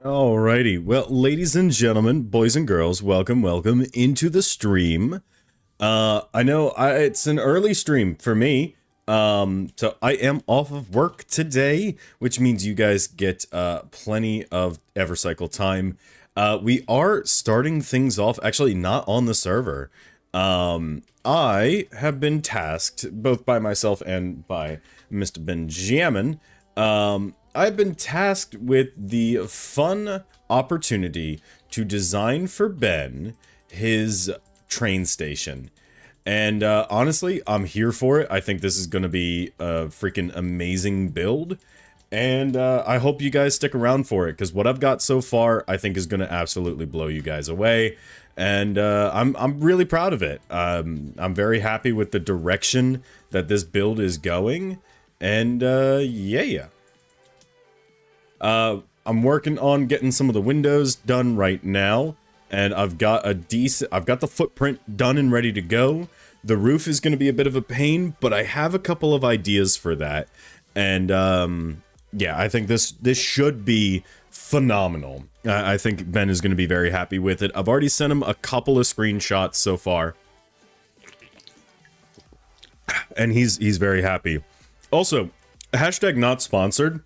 Alrighty, well, ladies and gentlemen, boys and girls, welcome into the stream. I know it's an early stream for me, so I am off of work today, which means you guys get plenty of Evercycle time. We are starting things off, actually not on the server. I have been tasked, both by myself and by Mr. Benjamin, I've been tasked with the fun opportunity to design for Ben his train station. And honestly, I'm here for it. I think this is going to be a freaking amazing build. And I hope you guys stick around for it, because what I've got so far, I think is going to absolutely blow you guys away. And I'm really proud of it. I'm very happy with the direction that this build is going. And yeah. I'm working on getting some of the windows done right now, and I've got the footprint done and ready to go. The roof is going to be a bit of a pain, but I have a couple of ideas for that. And yeah, I think this should be phenomenal. I think Ben is going to be very happy with it. I've already sent him a couple of screenshots so far, and he's very happy. Also, hashtag not sponsored.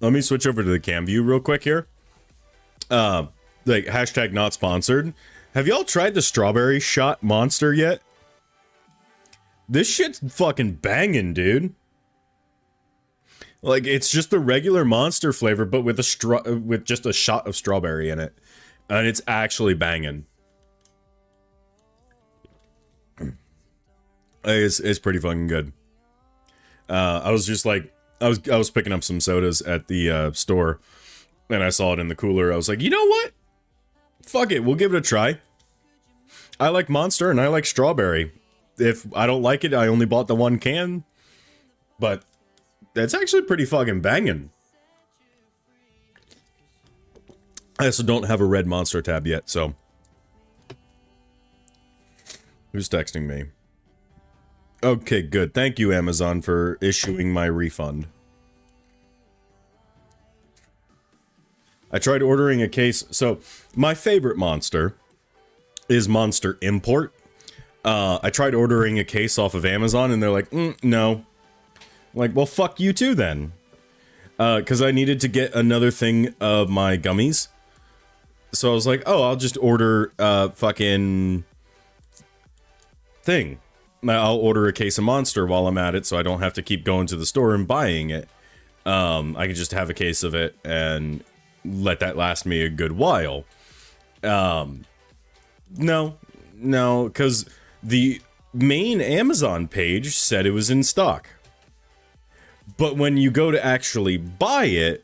Let me switch over to the cam view real quick here. Like, hashtag not sponsored. Have y'all tried the strawberry shot monster yet? This shit's fucking banging, dude. Like, it's just the regular monster flavor, but with just a shot of strawberry in it. And it's actually banging. It's pretty fucking good. I was just like, I was picking up some sodas at the store, and I saw it in the cooler. I was like, you know what? Fuck it, we'll give it a try. I like Monster and I like strawberry. If I don't like it, I only bought the one can. But that's actually pretty fucking banging. I also don't have a red Monster tab yet, so. Who's texting me? Okay, good. Thank you, Amazon, for issuing my refund. I tried ordering a case. So, my favorite monster is Monster Import. I tried ordering a case off of Amazon, and they're like, no. I'm like, well, fuck you too, then. Because I needed to get another thing of my gummies. So I was like, oh, I'll just order fucking thing. I'll order a case of Monster while I'm at it, so I don't have to keep going to the store and buying it. I can just have a case of it and let that last me a good while. No, because the main Amazon page said it was in stock. But when you go to actually buy it,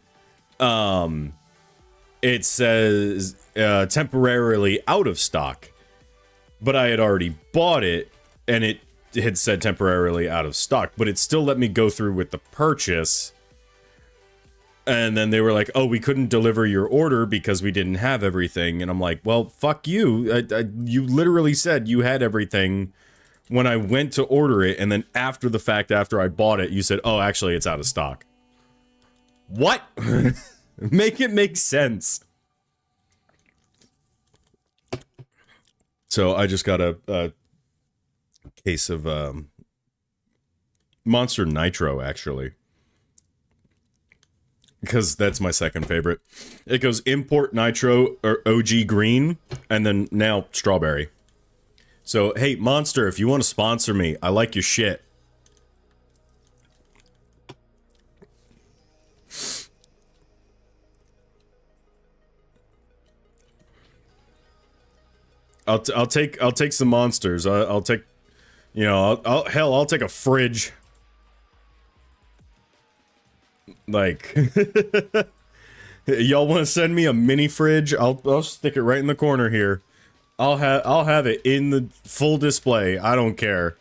it says temporarily out of stock. But I had already bought it, and it had said temporarily out of stock, but it still let me go through with the purchase. And then they were like, oh, we couldn't deliver your order because we didn't have everything. And I'm like, well, fuck you. You literally said you had everything when I went to order it. And then after the fact, after I bought it, you said, oh, actually, it's out of stock. What? Make it make sense. So I just got a case of Monster Nitro, actually, because that's my second favorite. It goes Import Nitro or OG Green, and then now Strawberry. So hey, Monster, if you want to sponsor me, I like your shit. I'll take some monsters. I'll take, you know, I'll take a fridge. Like, y'all want to send me a mini fridge? I'll stick it right in the corner here. I'll have it in the full display. I don't care.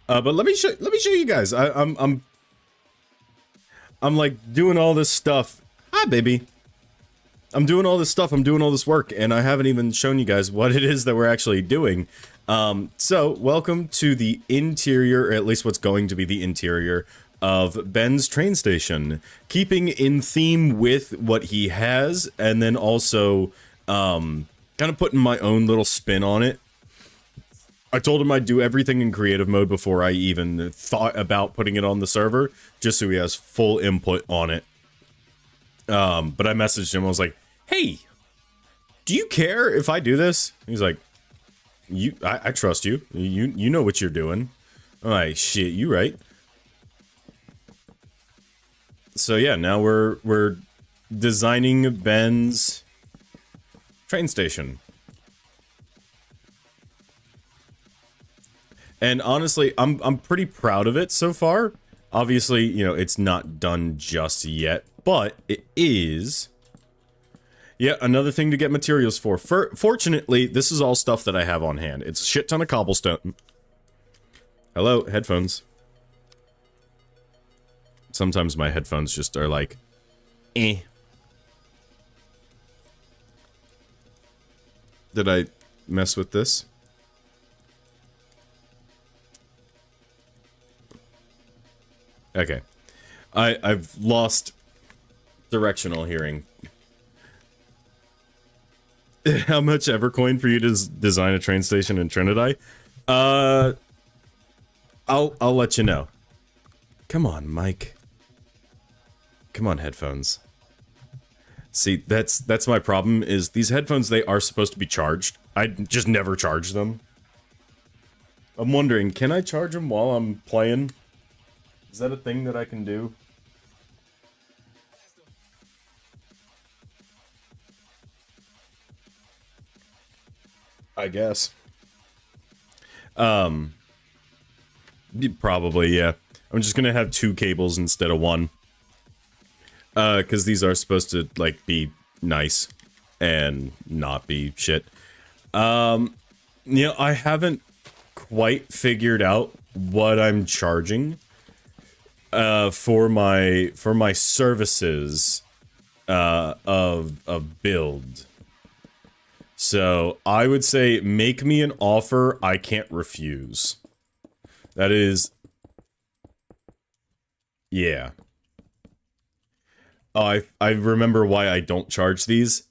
But let me show you guys. I'm like doing all this stuff. Hi, baby. I'm doing all this stuff, I'm doing all this work, and I haven't even shown you guys what it is that we're actually doing. So, welcome to the interior, or at least what's going to be the interior of Ben's train station, keeping in theme with what he has, and then also kind of putting my own little spin on it. I told him I'd do everything in creative mode before I even thought about putting it on the server, just so he has full input on it. But I messaged him, I was like, hey, do you care if I do this? He's like, I trust you. You know what you're doing. I'm like, shit, you right. So yeah, now we're designing Ben's train station. And honestly, I'm pretty proud of it so far. Obviously, you know, it's not done just yet, but it is. Yeah, another thing to get materials for. Fortunately, this is all stuff that I have on hand. It's a shit ton of cobblestone. Hello, headphones. Sometimes my headphones just are like, eh. Did I mess with this? Okay. I've lost directional hearing. How much Evercoin for you to design a train station in Trinidad? I'll let you know. Come on, Mike. Come on, headphones. See, that's my problem, is these headphones, they are supposed to be charged. I just never charge them. I'm wondering, can I charge them while I'm playing? Is that a thing that I can do? I guess. Probably, yeah. I'm just gonna have 2 cables instead of 1. Because these are supposed to, like, be nice and not be shit. You know, I haven't quite figured out what I'm charging for my services of build. So I would say make me an offer I can't refuse. That is, yeah. Oh, I remember why I don't charge these.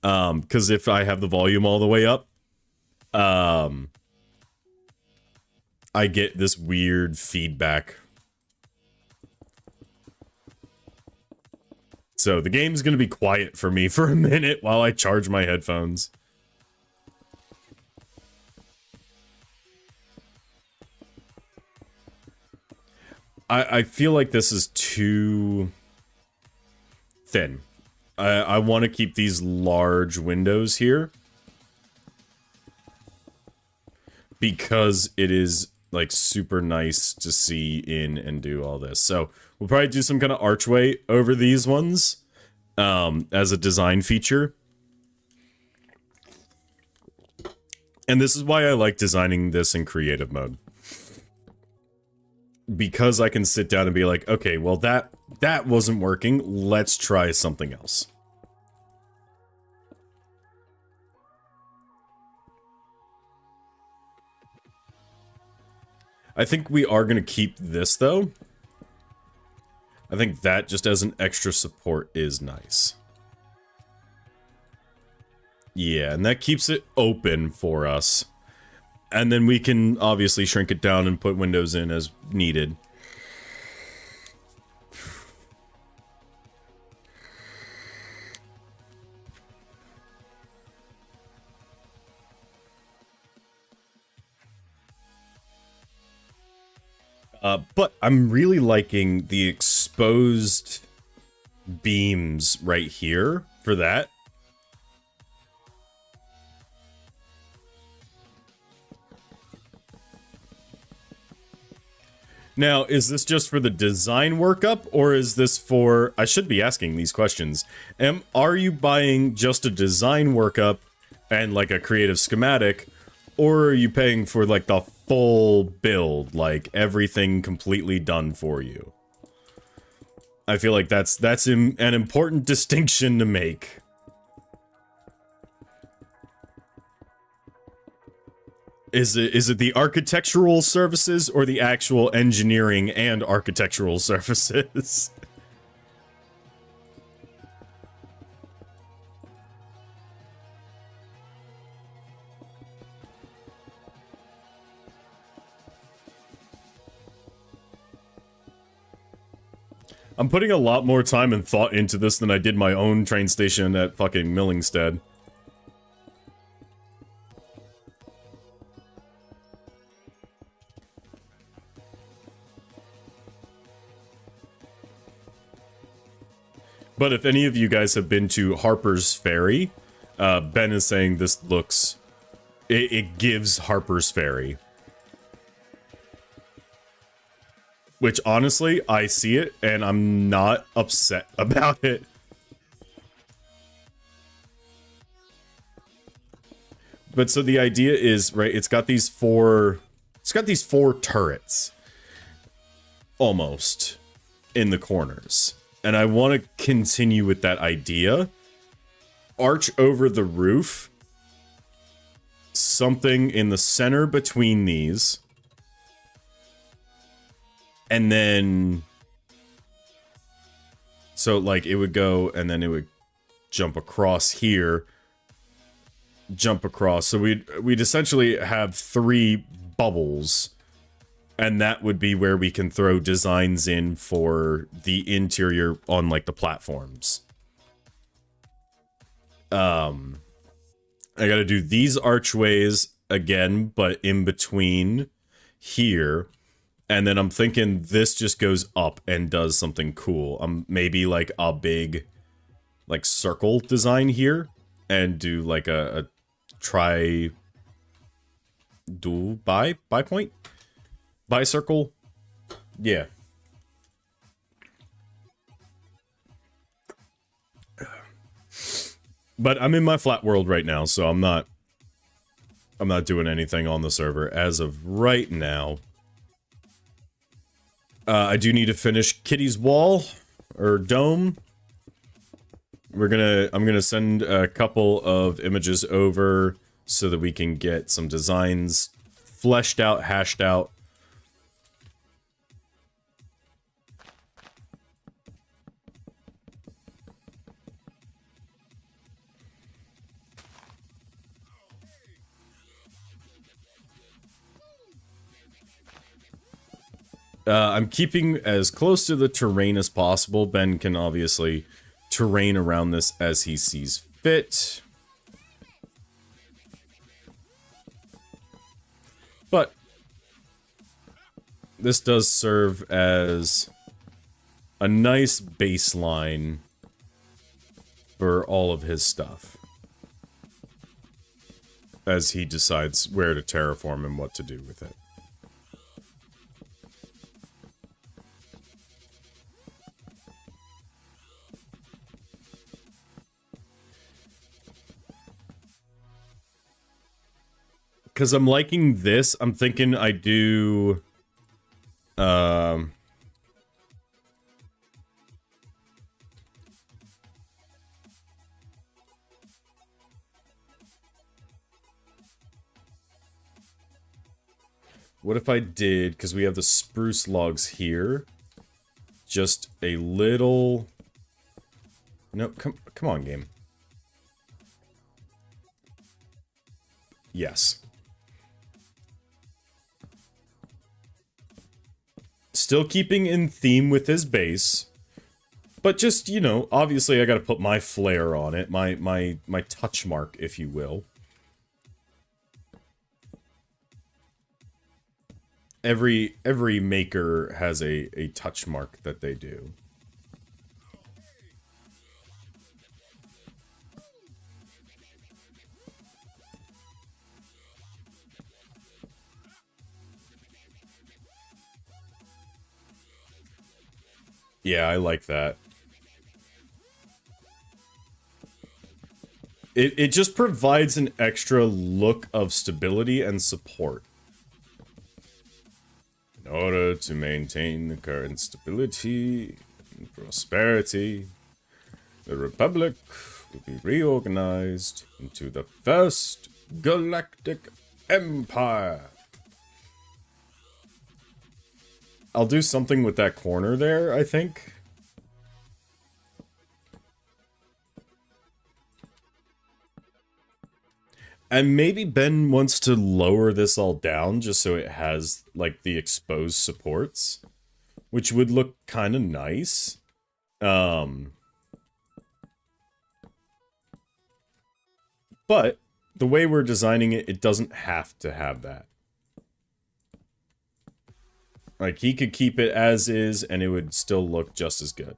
Because if I have the volume all the way up, I get this weird feedback. So the game's gonna be quiet for me for a minute while I charge my headphones. I feel like this is too thin. I want to keep these large windows here because it is like super nice to see in and do all this. So we'll probably do some kind of archway over these ones as a design feature. And this is why I like designing this in creative mode. Because I can sit down and be like, okay, well that wasn't working, let's try something else. I think we are going to keep this, though. I think that, just as an extra support, is nice. Yeah, and that keeps it open for us. And then we can obviously shrink it down and put windows in as needed. But I'm really liking the exposed beams right here for that. Now, is this just for the design workup, or is this for... I should be asking these questions. Are you buying just a design workup and, like, a creative schematic, or are you paying for, like, the full build, like, everything completely done for you? I feel like that's an important distinction to make. Is it the architectural services or the actual engineering and architectural services? I'm putting a lot more time and thought into this than I did my own train station at fucking Millingstead. But if any of you guys have been to Harper's Ferry, Ben is saying this looks... It gives Harper's Ferry. Which, honestly, I see it, and I'm not upset about it. But so the idea is, right, it's got these four turrets. Almost. In the corners. And I want to continue with that idea. Arch over the roof. Something in the center between these. And then... So, like, it would go, and then it would jump across here. Jump across. So we'd essentially have 3 bubbles. And that would be where we can throw designs in for the interior on, like, the platforms. I gotta do these archways again, but in between here. And then I'm thinking this just goes up and does something cool. Maybe, like, a big, like, circle design here. And do, like, a dual bi-point? Bicircle? Yeah. But I'm in my flat world right now, so I'm not doing anything on the server as of right now. I do need to finish Kitty's wall or dome. I'm gonna send a couple of images over so that we can get some designs fleshed out, hashed out. I'm keeping as close to the terrain as possible. Ben can obviously terrain around this as he sees fit. But this does serve as a nice baseline for all of his stuff. As he decides where to terraform and what to do with it. Because I'm liking this, I'm thinking I do... What if I did, because we have the spruce logs here, just a little... No, come on, game. Yes. Still keeping in theme with his base, but just, you know, obviously I gotta put my flair on it, my touch mark, if you will. Every maker has a touch mark that they do. Yeah, I like that. It just provides an extra look of stability and support. In order to maintain the current stability and prosperity, the Republic will be reorganized into the First Galactic Empire. I'll do something with that corner there, I think. And maybe Ben wants to lower this all down just so it has, like, the exposed supports, which would look kind of nice. But the way we're designing it, it doesn't have to have that. Like, he could keep it as is, and it would still look just as good.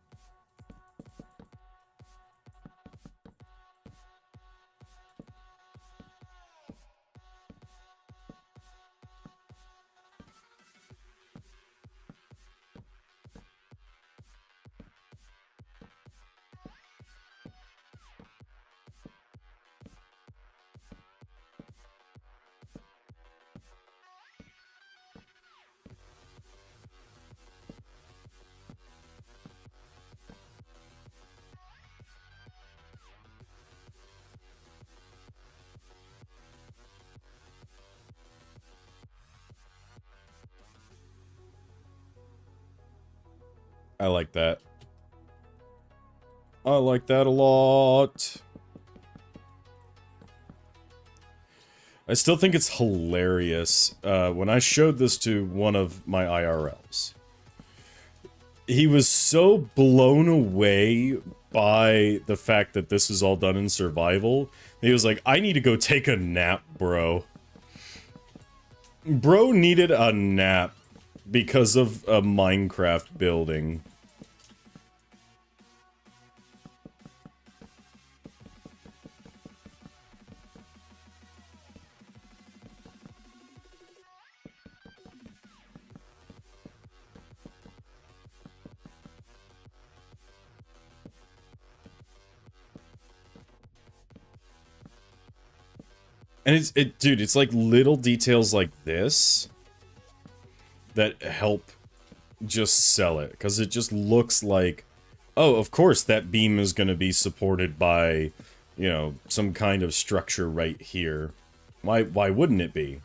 I like that. I like that a lot. I still think it's hilarious. When I showed this to one of my IRLs, he was so blown away by the fact that this is all done in survival. He was like, I need to go take a nap, bro. Bro needed a nap because of a Minecraft building. And dude, it's like little details like this that help just sell it. Because it just looks like, oh, of course that beam is going to be supported by, you know, some kind of structure right here. Why wouldn't it be?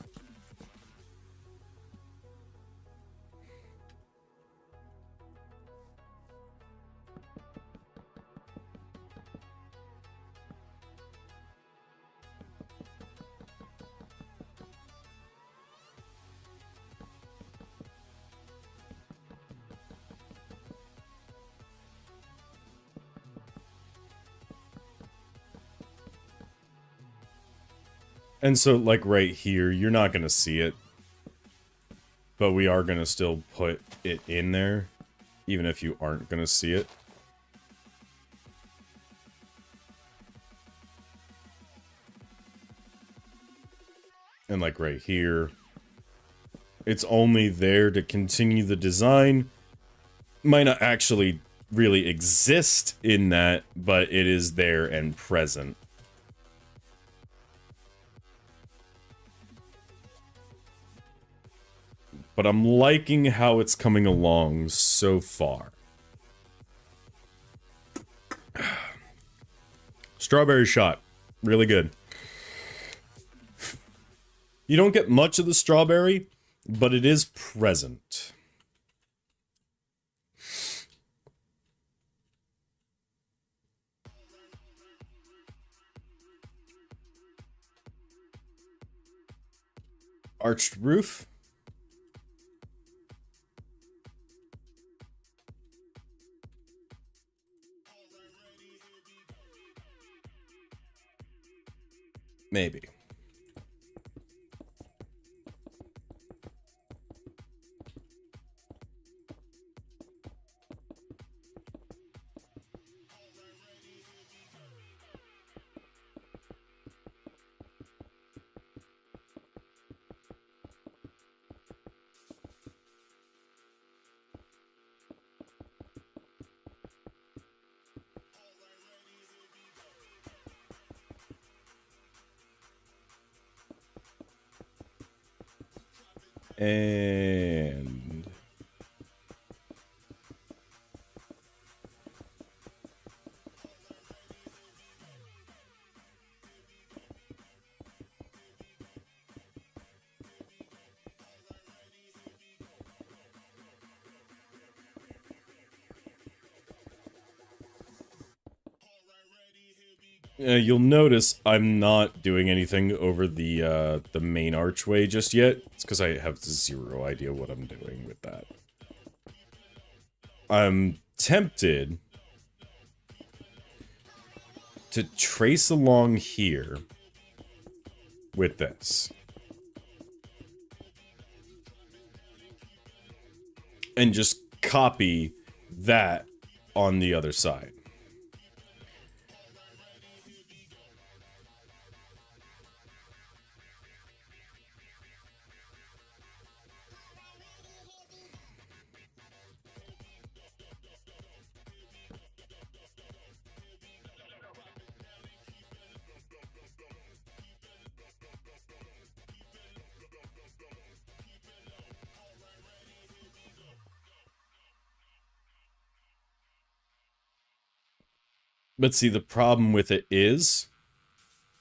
And so, like, right here, you're not going to see it. But we are going to still put it in there, even if you aren't going to see it. And, like, right here, it's only there to continue the design. Might not actually really exist in that, but it is there and present. But I'm liking how it's coming along so far. Strawberry shot. Really good. You don't get much of the strawberry, but it is present. Arched roof. Maybe. And You'll notice I'm not doing anything over the main archway just yet. It's because I have zero idea what I'm doing with that. I'm tempted to trace along here with this. And just copy that on the other side. But see, the problem with it is,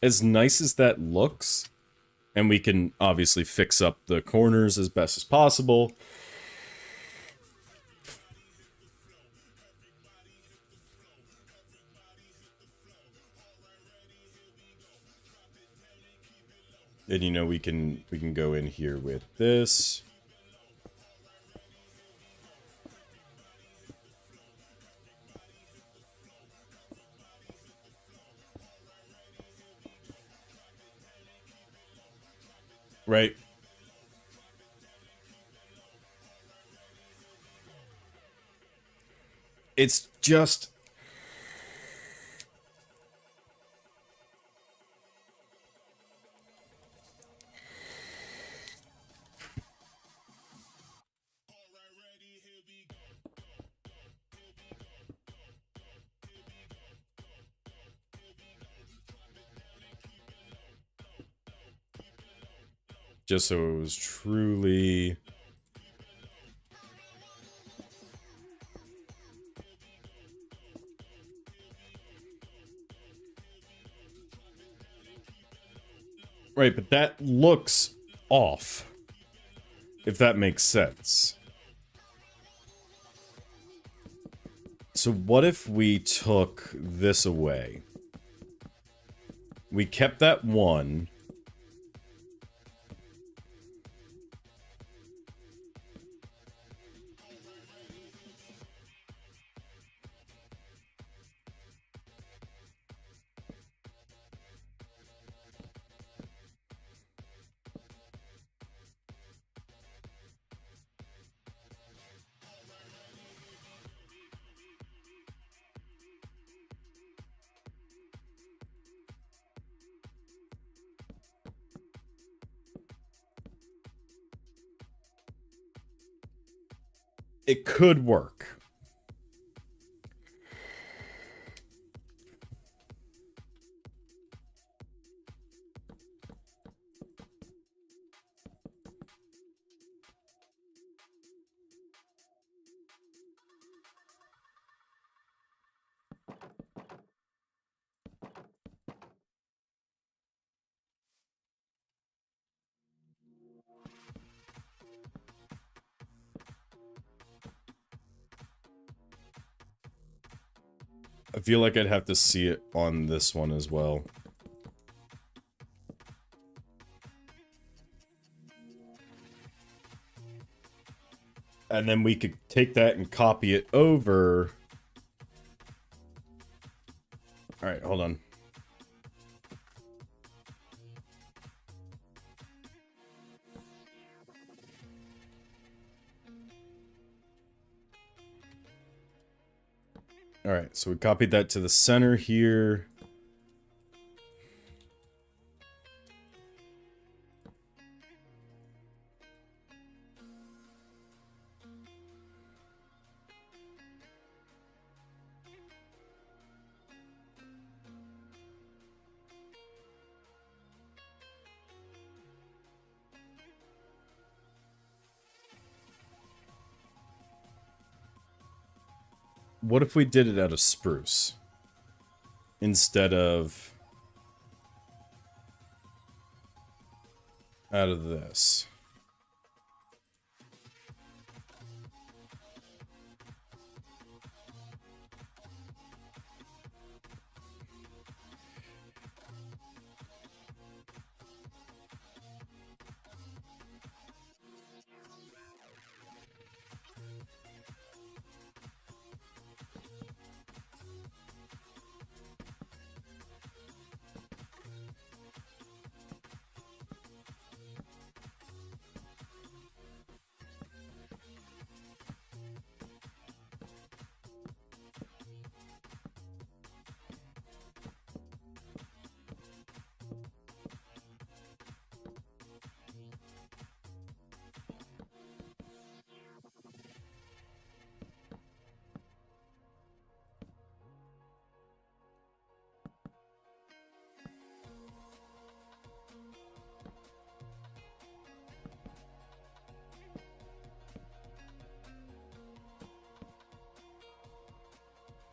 as nice as that looks, and we can obviously fix up the corners as best as possible. And you know, we can go in here with this. Right? It's just... just so it was truly... Right, but that looks off. If that makes sense. So what if we took this away? We kept that one. It could work. I feel like I'd have to see it on this one as well. And then we could take that and copy it over. Alright, hold on. Alright, so we copied that to the center here. What if we did it out of spruce? Instead of... out of this.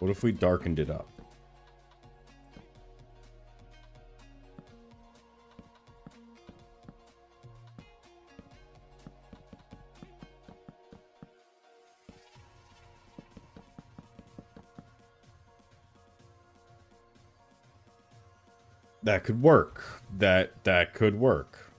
What if we darkened it up? That could work. That could work.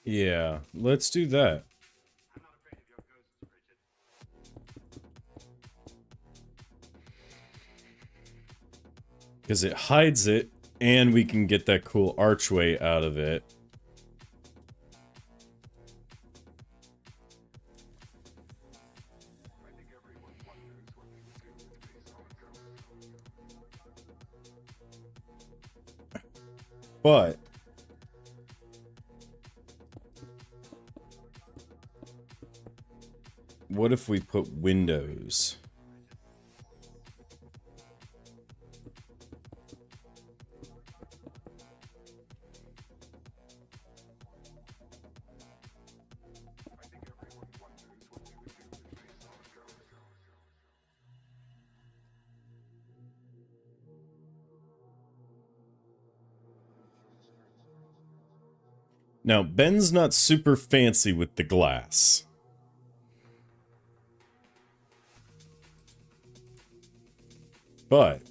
Yeah, let's do that. Because it hides it, and we can get that cool archway out of it. But what if we put windows? Now, Ben's not super fancy with the glass. But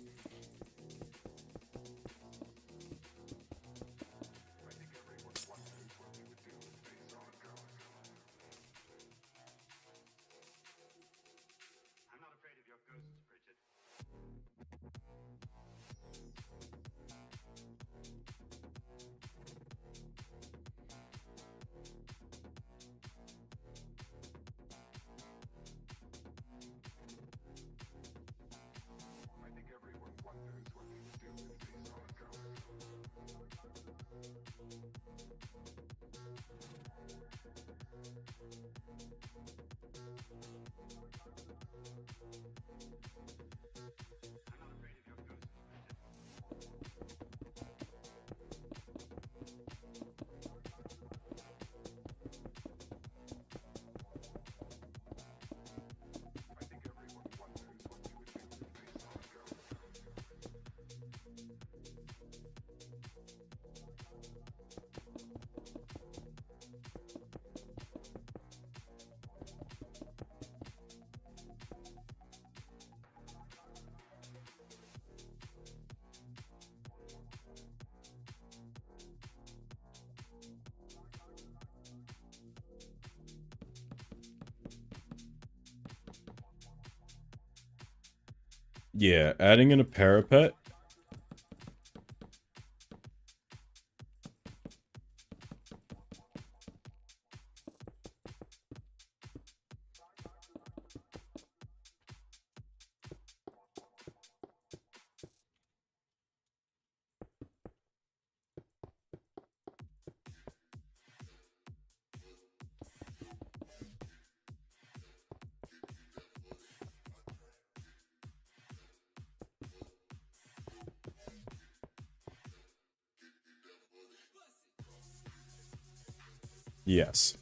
yeah, adding in a parapet. Yes.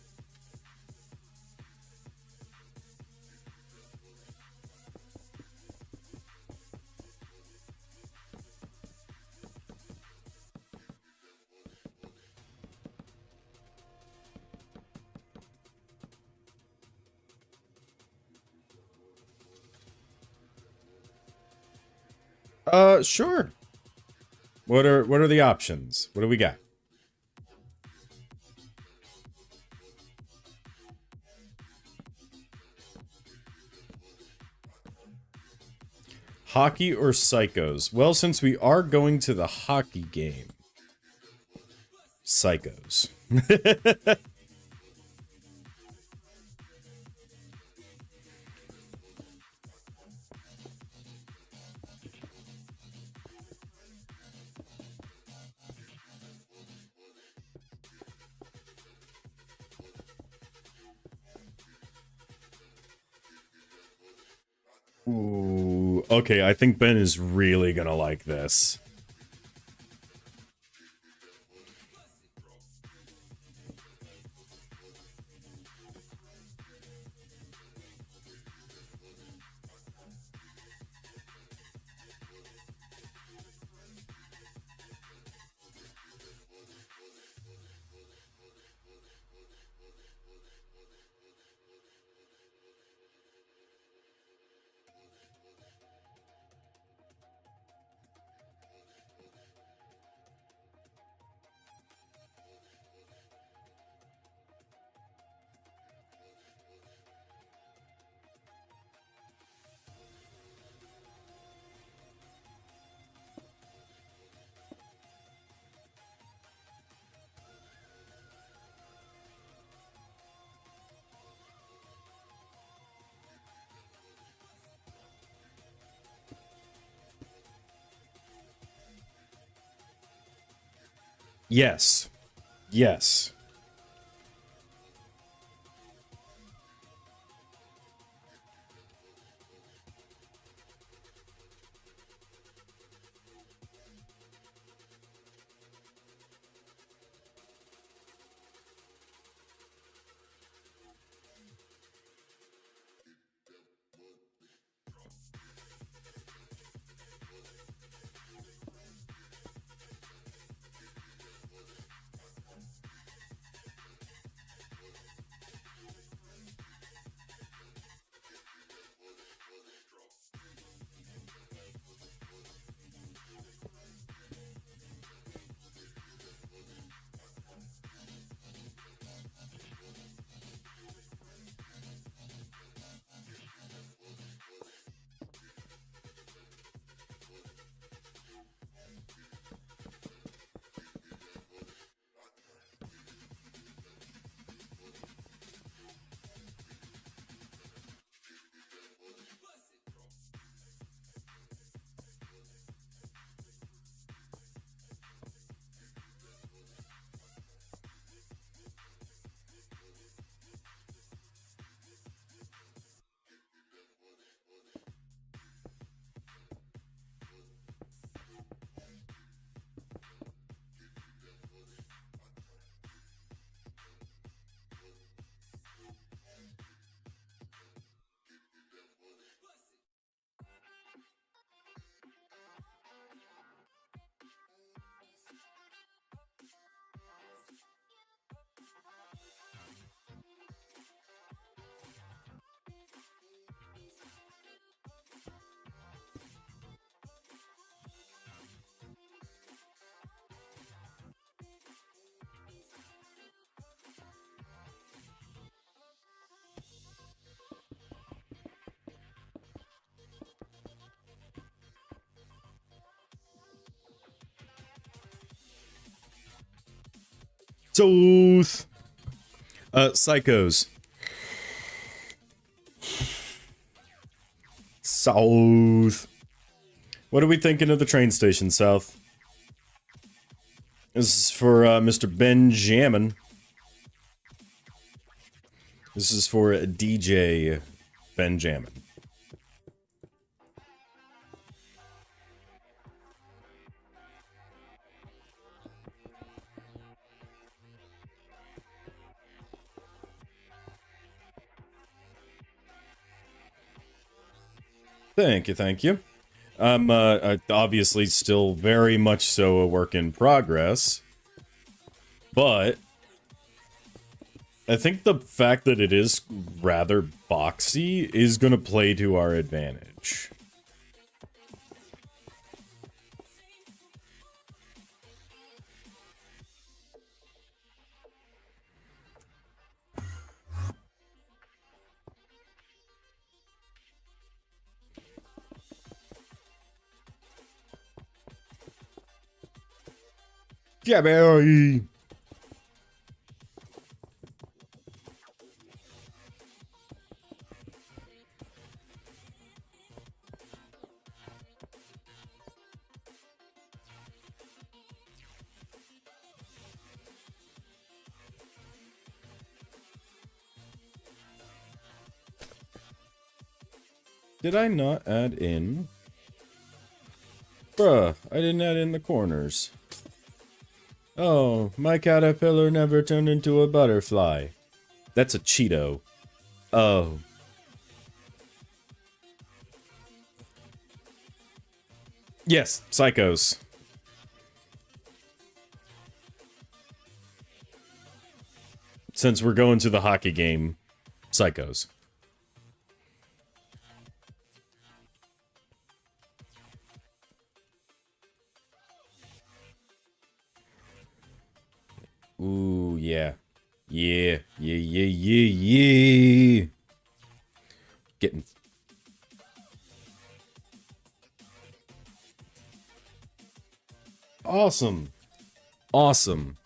Sure. What are the options? What do we got? Hockey or Psychos? Well, since we are going to the hockey game, Psychos. Ooh, okay, I think Ben is really gonna like this. Yes. Yes. South. Psychos. South. What are we thinking of the train station, South? This is for Mr. Benjamin. This is for DJ Benjamin. Thank you, thank you. I'm obviously still very much so a work in progress, but I think the fact that it is rather boxy is going to play to our advantage. Yeah, boy. Did I not add in? Bruh, I didn't add in the corners. Oh, my caterpillar never turned into a butterfly. That's a Cheeto. Oh. Yes, Psychos. Since we're going to the hockey game, Psychos. Ooh, yeah. Yeah, yeah, yeah, yeah, yeah. Getting... Awesome. Awesome.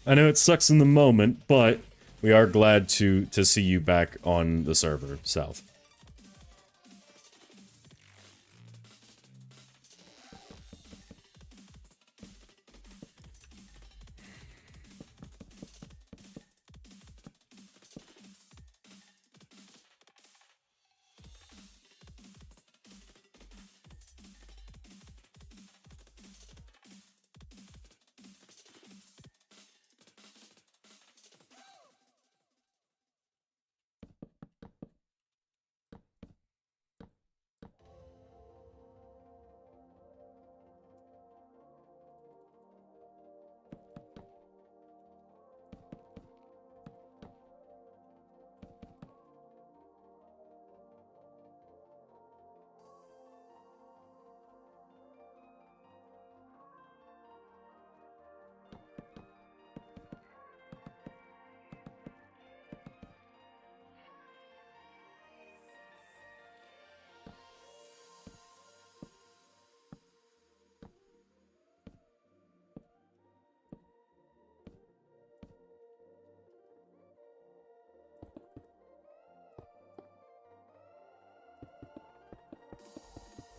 I know it sucks in the moment, but we are glad to see you back on the server, South.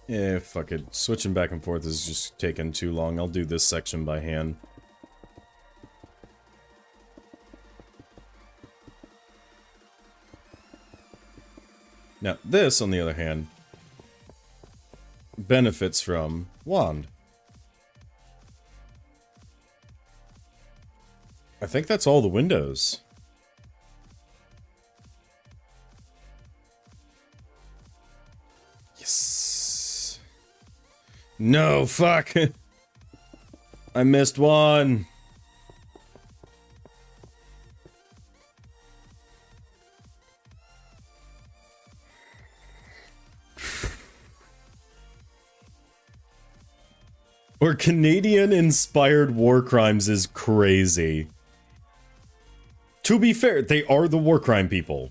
Yeah, fuck it. Switching back and forth is just taking too long. I'll do this section by hand. Now, this, on the other hand, benefits from wand. I think that's all the windows. Yes. No, fuck. I missed one. Or Canadian-inspired war crimes is crazy. To be fair, they are the war crime people.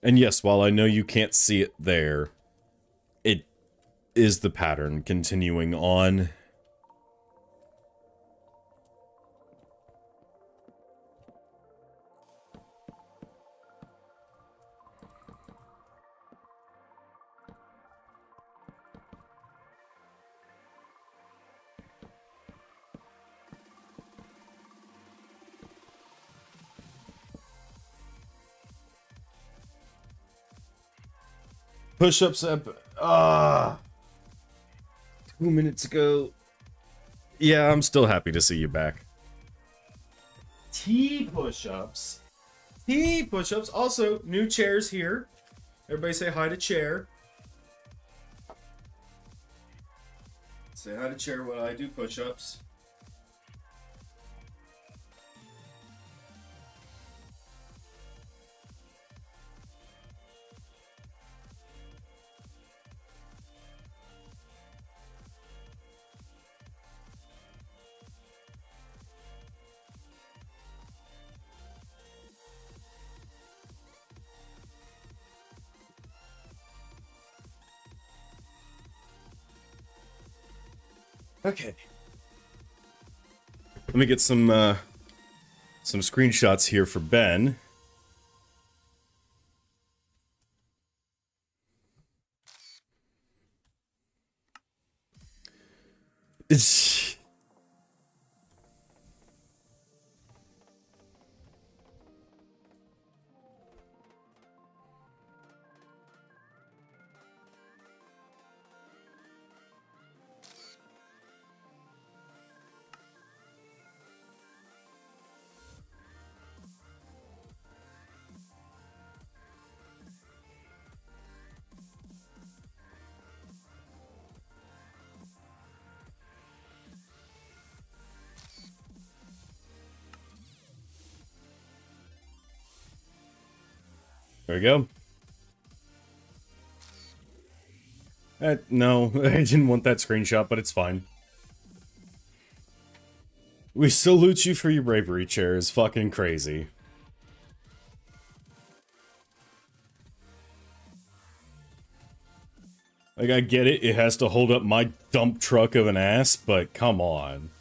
And yes, while I know you can't see it there, it is the pattern continuing on. Push-ups up. 2 minutes ago. Yeah, I'm still happy to see you back. T push-ups. T push-ups. Also, new chairs here. Everybody say hi to Chair. Say hi to Chair while I do push-ups. Okay. Let me get some screenshots here for Ben. It's... There we go. No, I didn't want that screenshot, but it's fine. We salute you for your bravery, Chair. Is fucking crazy. Like, I get it, it has to hold up my dump truck of an ass, but come on.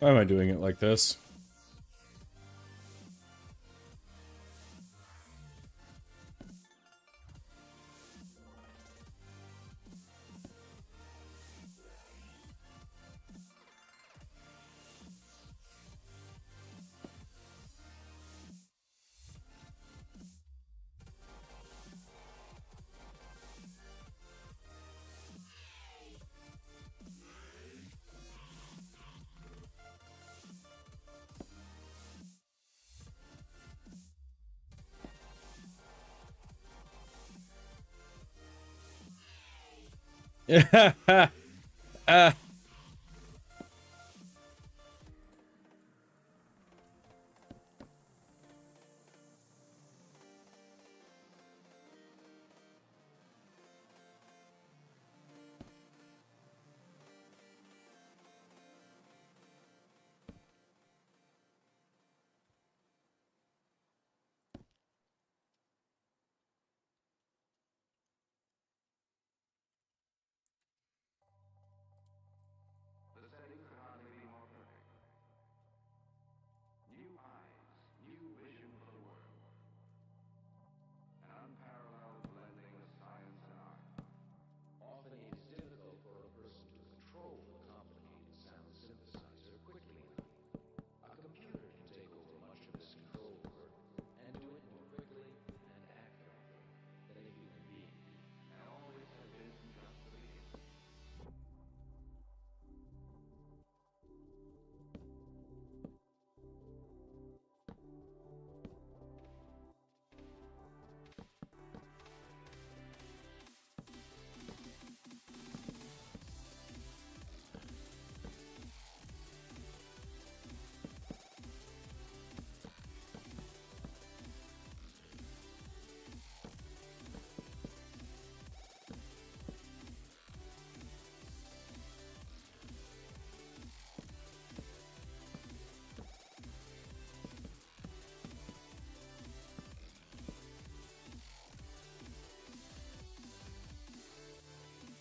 Why am I doing it like this?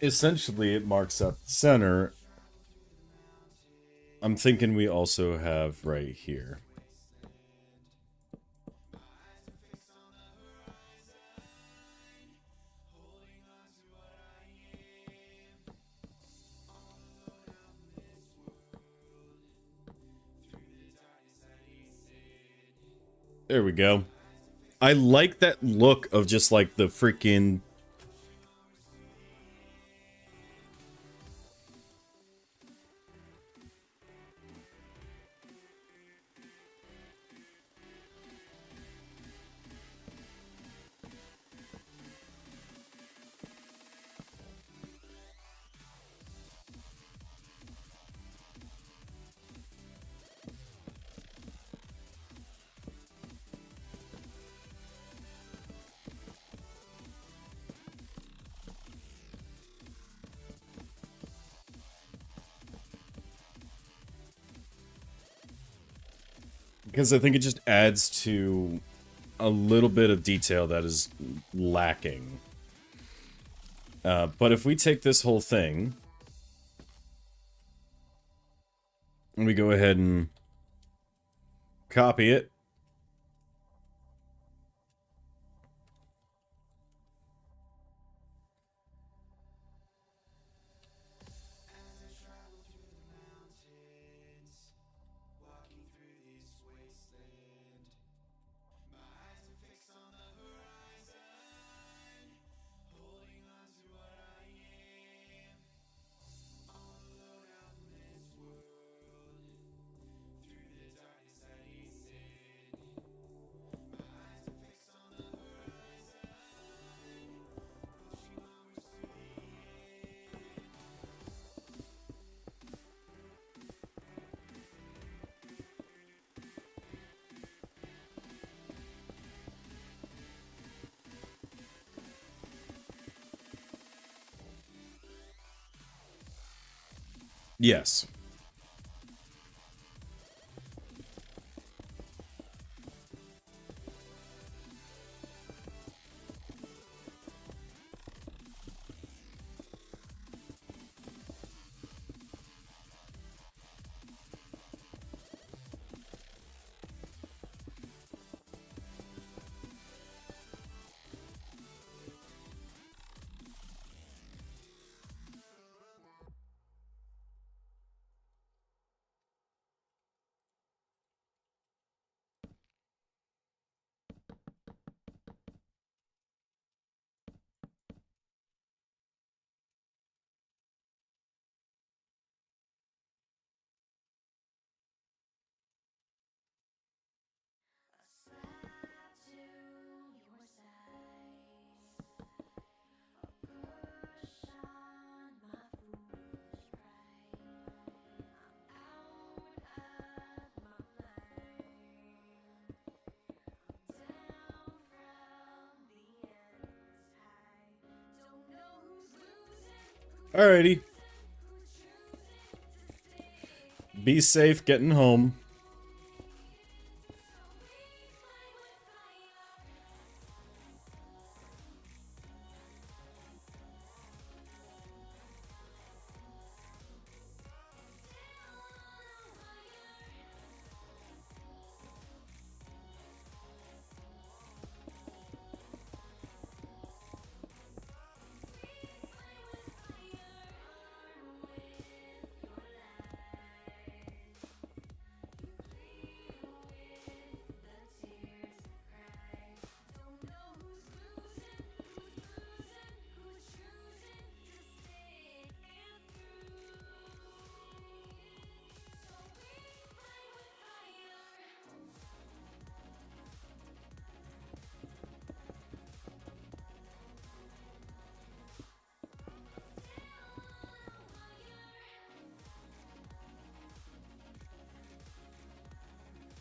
essentially it marks up the center. I'm thinking we also have right here. There we go. I like that look of just like the freaking... Because I think it just adds to a little bit of detail that is lacking. But if we take this whole thing, and we go ahead and copy it, yes. Alrighty. Be safe getting home.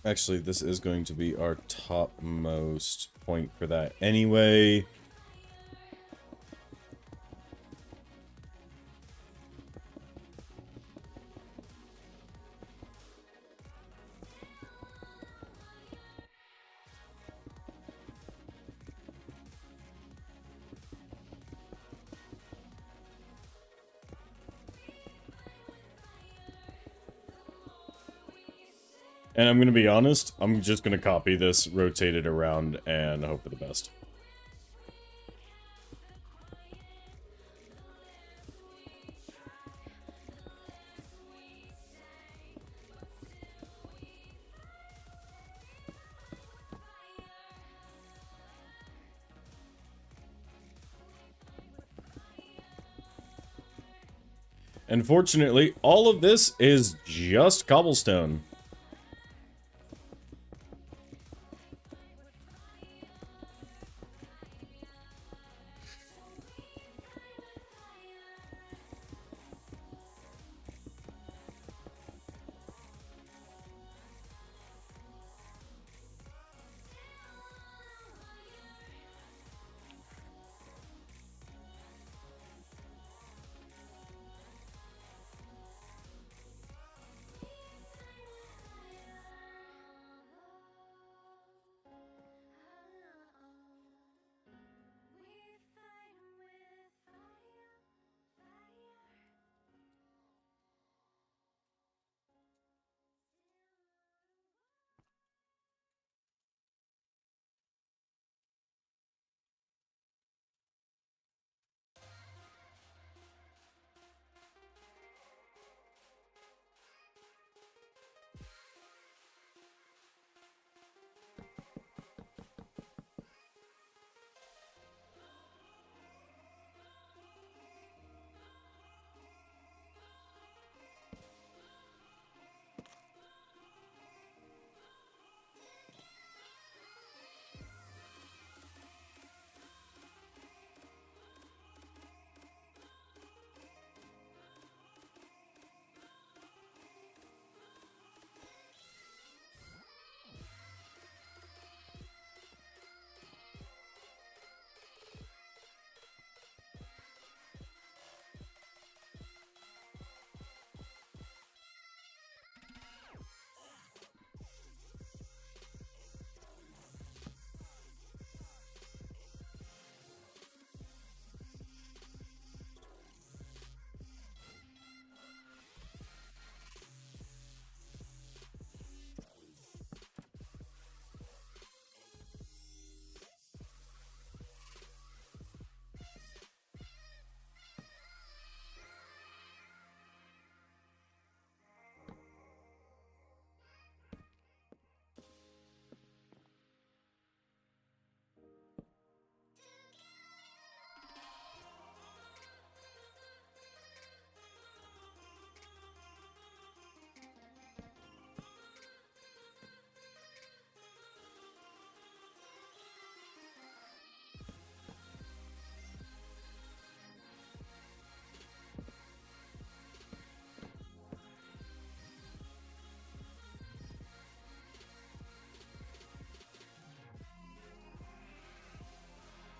Actually, this is going to be our topmost point for that anyway. And I'm gonna be honest, I'm just gonna copy this, rotate it around, and hope for the best. Unfortunately, all of this is just cobblestone.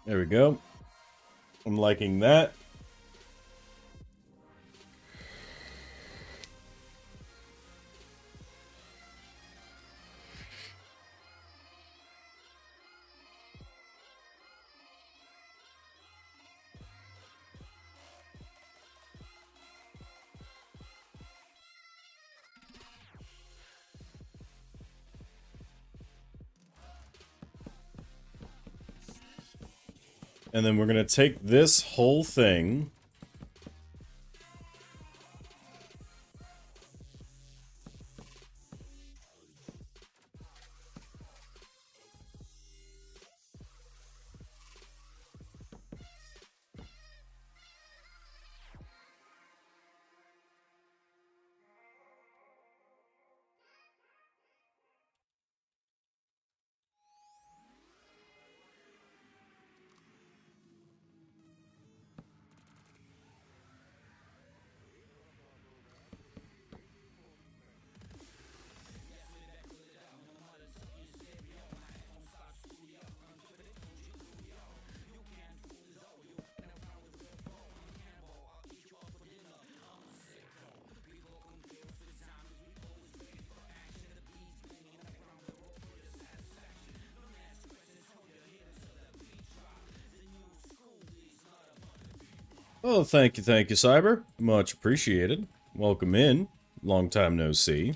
There we go. I'm liking that. And then we're gonna take this whole thing. Oh, thank you, Cyber. Much appreciated. Welcome in. Long time no see.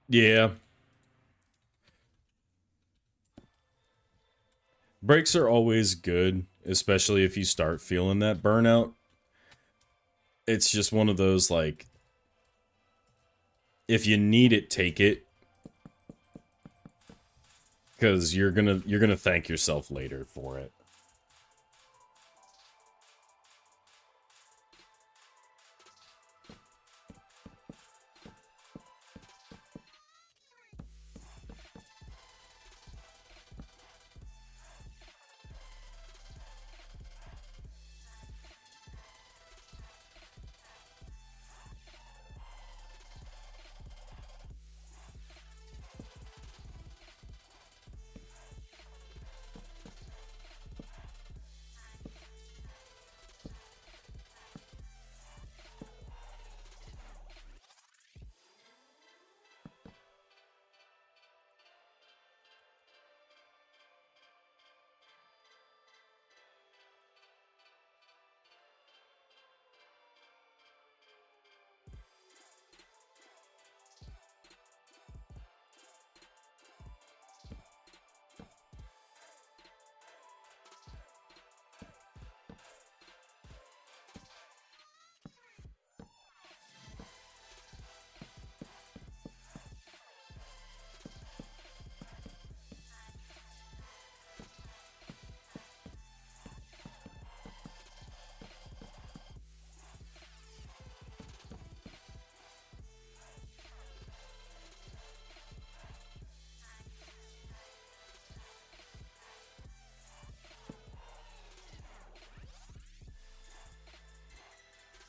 Yeah. Breaks are always good, especially if you start feeling that burnout. It's just one of those, like, if you need it, take it. Because you're gonna thank yourself later for it.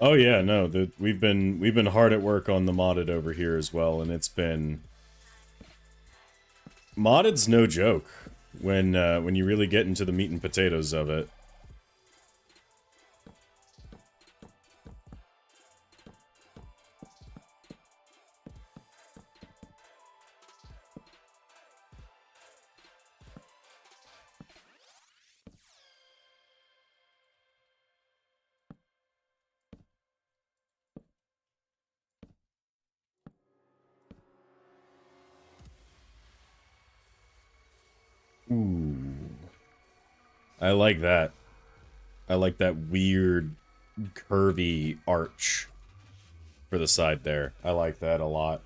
Oh yeah, no, we've been hard at work on the modded over here as well, and it's been modded's no joke when you really get into the meat and potatoes of it. Ooh, I like that. I like that weird curvy arch for the side there. I like that a lot.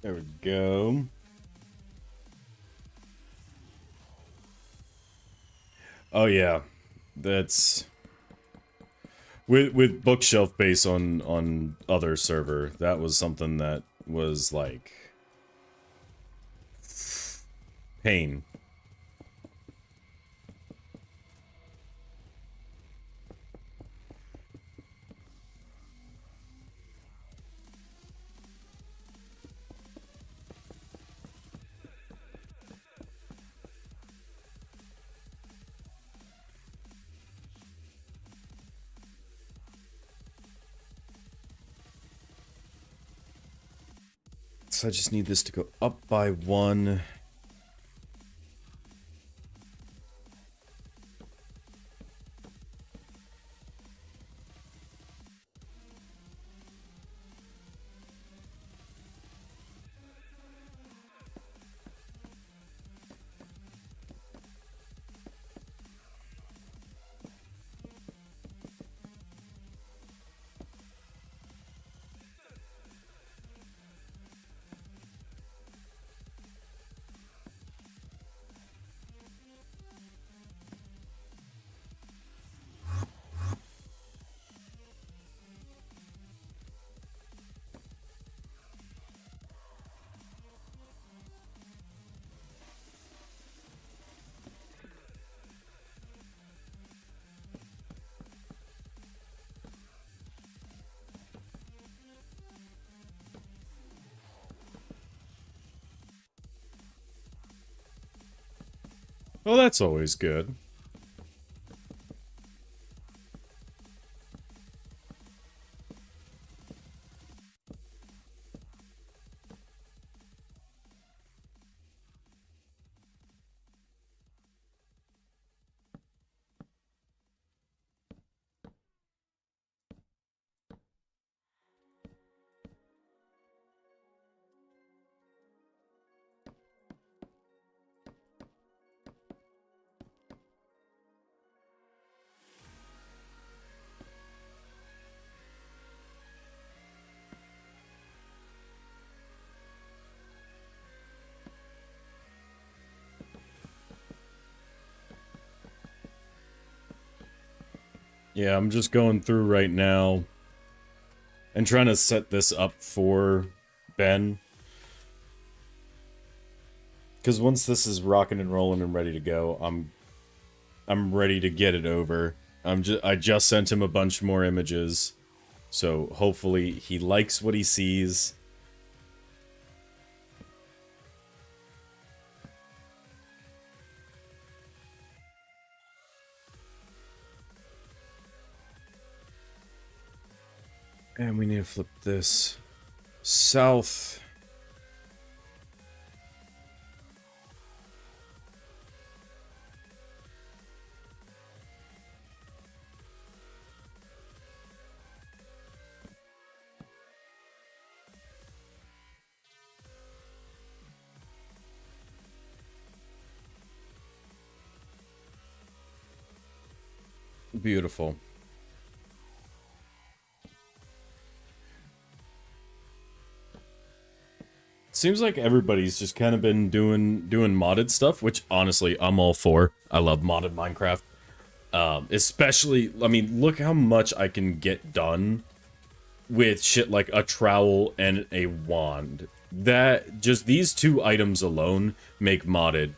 There we go. Oh yeah, that's with bookshelf base on other server. That was something that was like pain. So I just need this to go up by 1. Well, that's always good. Yeah, I'm just going through right now and trying to set this up for Ben. Because once this is rocking and rolling and ready to go, I'm ready to get it over. I just sent him a bunch more images, so hopefully he likes what he sees. And we need to flip this south. Beautiful. Seems like everybody's just kind of been doing modded stuff, which honestly I'm all for. I love modded Minecraft. Especially, I mean, look how much I can get done with shit like a trowel and a wand. That, just these two items alone make modded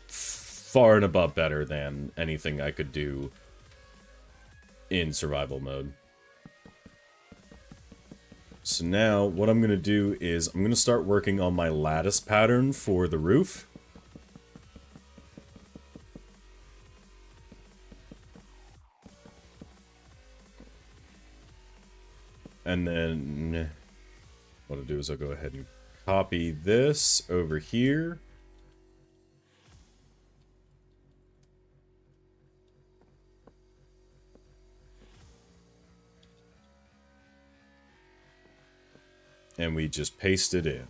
far and above better than anything I could do in survival mode. So now, what I'm going to do is, I'm going to start working on my lattice pattern for the roof. And then, what I'll do is I'll go ahead and copy this over here. And we just paste it in.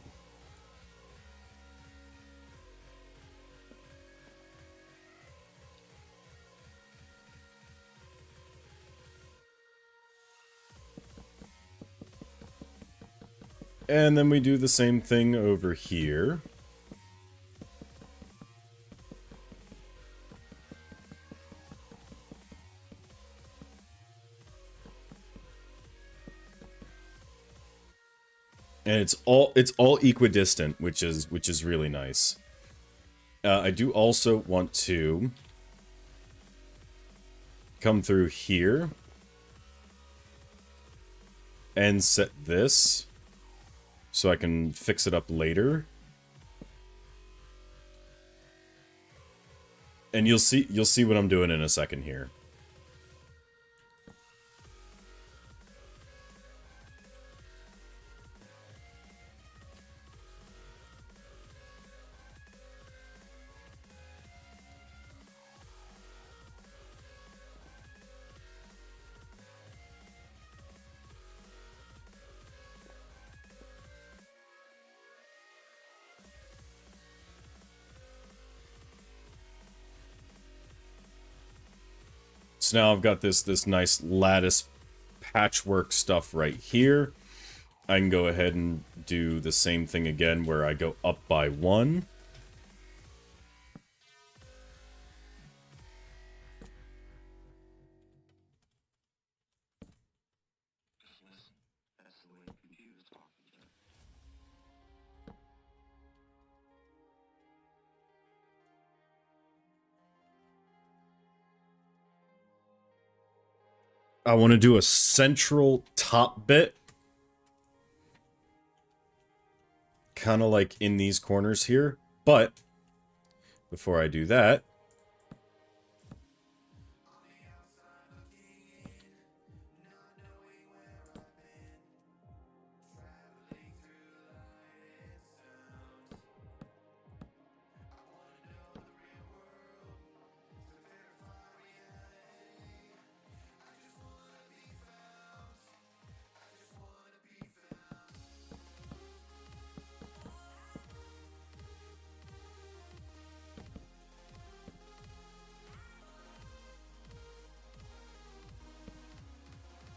And then we do the same thing over here. And it's all equidistant, which is really nice. I do also want to come through here and set this so I can fix it up later. And you'll see what I'm doing in a second here. So now I've got this nice lattice patchwork stuff right here. I can go ahead and do the same thing again where I go up by 1. I want to do a central top bit. Kind of like in these corners here. But before I do that.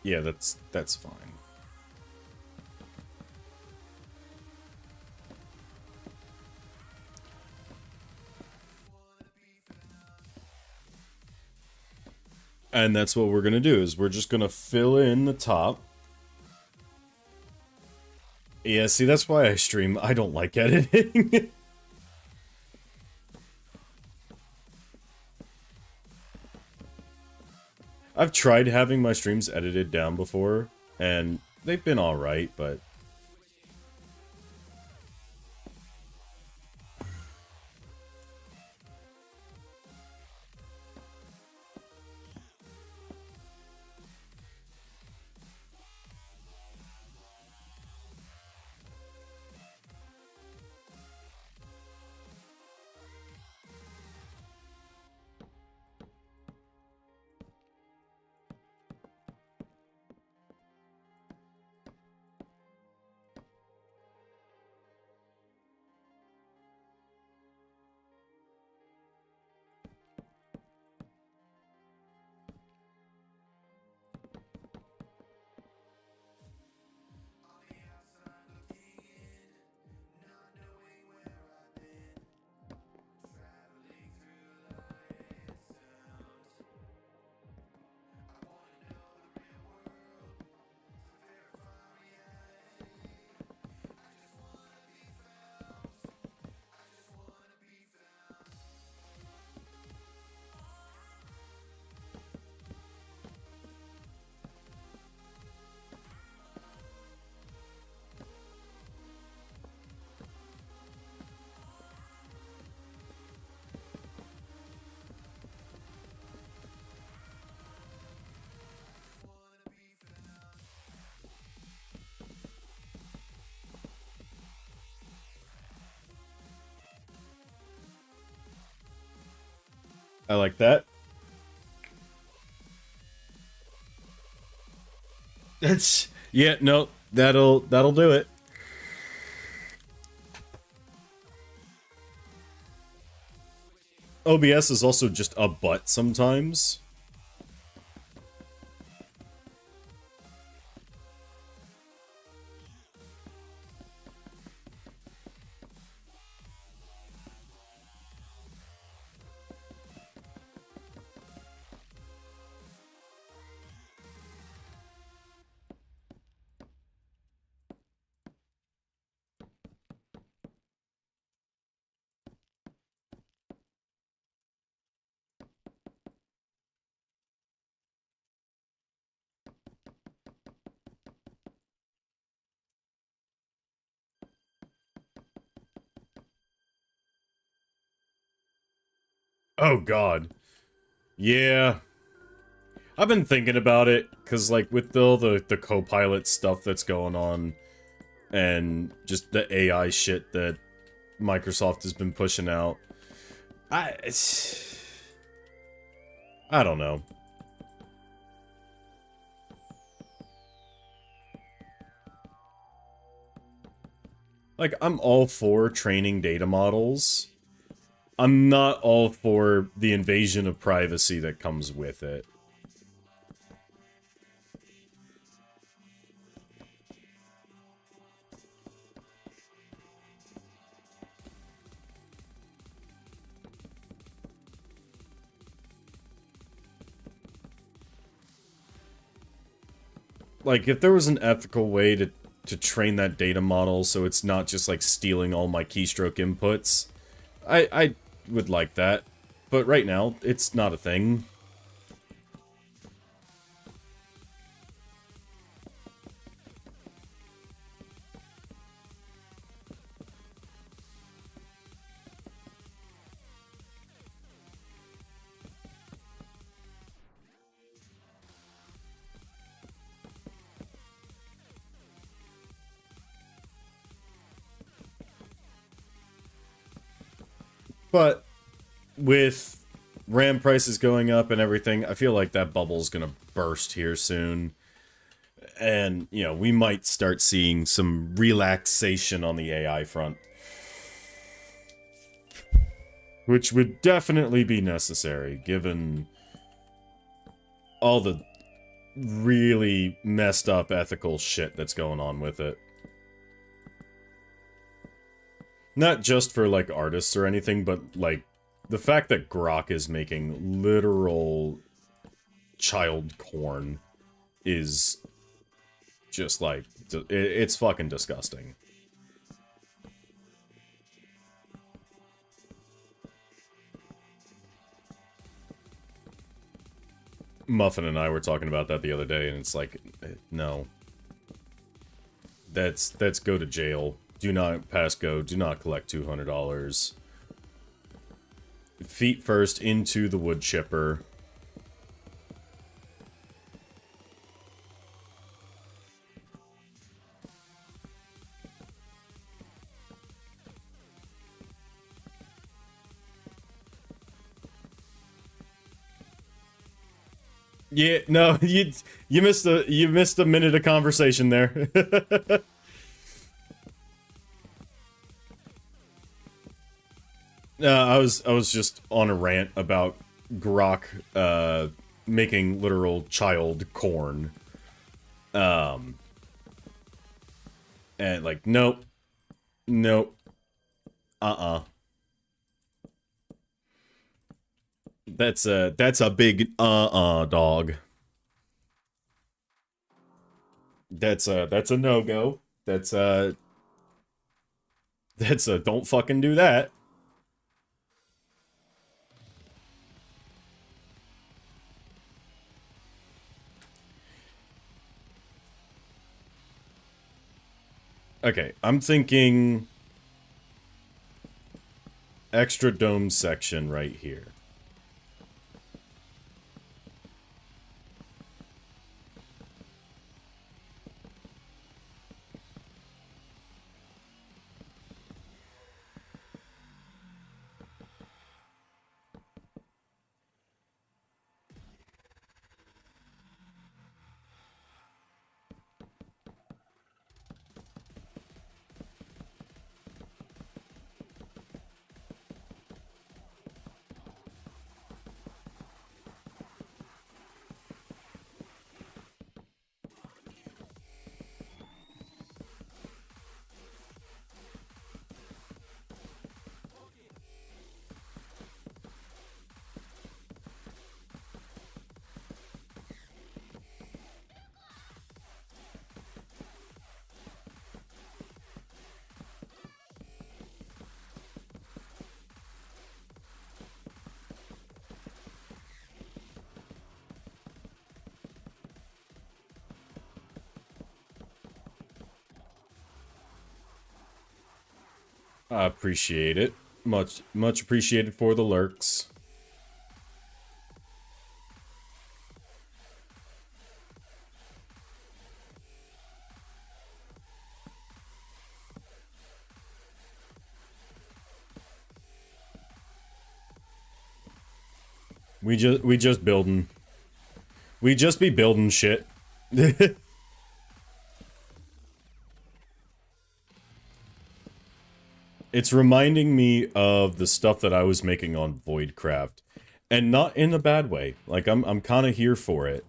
Yeah, that's fine. And that's what we're gonna do, is we're just gonna fill in the top. Yeah, see, that's why I stream. I don't like editing. I've tried having my streams edited down before, and they've been alright, but... I like that. That's... yeah, no, that'll do it. OBS is also just a butt sometimes. Oh god. Yeah. I've been thinking about it, because, like, with all the co-pilot stuff that's going on, and just the AI shit that Microsoft has been pushing out, I don't know. Like, I'm all for training data models. I'm not all for the invasion of privacy that comes with it. Like, if there was an ethical way to train that data model so it's not just, like, stealing all my keystroke inputs, I would like that. But right now, it's not a thing. But with RAM prices going up and everything, I feel like that bubble's gonna burst here soon. And, you know, we might start seeing some relaxation on the AI front. Which would definitely be necessary, given all the really messed up ethical shit that's going on with it. Not just for, like, artists or anything, but, like, the fact that Grok is making literal child porn is just, like, it's fucking disgusting. Muffin and I were talking about that the other day, and it's like, no. That's go to jail. Do not pass go. Do not collect $200. Feet first into the wood chipper. Yeah, no, you missed a minute of conversation there. I was just on a rant about Grok making literal child corn. And like, nope. Nope. That's a big dog. That's a no-go. That's a don't fucking do that. Okay, I'm thinking extra dome section right here. I appreciate it. Much appreciated for the lurks. We just building. We just be building shit. It's reminding me of the stuff that I was making on Voidcraft. And not in a bad way. Like, I'm kind of here for it.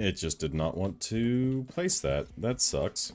It just did not want to place that. That sucks.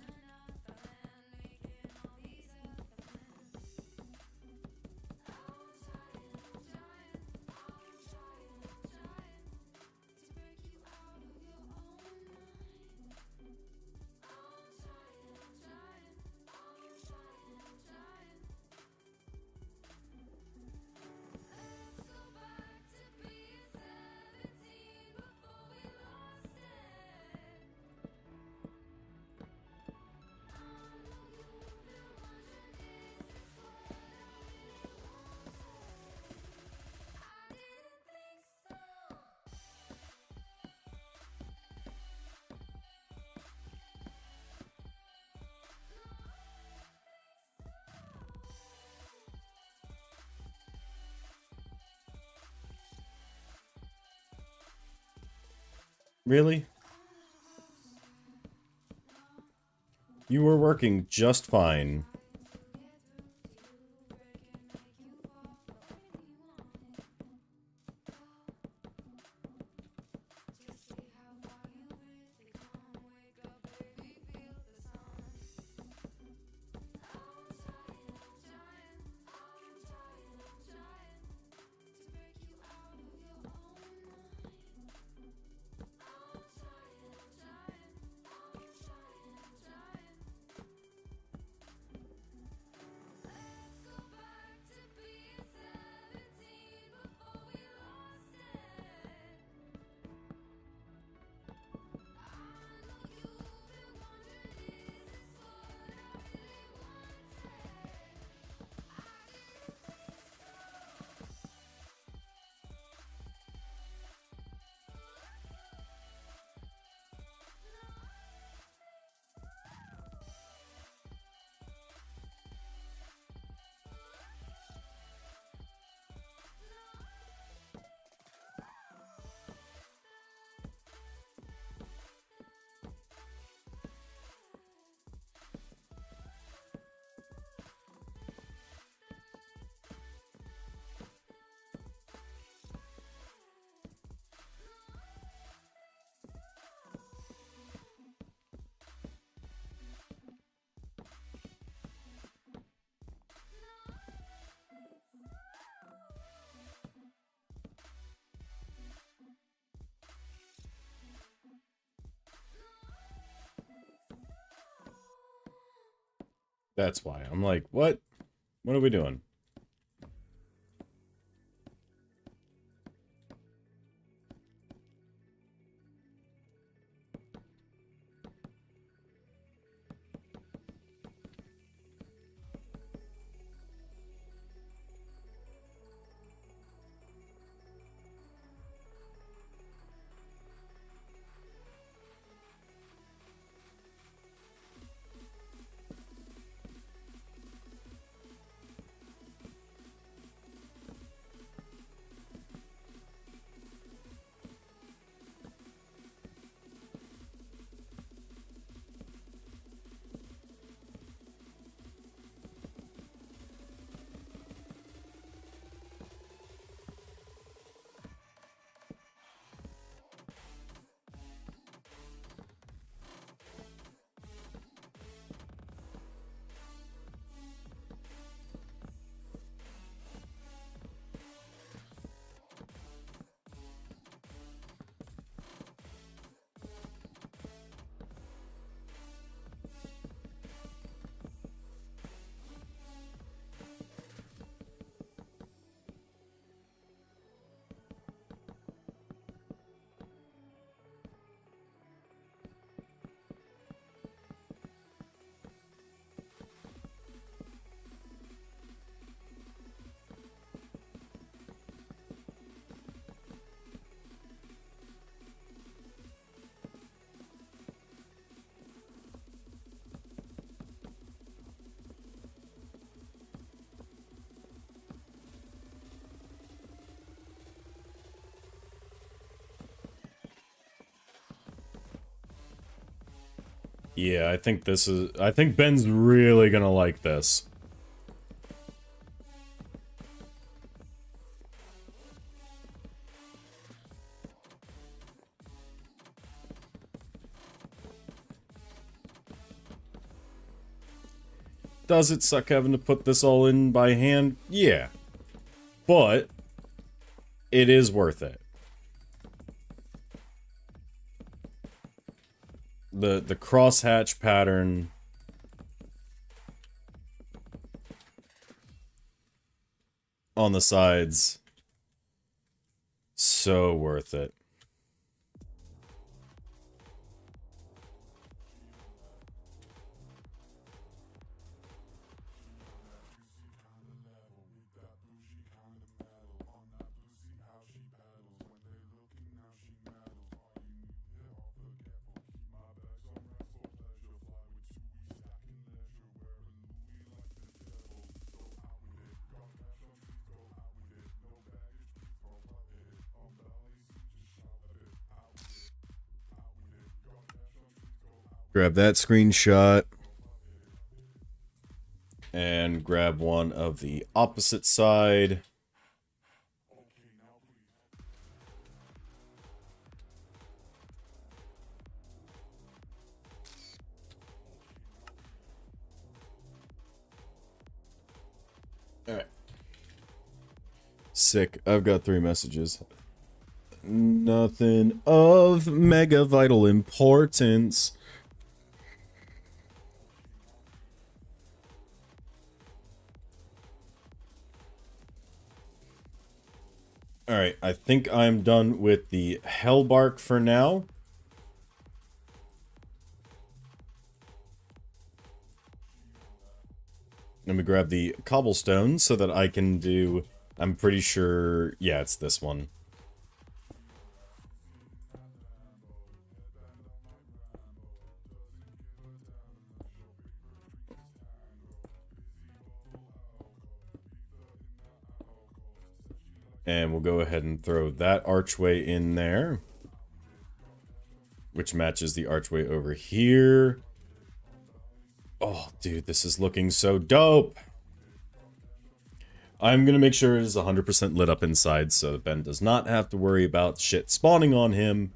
Really? You were working just fine. That's why. I'm like, what? What are we doing? Yeah, I think this is... I think Ben's really gonna like this. Does it suck having to put this all in by hand? Yeah. But it is worth it. The crosshatch pattern on the sides, so worth it. Grab that screenshot. And grab one of the opposite side. Alright. Sick. I've got 3 messages. Nothing of mega vital importance. Alright, I think I'm done with the Hellbark for now. Let me grab the cobblestone so that I can do... I'm pretty sure... Yeah, it's this one. And we'll go ahead and throw that archway in there, which matches the archway over here. Oh, dude, this is looking so dope. I'm going to make sure it is 100% lit up inside so that Ben does not have to worry about shit spawning on him.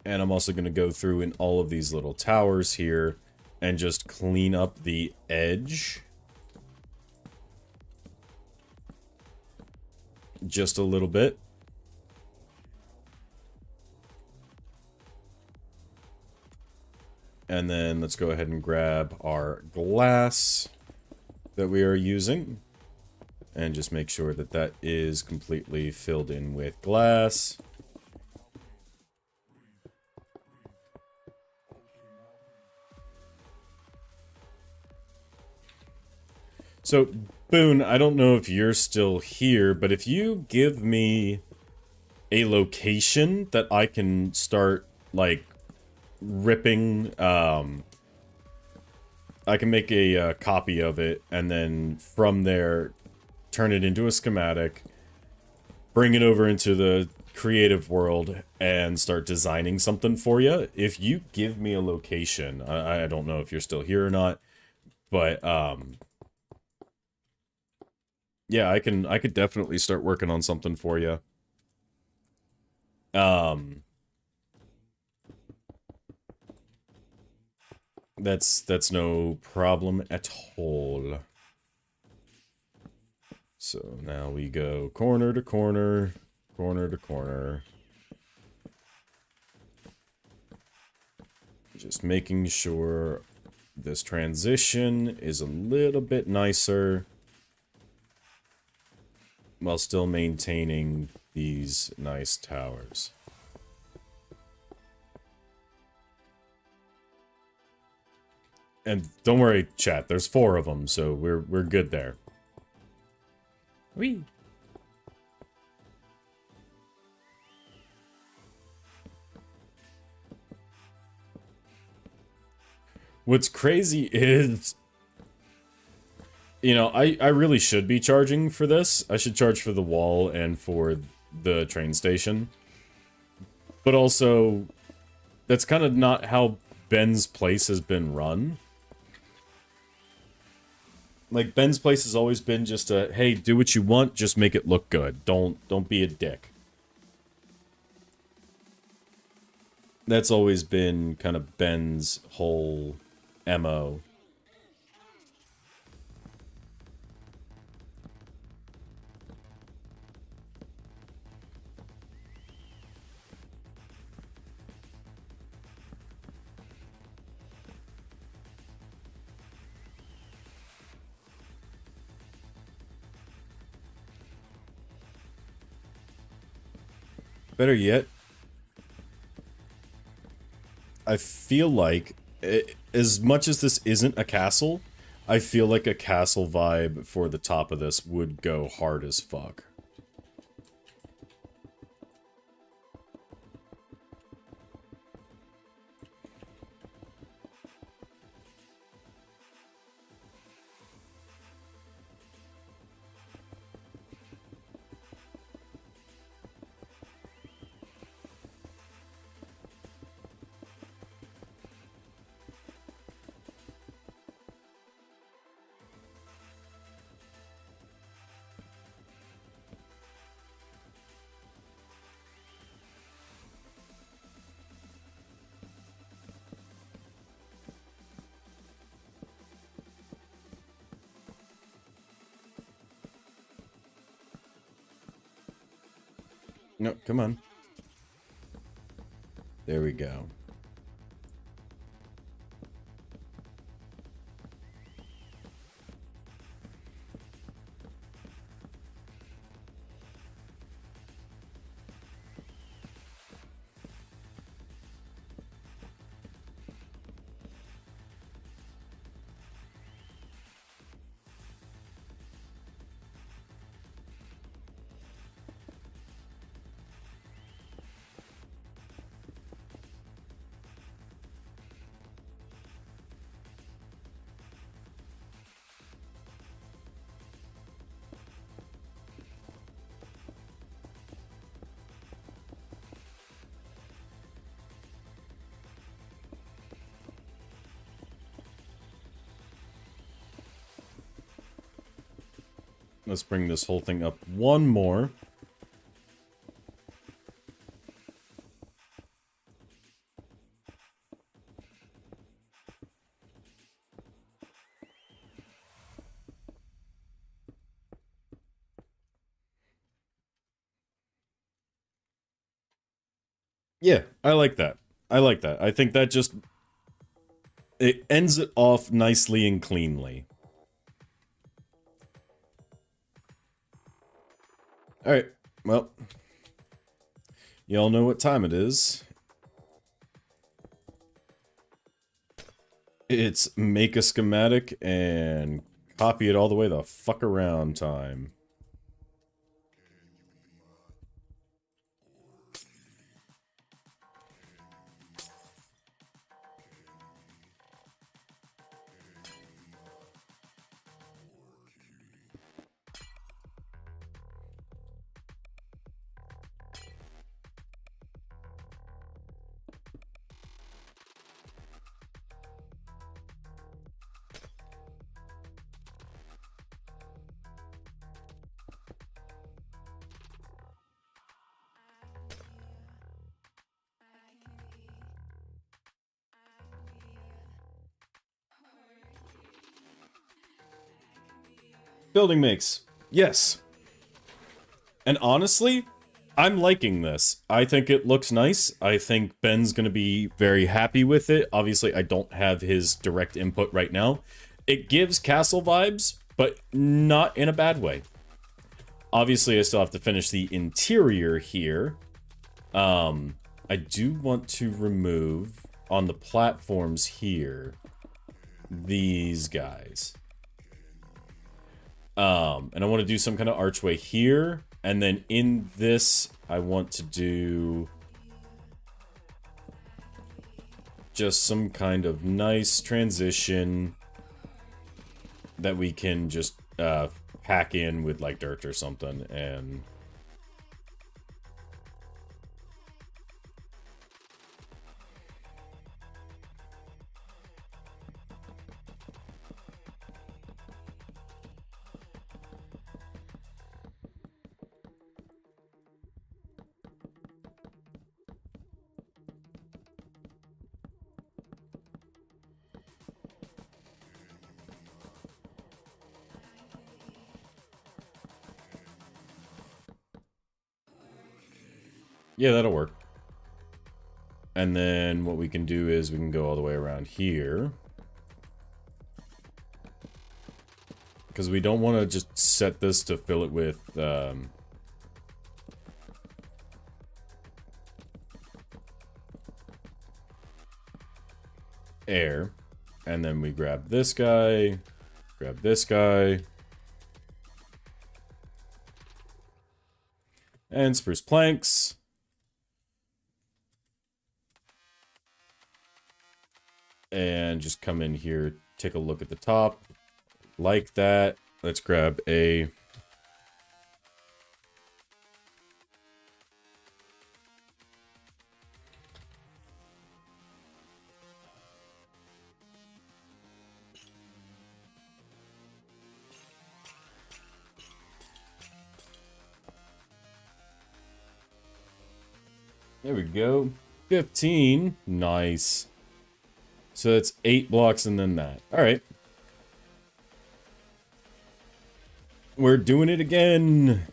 And I'm also going to go through in all of these little towers here and just clean up the edge. Just a little bit. And then let's go ahead and grab our glass that we are using. And just make sure that that is completely filled in with glass. So, Boone, I don't know if you're still here, but if you give me a location that I can start, like, ripping, I can make a copy of it, and then from there, turn it into a schematic, bring it over into the creative world, and start designing something for you. If you give me a location, I don't know if you're still here or not, but, yeah, I could definitely start working on something for you. That's no problem at all. So now we go corner to corner, corner to corner. Just making sure this transition is a little bit nicer, while still maintaining these nice towers. And don't worry, chat, there's 4 of them, so we're good there. Whee! What's crazy is, you know, I really should be charging for this. I should charge for the wall and for the train station. But also, that's kind of not how Ben's place has been run. Like, Ben's place has always been just a, hey, do what you want, just make it look good. Don't be a dick. That's always been kind of Ben's whole MO. Better yet, I feel like, as much as this isn't a castle, I feel like a castle vibe for the top of this would go hard as fuck. No, come on. There we go. Let's bring this whole thing up one more. Yeah, I like that. I like that. I think that just... it ends it off nicely and cleanly. Alright, well. Y'all know what time it is. It's make a schematic and copy it all the way the fuck around time. Building makes. Yes. And honestly, I'm liking this. I think it looks nice. I think Ben's going to be very happy with it. Obviously, I don't have his direct input right now. It gives castle vibes, but not in a bad way. Obviously, I still have to finish the interior here. I do want to remove, on the platforms here, these guys. And I want to do some kind of archway here. And then in this, I want to do just some kind of nice transition that we can just pack in with like dirt or something. And Yeah, that'll work. And then what we can do is we can go all the way around here. Because we don't want to just set this to fill it with, air. And then we grab this guy, grab this guy. And spruce planks. And just come in here, take a look at the top. Like that. Let's grab a... There we go. 15. Nice. So that's 8 blocks and then that. Alright. We're doing it again.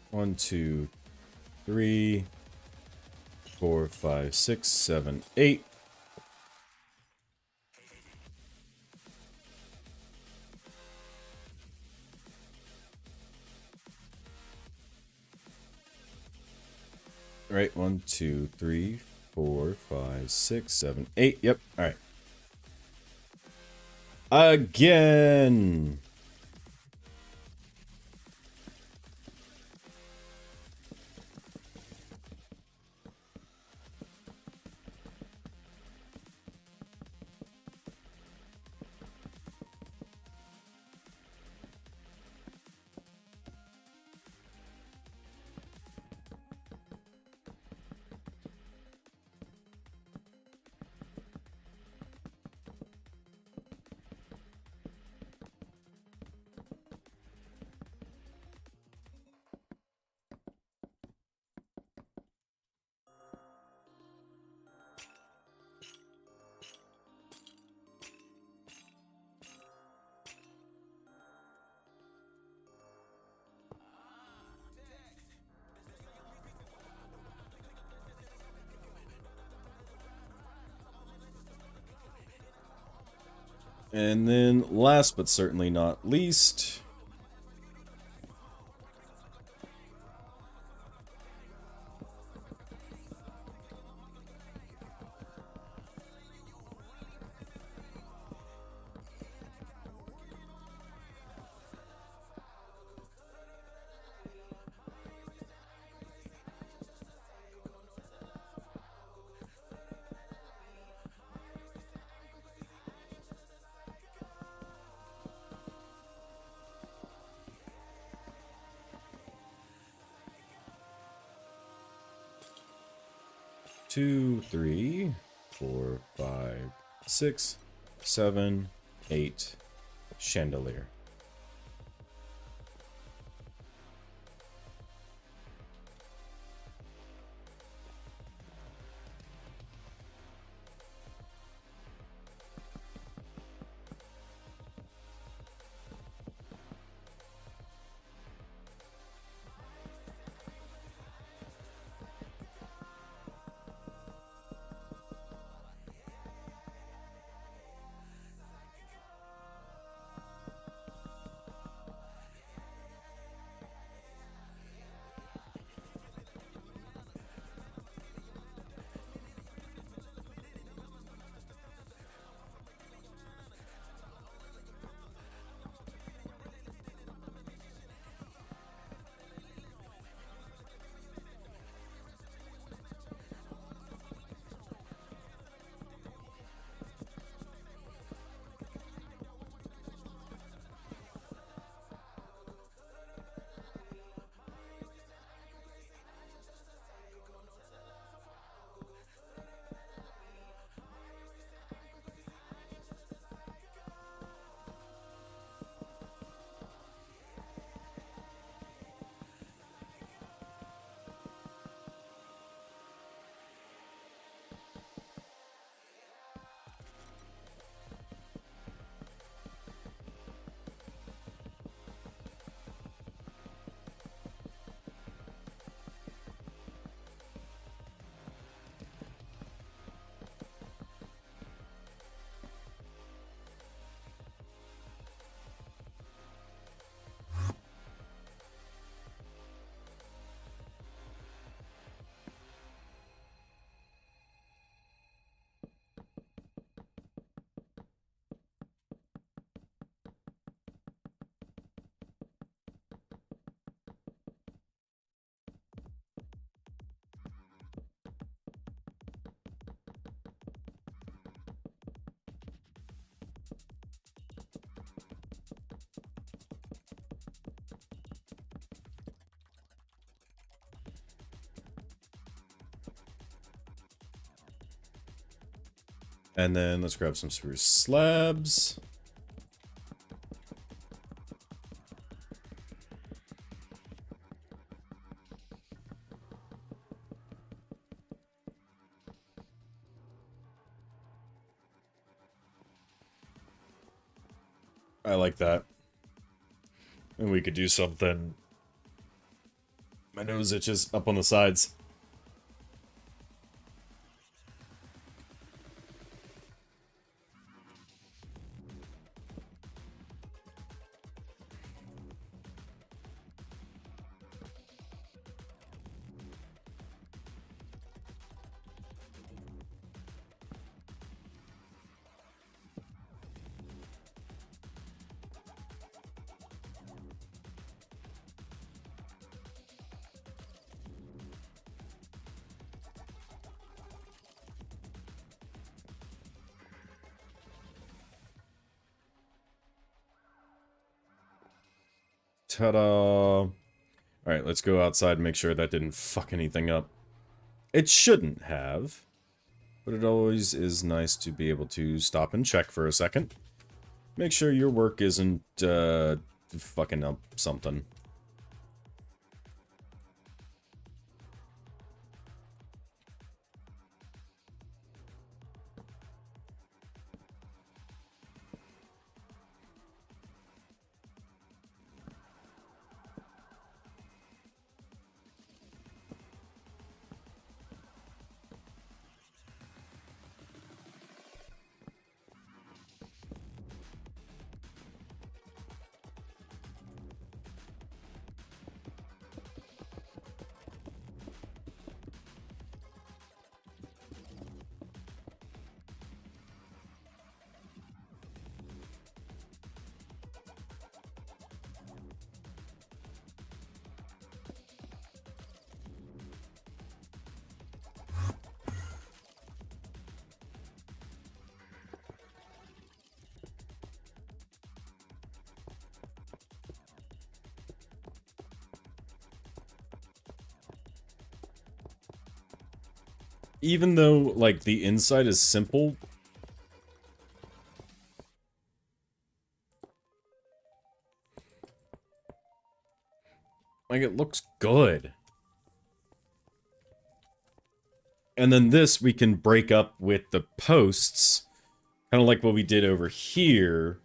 One, two, 3, 4, 5, 6, 7, 8. Right, 1, 2, 3, 4, 5, 6, 7, 8. Yep, alright. Again! And then, last but certainly not least... Two, 3, 4, 5, 6, 7, 8 chandelier. And then let's grab some spruce slabs. I like that. And we could do something. My nose itches up on the sides. Ta-da! Alright, let's go outside and make sure that didn't fuck anything up. It shouldn't have. But it always is nice to be able to stop and check for a second. Make sure your work isn't, fucking up something. Even though, like, the inside is simple, like, it looks good. And then this we can break up with the posts, kind of like what we did over here.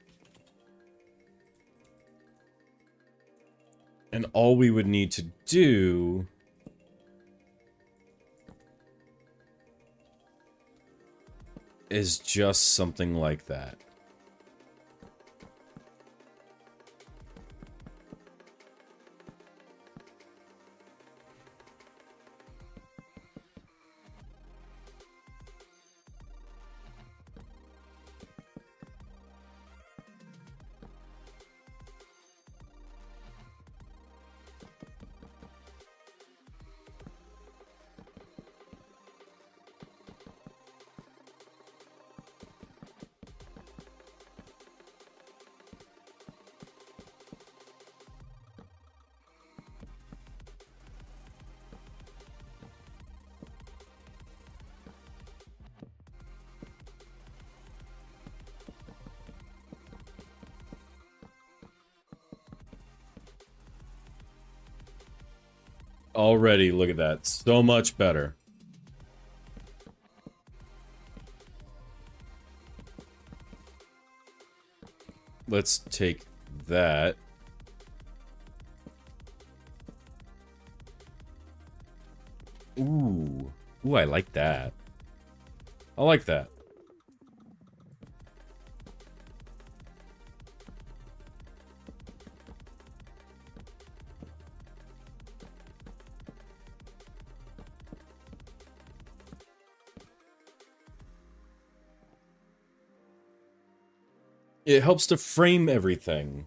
And all we would need to do is just something like that. Already, look at that. So much better. Let's take that. Ooh. Ooh, I like that. I like that. It helps to frame everything.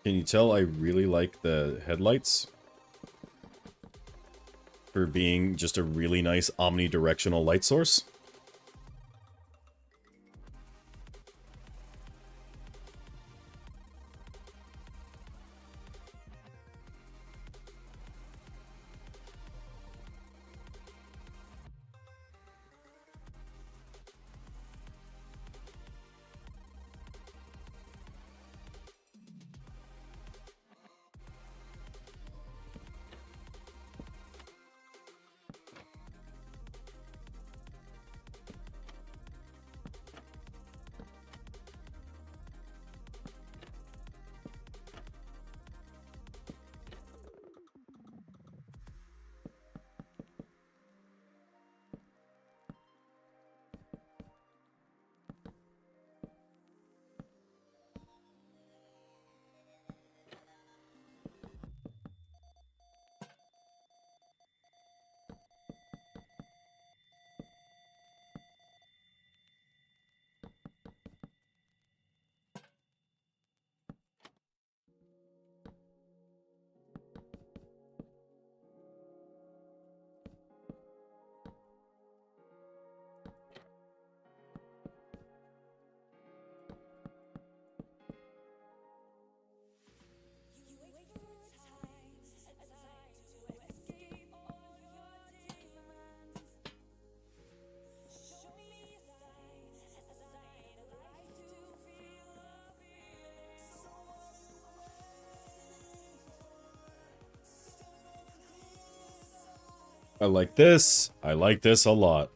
Can you tell I really like the headlights? For being just a really nice omnidirectional light source. I like this. I like this a lot.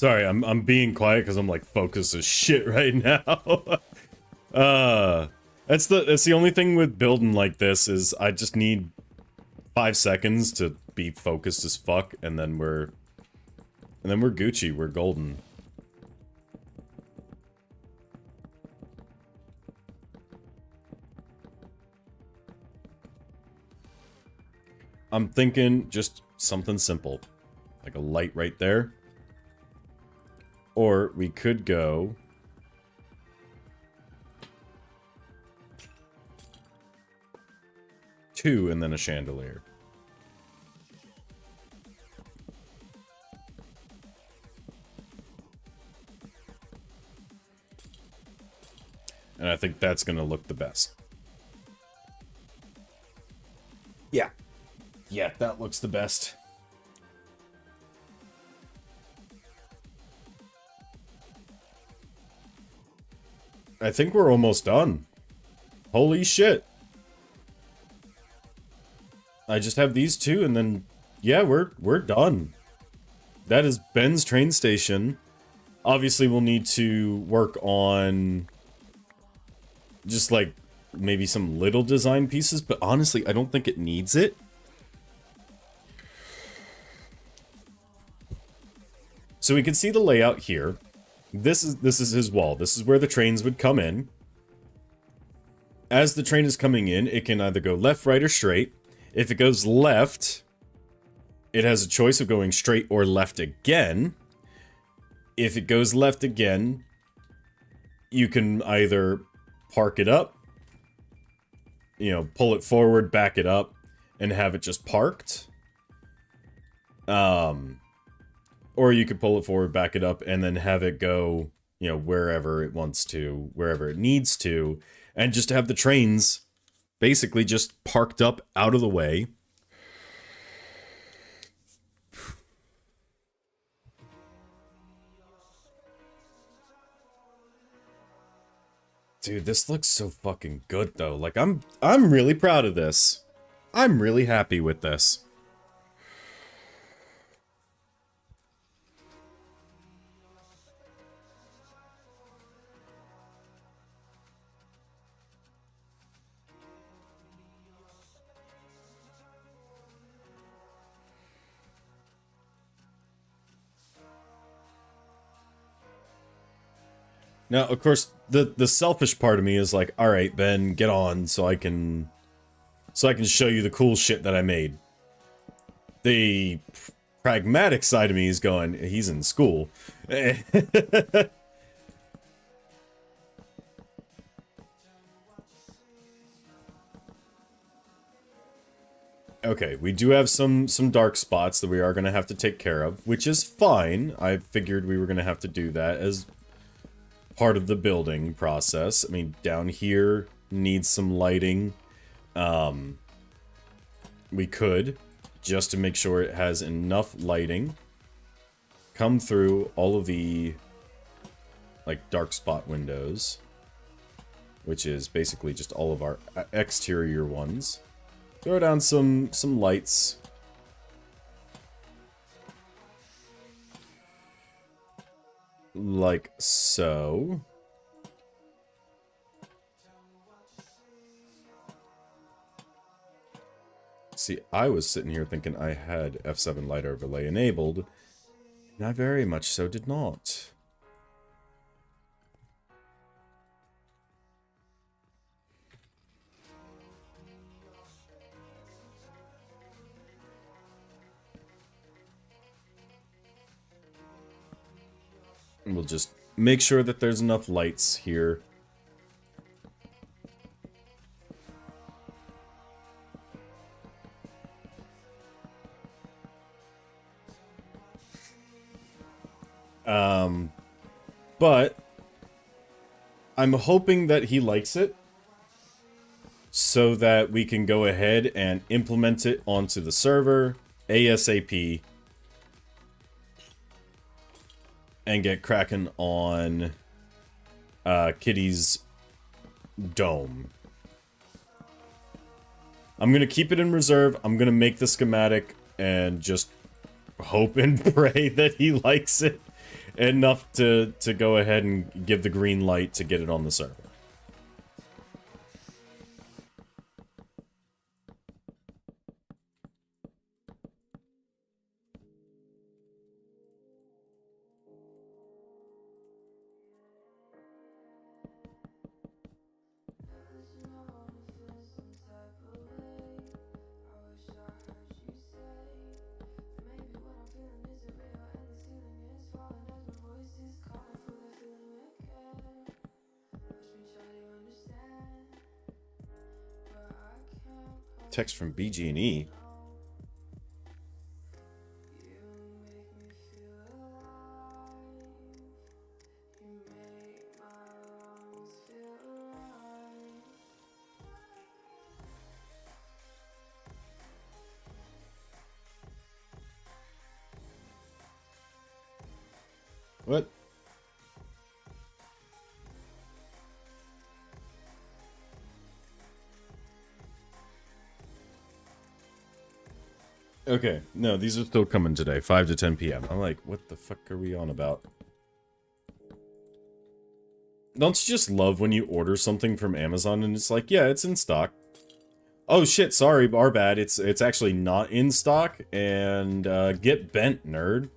Sorry, I'm being quiet because I'm like focused as shit right now. That's the only thing with building like this is I just need 5 seconds to be focused as fuck, and then we're Gucci. We're golden. I'm thinking just something simple, like a light right there. Or we could go... two and then a chandelier. And I think that's gonna look the best. Yeah. Yeah, that looks the best. I think we're almost done. Holy shit. I just have these two and then yeah, we're done. That is Ben's train station. Obviously we'll need to work on just like maybe some little design pieces, but honestly, I don't think it needs it. So we can see the layout here. This is his wall. This is where the trains would come in. As the train is coming in, it can either go left, right, or straight. If it goes left, it has a choice of going straight or left again. If it goes left again, you can either park it up, you know, pull it forward, back it up, and have it just parked. Or you could pull it forward, back it up, and then have it go, you know, wherever it wants to, wherever it needs to, and just have the trains basically just parked up out of the way. Dude, this looks so fucking good though. Like I'm really proud of this. I'm really happy with this. Now, of course, the selfish part of me is like, all right, Ben, get on so I can show you the cool shit that I made. The pragmatic side of me is going, he's in school. Okay, we do have some dark spots that we are going to have to take care of, which is fine. I figured we were going to have to do that as part of the building process. I mean, down here needs some lighting. We could, just to make sure it has enough lighting, come through all of the, like, dark spot windows, which is basically just all of our exterior ones. Throw down some lights. Like so. See, I was sitting here thinking I had F7 light overlay enabled, and I very much so did not. And we'll just make sure that there's enough lights here. But I'm hoping that he likes it so that we can go ahead and implement it onto the server ASAP and get cracking on Kitty's dome. I'm going to keep it in reserve. I'm going to make the schematic and just hope and pray that he likes it. enough to go ahead and give the green light to get it on the server. Text from BG&E. What? Okay, no, these are still coming today, 5 to 10 p.m. I'm like, what the fuck are we on about? Don't you just love when you order something from Amazon and it's like, yeah, it's in stock. Oh shit, sorry, our bad. It's actually not in stock, and get bent, nerd.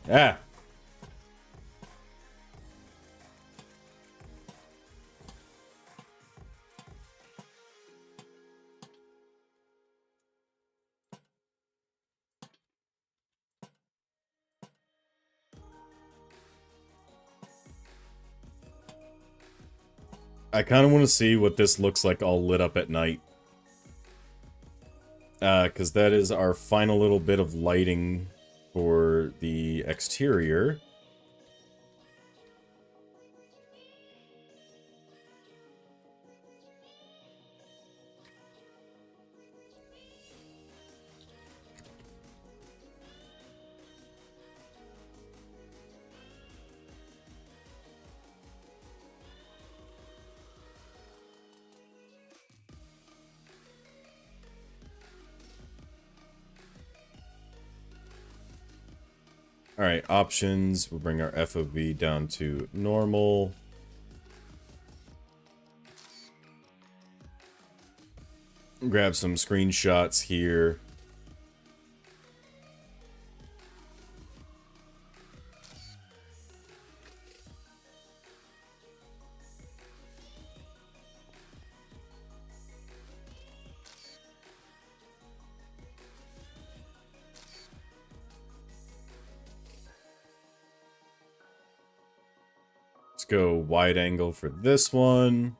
Ah. I kind of want to see what this looks like all lit up at night. Because that is our final little bit of lighting for the exterior. Alright, options. We'll bring our FOV down to normal. Grab some screenshots here. Let's go wide angle for this one.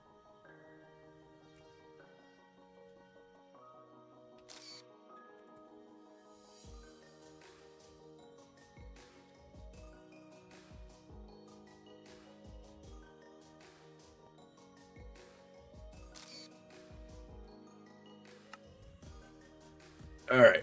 All right.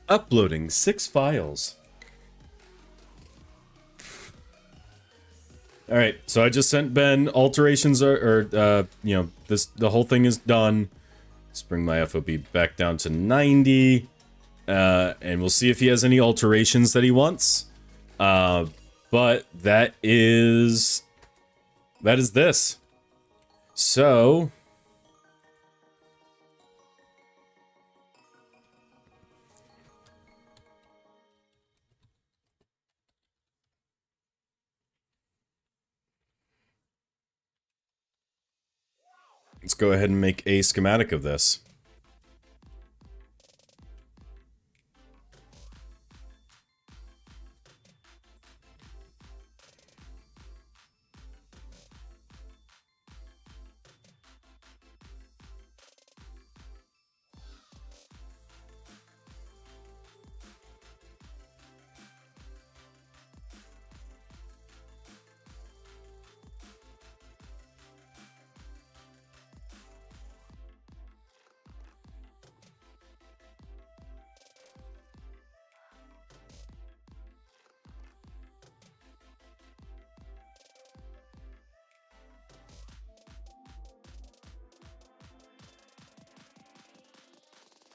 Uploading 6 files. Alright, so I just sent Ben alterations the whole thing is done. Let's bring my FOB back down to 90. And we'll see if he has any alterations that he wants. But that is this. So let's go ahead and make a schematic of this.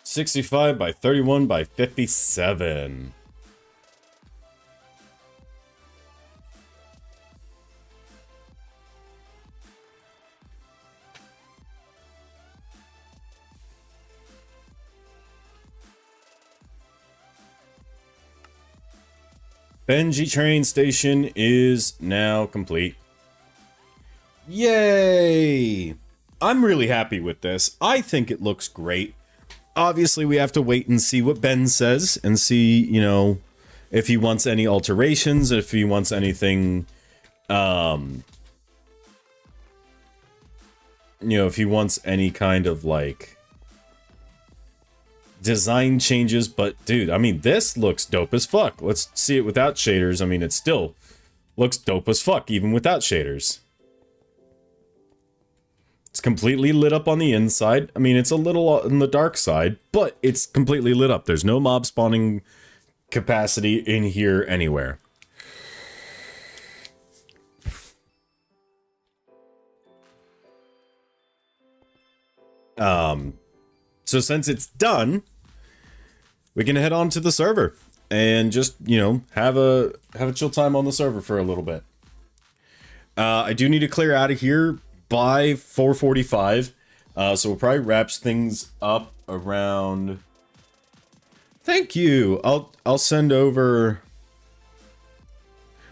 $65 by $31 by $57. Benji train station is now complete. Yay! I'm really happy with this. I think it looks great. Obviously, we have to wait and see what Ben says and see, you know, if he wants any alterations, if he wants anything, you know, if he wants any kind of, like, design changes. But, dude, I mean, this looks dope as fuck. Let's see it without shaders. I mean, it still looks dope as fuck, even without shaders. It's completely lit up on the inside. I mean, it's a little on the dark side, but it's completely lit up. There's no mob spawning capacity in here anywhere. So since it's done, we can head on to the server and just, you know, have a chill time on the server for a little bit. I do need to clear out of here by 4:45, so we'll probably wrap things up around. Thank you. I'll send over.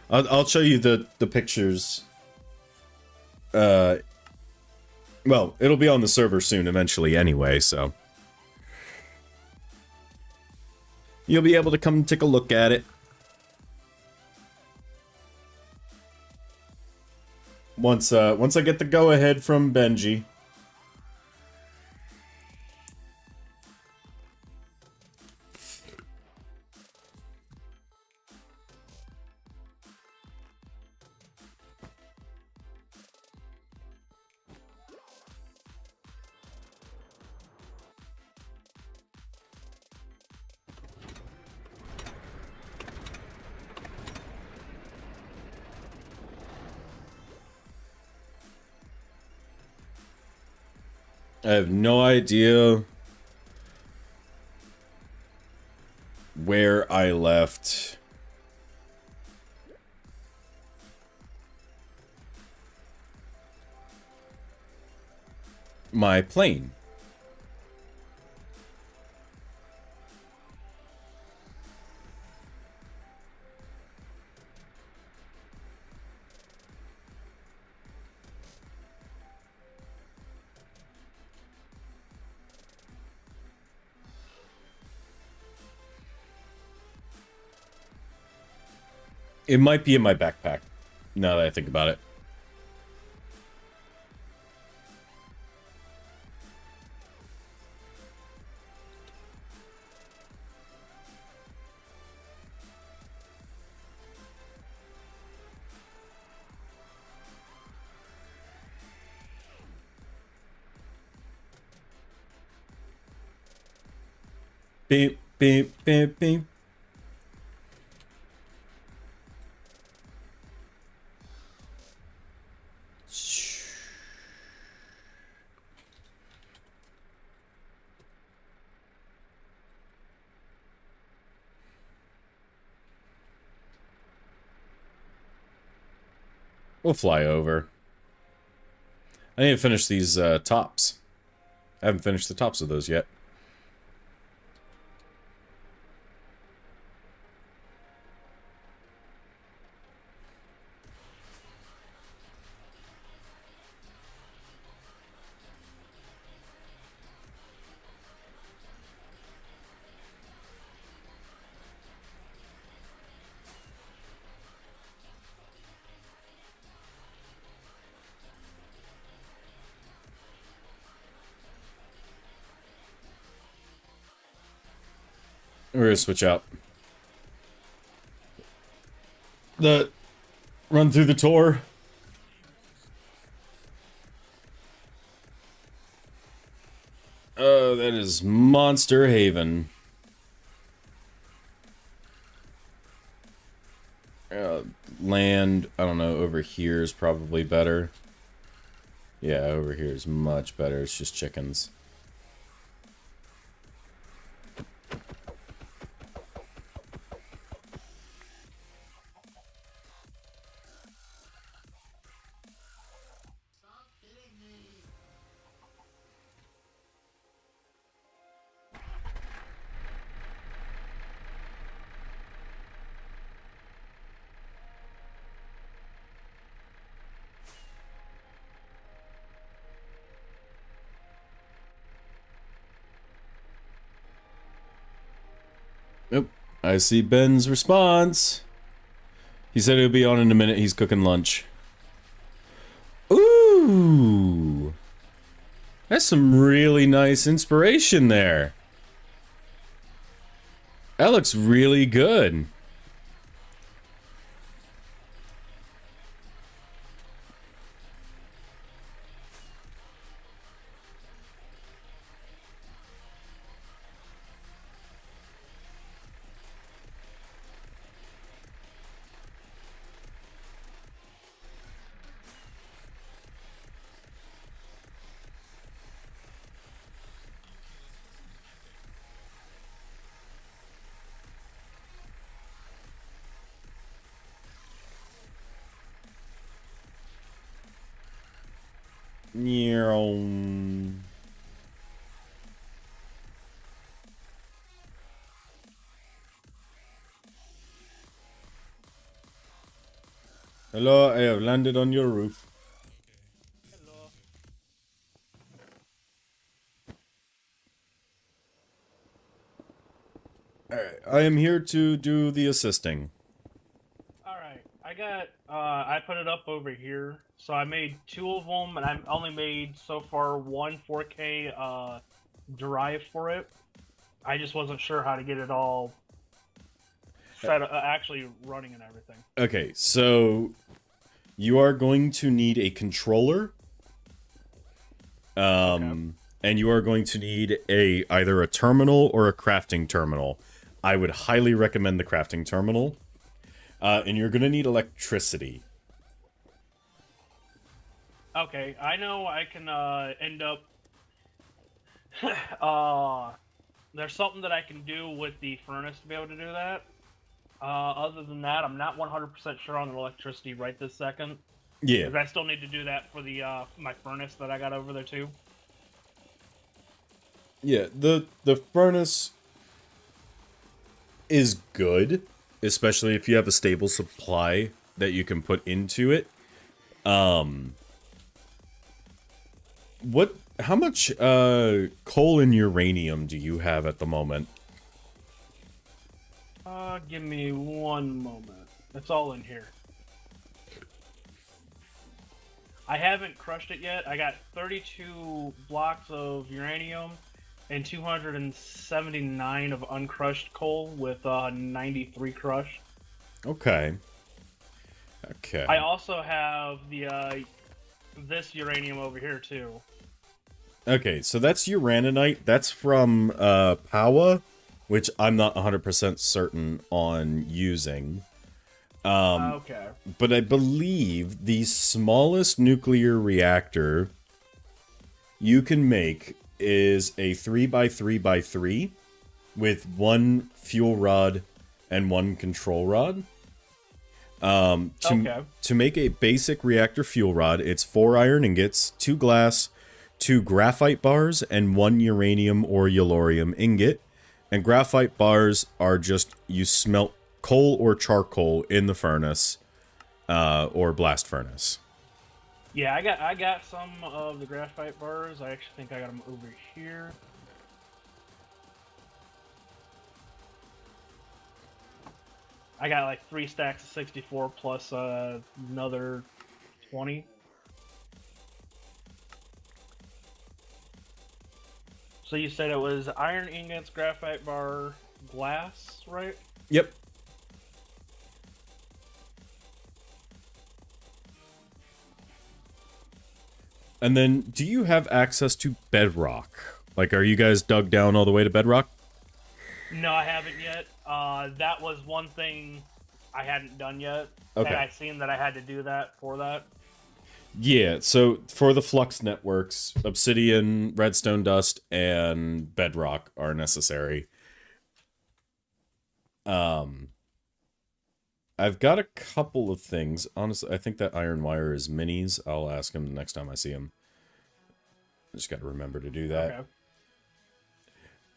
I'll show you the pictures. Well, it'll be on the server soon, eventually, anyway. So you'll be able to come take a look at it. Once I get the go-ahead from Benji. I have no idea where I left my plane. It might be in my backpack, now that I think about it. Beep, beep, beep. We'll fly over. I need to finish these tops. I haven't finished the tops of those yet. We're gonna switch out. Run through the tour. Oh, that is Monster Haven. Land, I don't know, over here is probably better. Yeah, over here is much better. It's just chickens. Nope. I see Ben's response. He said he'll be on in a minute. He's cooking lunch. Ooh. That's some really nice inspiration there. That looks really good. Hello, I have landed on your roof. Hello. Alright, I am here to do the assisting. Alright, I put it up over here. So I made 2 of them, and I've only made, so far, 1 4K, drive for it. I just wasn't sure how to get it all set actually running and everything. Okay, so you are going to need a controller. And you are going to need either a terminal or a crafting terminal. I would highly recommend the crafting terminal. And you're going to need electricity. Okay, I know I can end up... there's something that I can do with the furnace to be able to do that. Other than that, I'm not 100% sure on the electricity right this second. Yeah. Because I still need to do that for the my furnace that I got over there too. Yeah, the furnace is good, especially if you have a stable supply that you can put into it. How much coal and uranium do you have at the moment? Give me one moment. It's all in here. I haven't crushed it yet. I got 32 blocks of uranium and 279 of uncrushed coal with 93 crushed. Okay. Okay. I also have the this uranium over here too. Okay, so that's uraninite. That's from Paua, which I'm not 100% certain on using. Okay. But I believe the smallest nuclear reactor you can make is a 3x3x3 with 1 fuel rod and 1 control rod. To make a basic reactor fuel rod, it's 4 iron ingots, 2 glass, 2 graphite bars, and 1 uranium or yellorium ingot. And graphite bars are just, you smelt coal or charcoal in the furnace, or blast furnace. Yeah, I got some of the graphite bars. I actually think I got them over here. I got like 3 stacks of 64 plus another 20. So you said it was iron ingots, graphite bar, glass, right? Yep. And then, do you have access to bedrock? Like, are you guys dug down all the way to bedrock? No, I haven't yet. That was one thing I hadn't done yet. Okay. And I seen that I had to do that for that. Yeah, so for the flux networks, obsidian, redstone dust, and bedrock are necessary. I've got a couple of things. Honestly, I think that iron wire is minis. I'll ask him the next time I see him. I just got to remember to do that.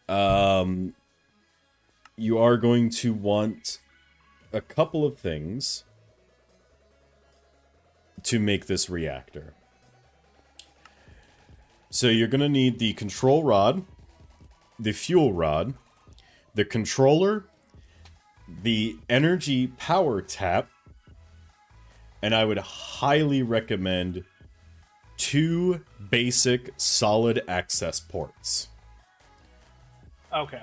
Okay. You are going to want a couple of things to make this reactor. So you're going to need the control rod, the fuel rod, the controller, the energy power tap, and I would highly recommend 2 basic solid access ports. Okay.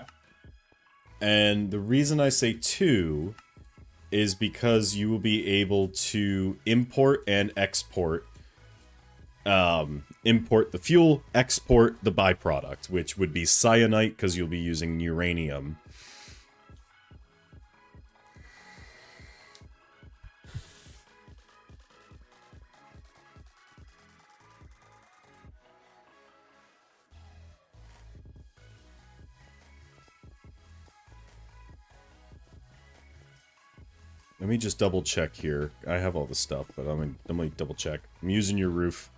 And the reason I say 2 is because you will be able to import and export. Import the fuel, export the byproduct, which would be cyanite because you'll be using uranium. Let me just double check here. I have all the stuff, but I'm gonna double check. I'm using your roof.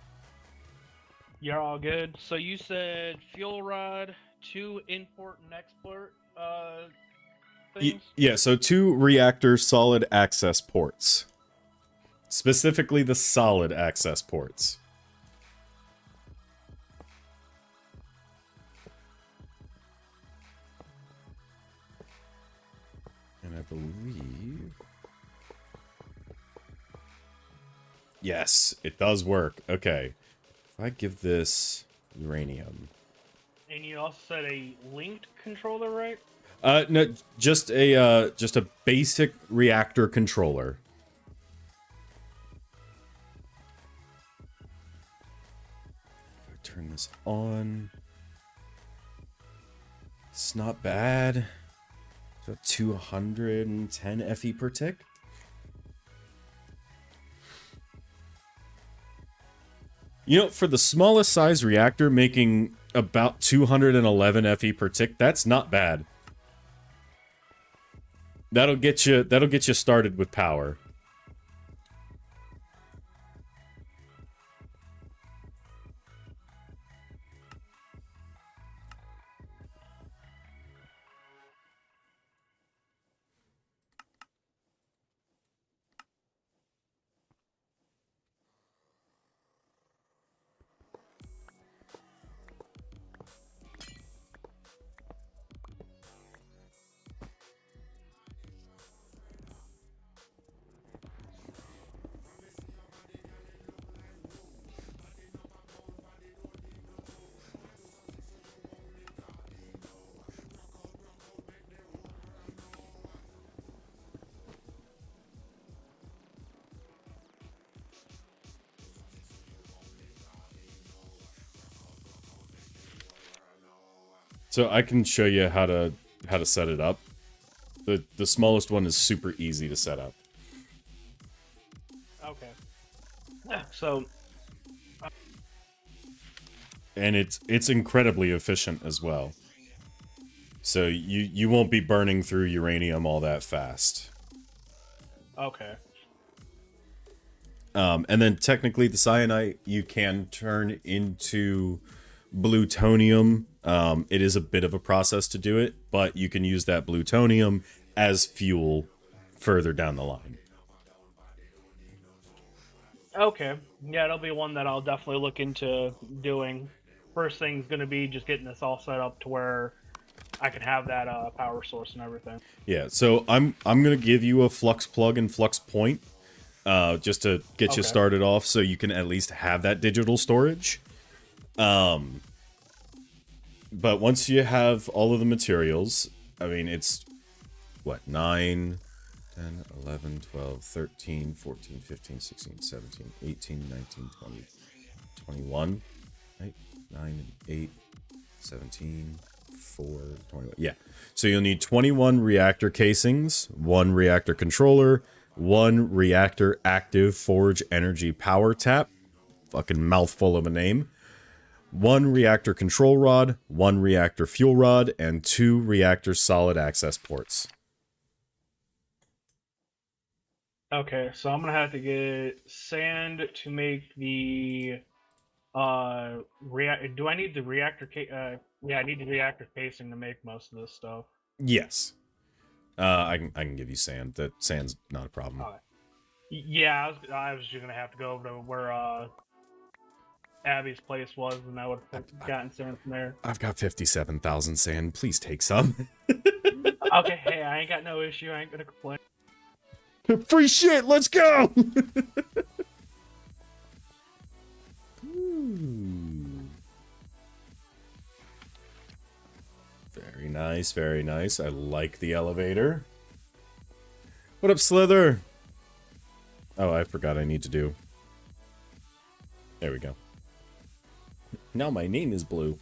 You're all good. So you said fuel rod, 2 import and export things? Yeah, so 2 reactor solid access ports. Specifically the solid access ports. And I believe... Yes, it does work. Okay. If I give this uranium... And you also said a linked controller, right? No, just a basic reactor controller. If I turn this on... It's not bad. It's about 210 FE per tick. You know, for the smallest size reactor making about 211 FE per tick, that's not bad. That'll get you started with power. So I can show you how to how to set it up. The smallest one is super easy to set up. Okay. So. And it's incredibly efficient as well. So you won't be burning through uranium all that fast. Okay. And then technically the cyanite you can turn into plutonium. It is a bit of a process to do it, but you can use that plutonium as fuel further down the line. Okay. Yeah, it'll be one that I'll definitely look into doing. First thing's gonna be just getting this all set up to where I can have that power source and everything. Yeah, so I'm gonna give you a flux plug and flux point, just to get you started off, so you can at least have that digital storage. But once you have all of the materials, I mean, it's what, 9, 10, 11, 12, 13, 14, 15, 16, 17, 18, 19, 20, 21, right? 9, 8, 17, 4, 21. Yeah. So you'll need 21 reactor casings, 1 reactor controller, 1 reactor active forge energy power tap. Fucking mouthful of a name. 1 reactor control rod, 1 reactor fuel rod, and 2 reactor solid access ports. Okay, so I'm gonna have to get sand to make the do I need the reactor yeah, I need the reactor casing to make most of this stuff. Yes. I can give you sand. That sand's not a problem. Yeah, I was just gonna have to go over to where Abby's place was, and I would have gotten sand from there. I've got 57,000 sand. Please take some. Okay, hey, I ain't got no issue. I ain't gonna complain. Free shit. Let's go. Very nice, very nice. I like the elevator. What up, Slither? Oh, I forgot I need to do. There we go. Now my name is Blue.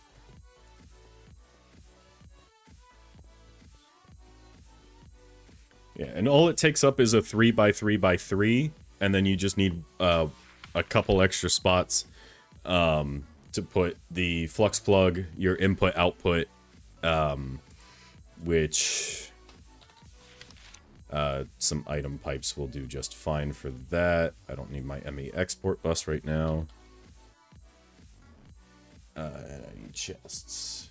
Yeah, and all it takes up is a 3x3x3, and then you just need a couple extra spots to put the flux plug, your input output, which some item pipes will do just fine for that. I don't need my ME export bus right now. And I need chests.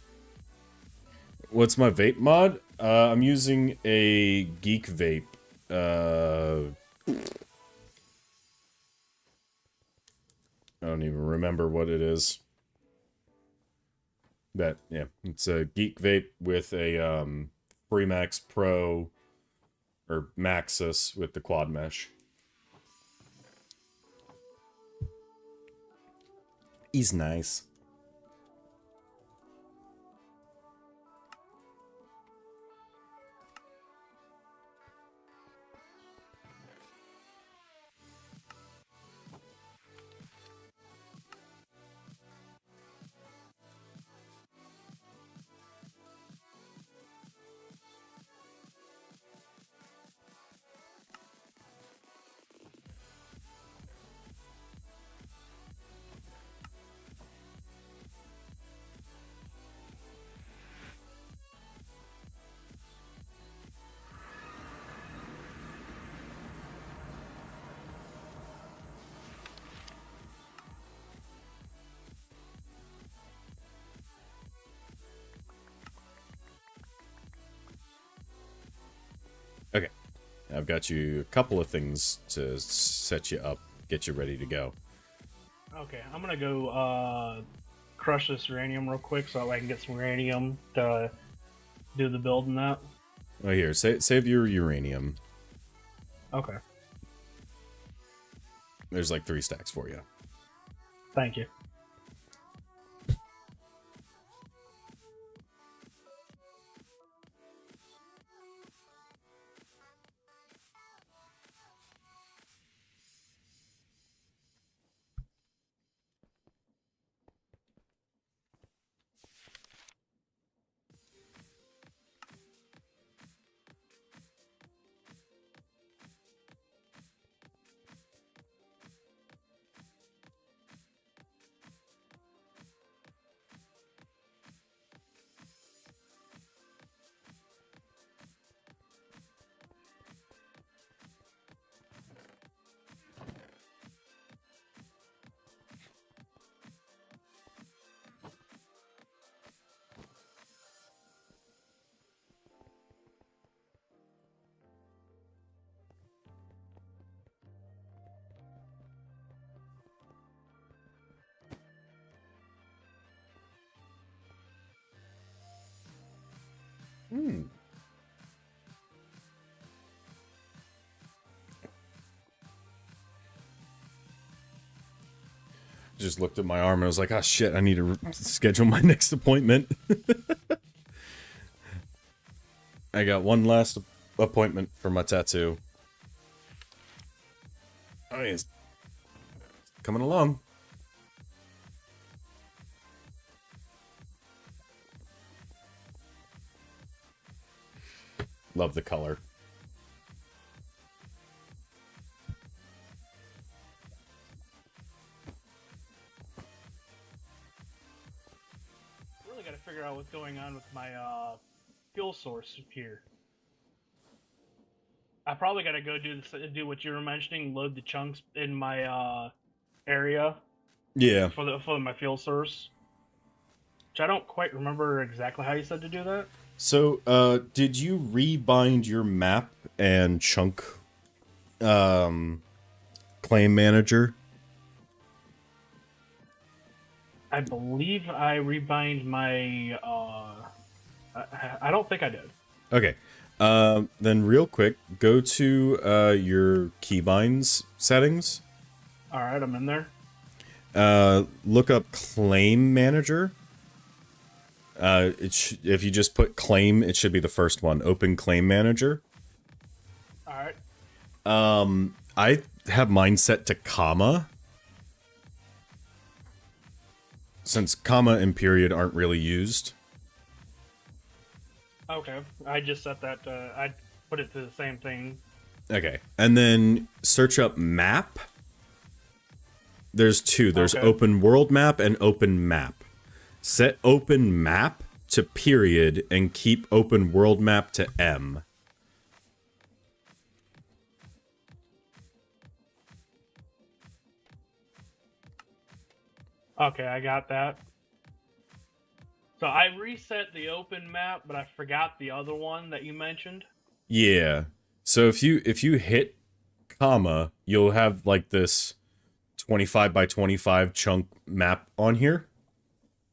What's my vape mod? I'm using a Geek Vape. I don't even remember what it is. But yeah, it's a Geek Vape with a Freemax Pro or Maxus with the quad mesh. He's nice. Okay, I've got you a couple of things to set you up, get you ready to go. Okay, I'm gonna go crush this uranium real quick so I can get some uranium to do the build and that. Oh, here, save your uranium. Okay. There's like 3 stacks for you. Thank you. just looked at my arm and I was like, oh shit, I need to schedule my next appointment. I got one last appointment for my tattoo. Oh, it's coming along. Love the color. Really got to figure out what's going on with my fuel source here. I probably got to go do what you were mentioning, load the chunks in my area. Yeah. For my fuel source. Which I don't quite remember exactly how you said to do that. So, did you rebind your map and chunk claim manager? I believe I rebind my I don't think I did. Okay. Then real quick, go to your keybinds settings. Alright, I'm in there. Look up claim manager. If you just put claim, it should be the first one. Open claim manager. Alright. I have mine set to comma. Since comma and period aren't really used. Okay. I just set that I put it to the same thing. Okay. And then search up map. There's two. There's Okay. open world map and open map. Set open map to period and keep open world map to M. Okay, I got that. So I reset the open map, but I forgot the other one that you mentioned. Yeah. So if you hit comma, you'll have like this 25 by 25 chunk map on here.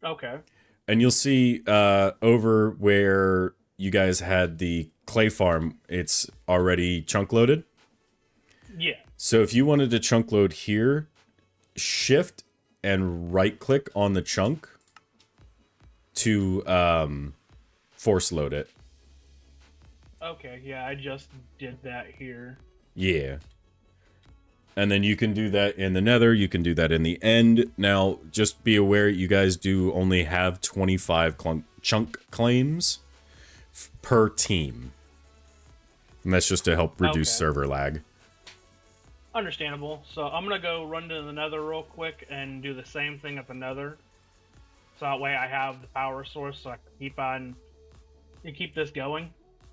Okay. And you'll see over where you guys had the clay farm, it's already chunk loaded. Yeah. So if you wanted to chunk load here, shift and right click on the chunk to force load it. Okay, yeah, I just did that here. Yeah. And then you can do that in the nether, you can do that in the end. Now, just be aware you guys do only have 25 chunk claims per team. And that's just to help reduce server lag. Understandable. So I'm gonna go run to the nether real quick and do the same thing at the nether. So that way I have the power source so I can keep this going.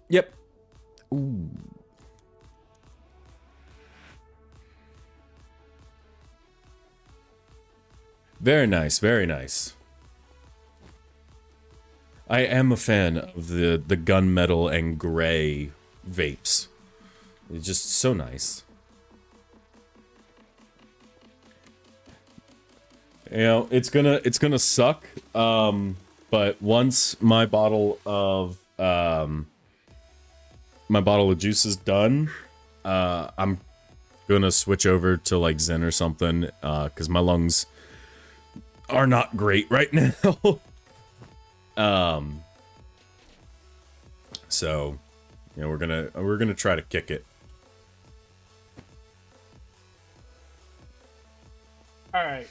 Yep. Ooh. Very nice, very nice. I am a fan of the gunmetal and gray vapes. It's just so nice. You know, it's gonna suck. But once my bottle of juice is done, I'm gonna switch over to like Zen or something, because my lungs are not great right now. So, you know, we're gonna try to kick it. Alright,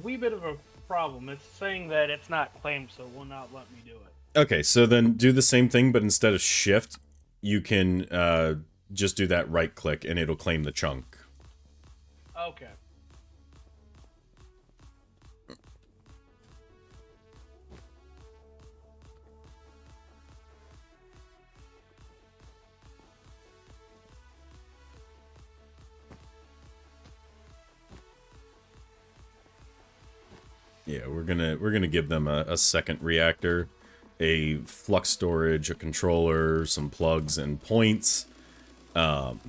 wee bit of a problem. It's saying that it's not claimed, so it will not let me do it. Okay, so then do the same thing, but instead of shift, you can just do that right click and it'll claim the chunk. Okay. Yeah, we're gonna give them a second reactor, a flux storage, a controller, some plugs and points, and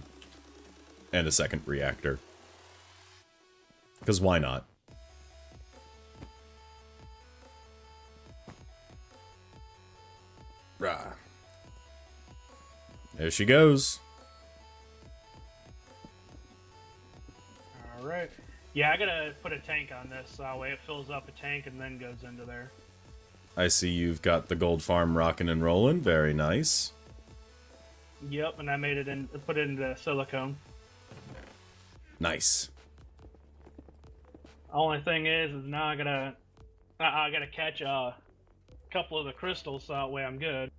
a second reactor. Because why not? Rah. There she goes. Alright. Yeah, I gotta put a tank on this, so that way it fills up a tank and then goes into there. I see you've got the gold farm rocking and rolling. Very nice. Yep, and I made it in, put it into silicone. Nice. Only thing is now I gotta catch a couple of the crystals, so that way I'm good.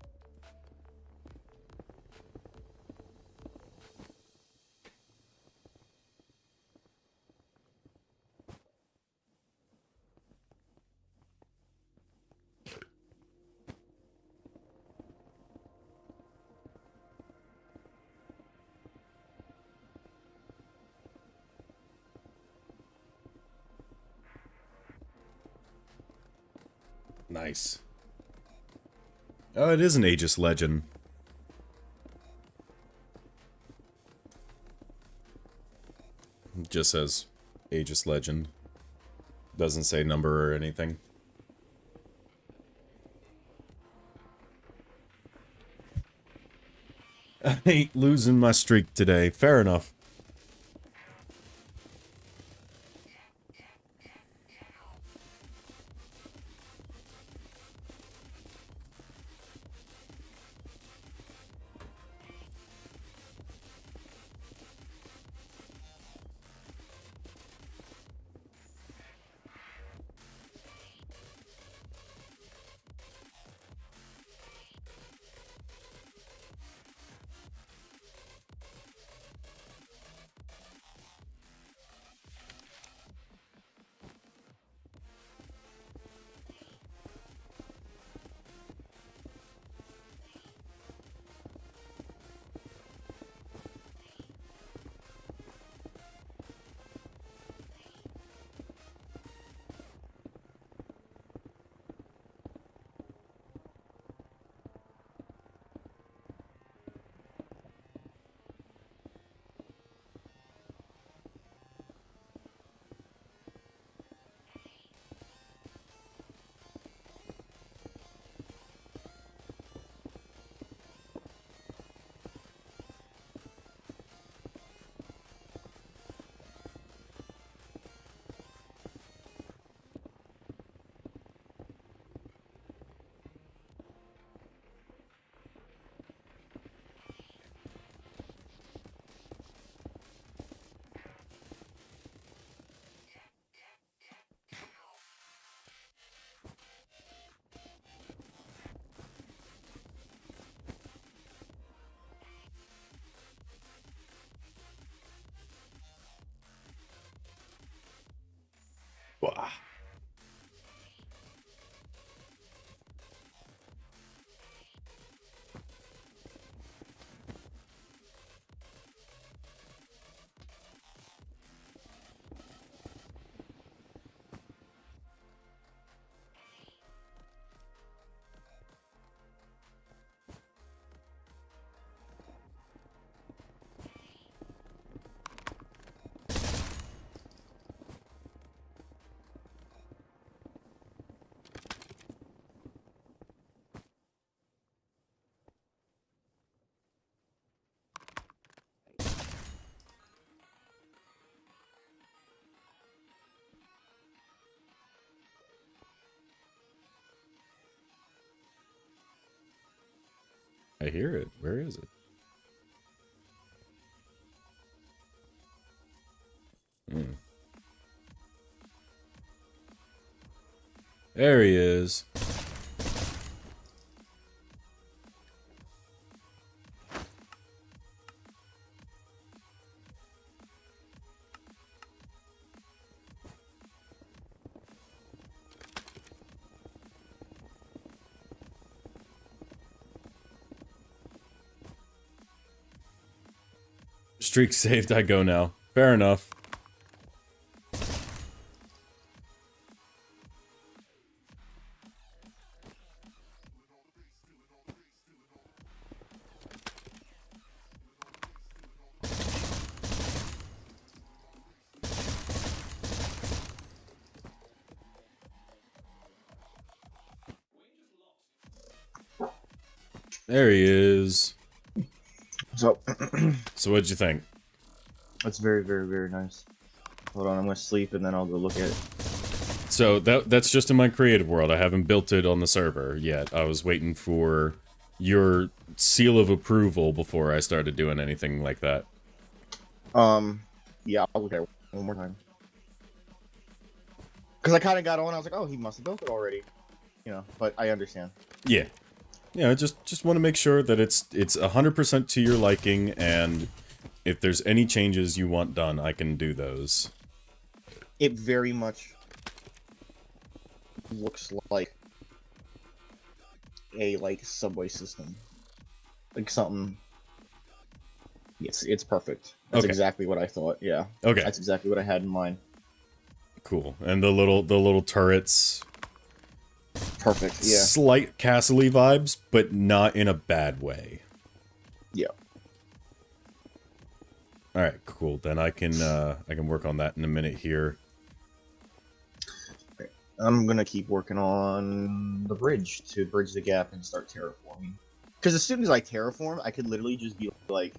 Nice. Oh, it is an Aegis Legend. It just says Aegis Legend. Doesn't say number or anything. I ain't losing my streak today. Fair enough. Wah. I hear it. Where is it? There he is. Streak saved, I go now. Fair enough. There he is. So, So what'd you think? it's very, very, very nice. Hold on, I'm gonna sleep and then I'll go look at it. So that's just in my creative world. I haven't built it on the server yet. I was waiting for your seal of approval before I started doing anything like that. Yeah, I'll look at it one more time. Because I kind of got on, I was like, oh, he must have built it already. You know, but I understand. Yeah. Yeah, I just want to make sure that it's 100% to your liking, and if there's any changes you want done, I can do those. It very much looks like a subway system, like something. Yes, it's perfect. That's exactly what I thought. Yeah. Okay. That's exactly what I had in mind. Cool. And the little turrets. Perfect. Yeah. Slight castle-y vibes, but not in a bad way. Yeah. All right. Cool. Then I can work on that in a minute here. I'm gonna keep working on the bridge to bridge the gap and start terraforming. Because as soon as I terraform, I could literally just be like,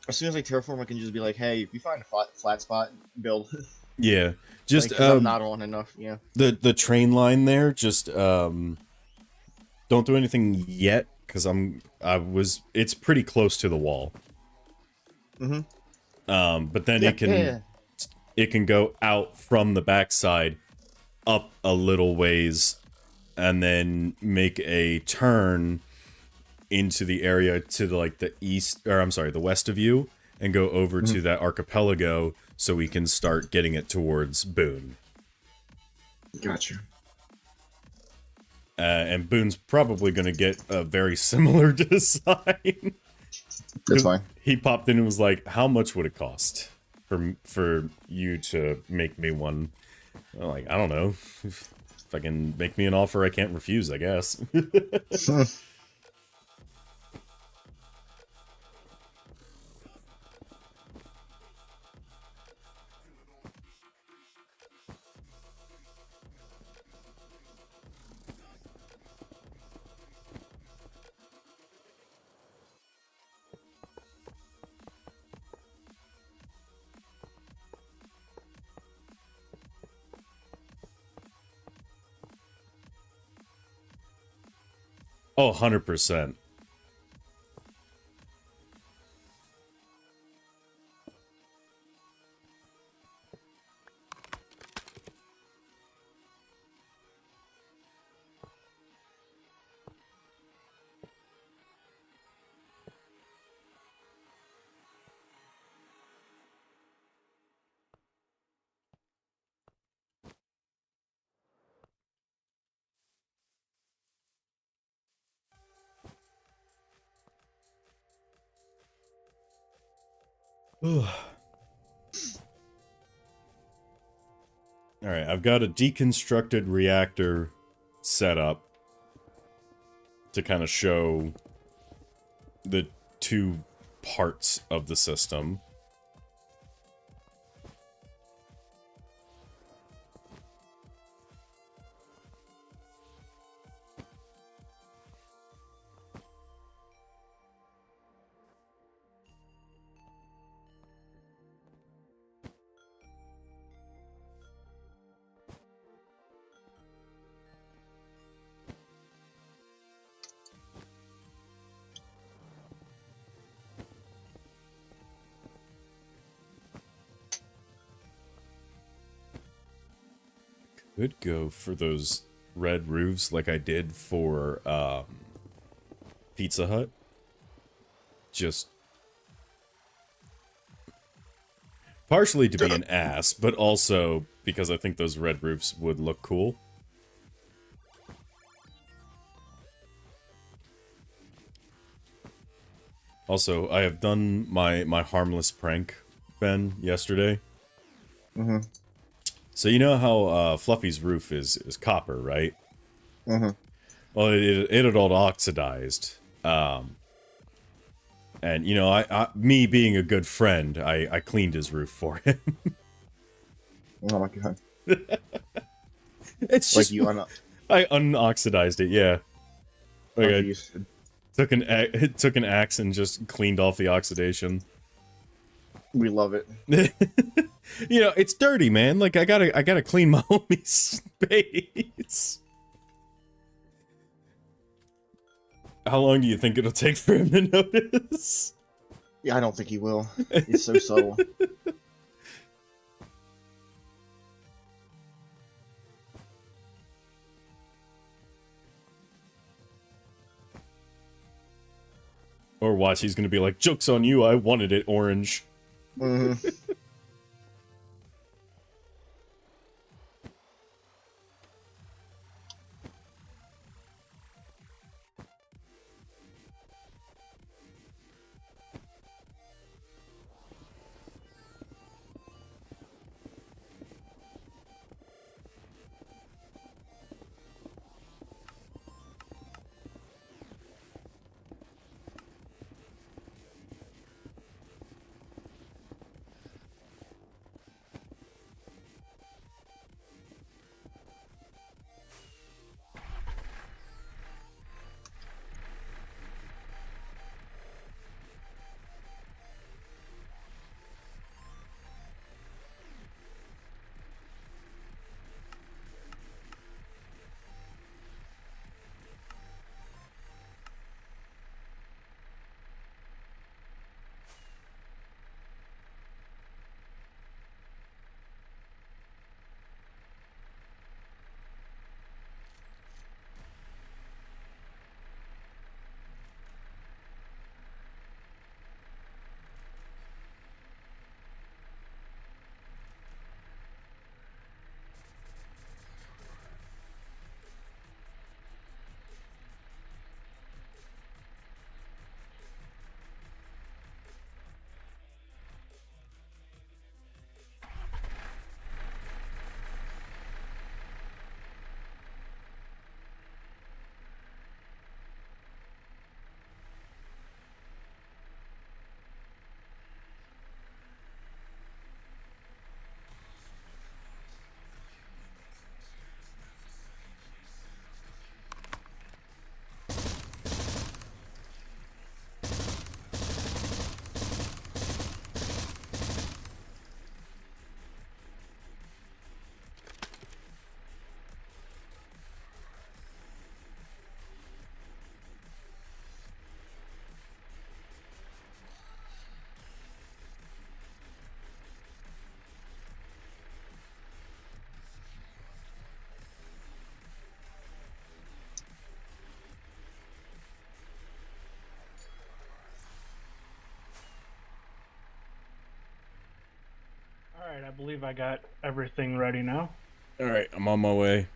as soon as I terraform, I can just be like, hey, if you find a flat spot, build. Yeah, just like, I'm not on enough. Yeah. The train line there, just don't do anything yet because it's pretty close to the wall. Mm-hmm. But then it can go out from the backside up a little ways and then make a turn into the area to the west of you and go over to that archipelago so we can start getting it towards Boone. Gotcha. And Boone's probably going to get a very similar design. That's fine. He popped in and was like, how much would it cost for you to make me one? I'm like, I don't know. If I can make me an offer I can't refuse, I guess. Oh, 100%. Alright, I've got a deconstructed reactor set up to kind of show the two parts of the system. Could go for those red roofs like I did for Pizza Hut. Just partially to be an ass, but also because I think those red roofs would look cool. Also, I have done my harmless prank, Ben, yesterday. Mm-hmm. So you know how Fluffy's roof is copper, right? Mm-hmm. Well, it had all oxidized. And, you know, me being a good friend, I cleaned his roof for him. Oh my god. It's just... Like I unoxidized it, yeah. Like I took an axe and just cleaned off the oxidation. We love it. You know, it's dirty, man. Like I gotta clean my homie's space. How long do you think it'll take for him to notice? Yeah, I don't think he will. He's so subtle. Or watch, he's gonna be like, "Joke's on you, I wanted it orange." Mm-hmm. Alright, I believe I got everything ready now. All right, I'm on my way.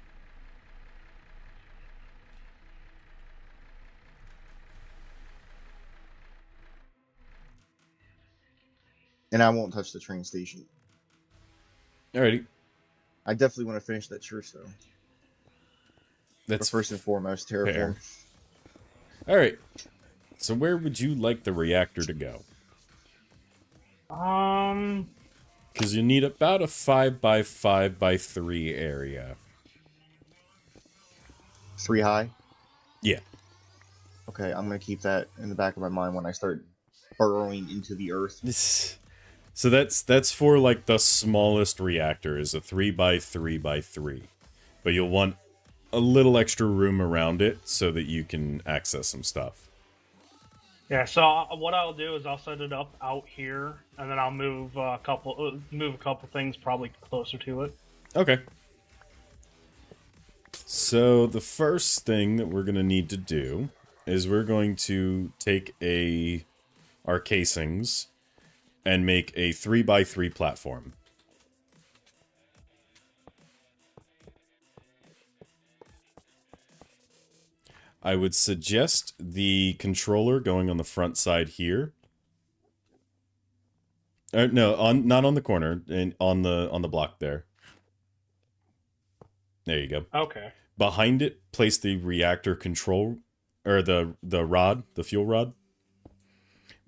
And I won't touch the train station. Alrighty, I definitely want to finish that church, though. But that's first and foremost, terraform. all right. So where would you like the reactor to go? Because you need about a 5x5x3 area. 3 high? Yeah. Okay, I'm going to keep that in the back of my mind when I start burrowing into the earth. So that's for like the smallest reactor is a 3x3x3. But you'll want a little extra room around it so that you can access some stuff. Yeah, so what I'll do is I'll set it up out here, and then I'll move a couple things probably closer to it. Okay. So the first thing that we're going to need to do is we're going to take our casings and make a 3x3 platform. I would suggest the controller going on the front side here. No, not on the corner, and on the block there. There you go. Okay. Behind it, place the reactor control, or the rod, the fuel rod.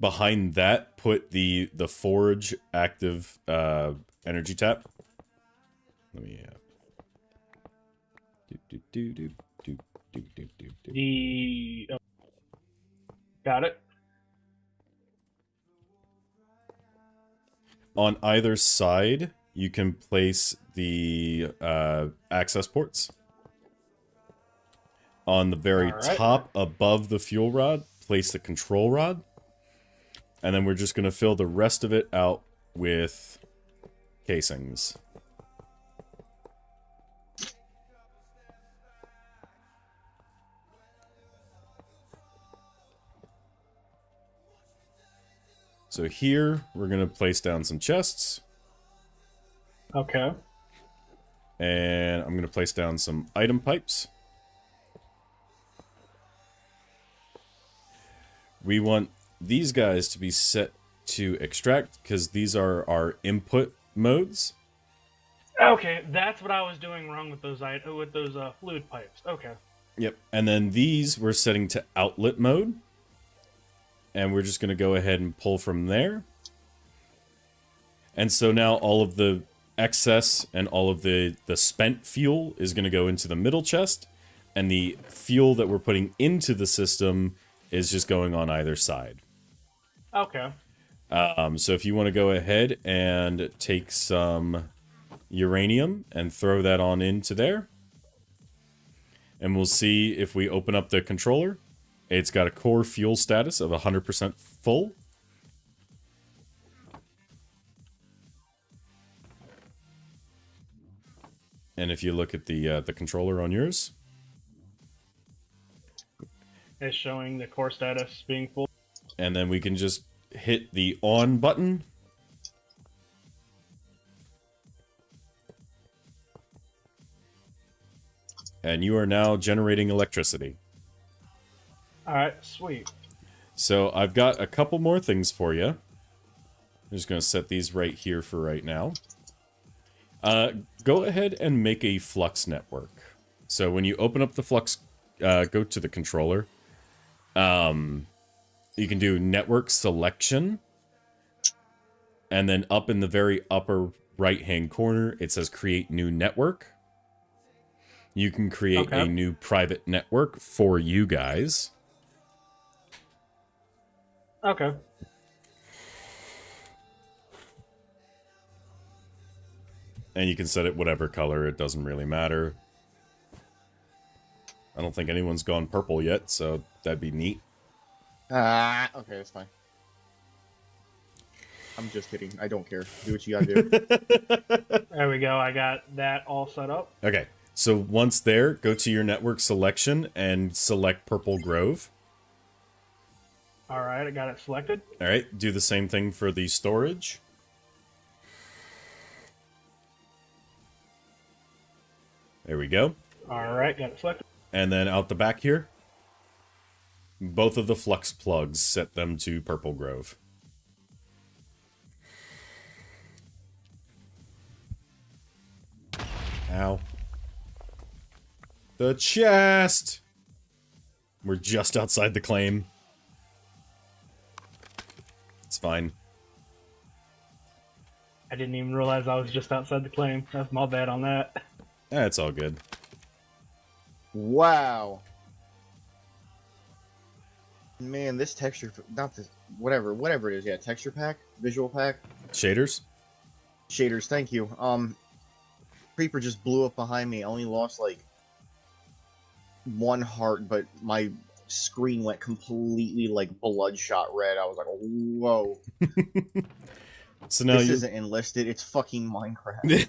Behind that, put the forge active energy tap. Let me. Got it. on either side, you can place the access ports. On the very top above the fuel rod, place the control rod. And then we're just going to fill the rest of it out with casings. So here, we're going to place down some chests. Okay. And I'm going to place down some item pipes. We want these guys to be set to extract, because these are our input modes. Okay, that's what I was doing wrong with those fluid pipes. Okay. Yep, and then these we're setting to outlet mode. And we're just going to go ahead and pull from there. And so now all of the excess and all of the spent fuel is going to go into the middle chest. And the fuel that we're putting into the system is just going on either side. Okay. So if you want to go ahead and take some uranium and throw that on into there. And we'll see if we open up the controller. It's got a core fuel status of 100% full. And if you look at the controller on yours, it's showing the core status being full. And then we can just hit the on button. And you are now generating electricity. Alright, sweet. So I've got a couple more things for you. I'm just going to set these right here for right now. Go ahead and make a flux network. So when you open up the flux, go to the controller. You can do network selection. And then up in the very upper right-hand corner, it says create new network. You can create a new private network for you guys. Okay. And you can set it whatever color, it doesn't really matter. I don't think anyone's gone purple yet, so that'd be neat. Okay, that's fine. I'm just kidding. I don't care. Do what you gotta do. There we go. I got that all set up. Okay, so once there, go to your network selection and select Purple Grove. Alright, I got it selected. Alright, do the same thing for the storage. There we go. Alright, got it selected. And then out the back here, both of the flux plugs, set them to Purple Grove. Ow. The chest! We're just outside the claim. It's fine. I didn't even realize I was just outside the claim. That's my bad on that. It's all good. Wow. Man, this texture, not this, whatever it is, yeah, texture pack, visual pack. Shaders? Shaders, thank you. Creeper just blew up behind me. I only lost, like, 1 heart, but my screen went completely, like, bloodshot red. I was like, whoa. So now this isn't enlisted, it's fucking Minecraft.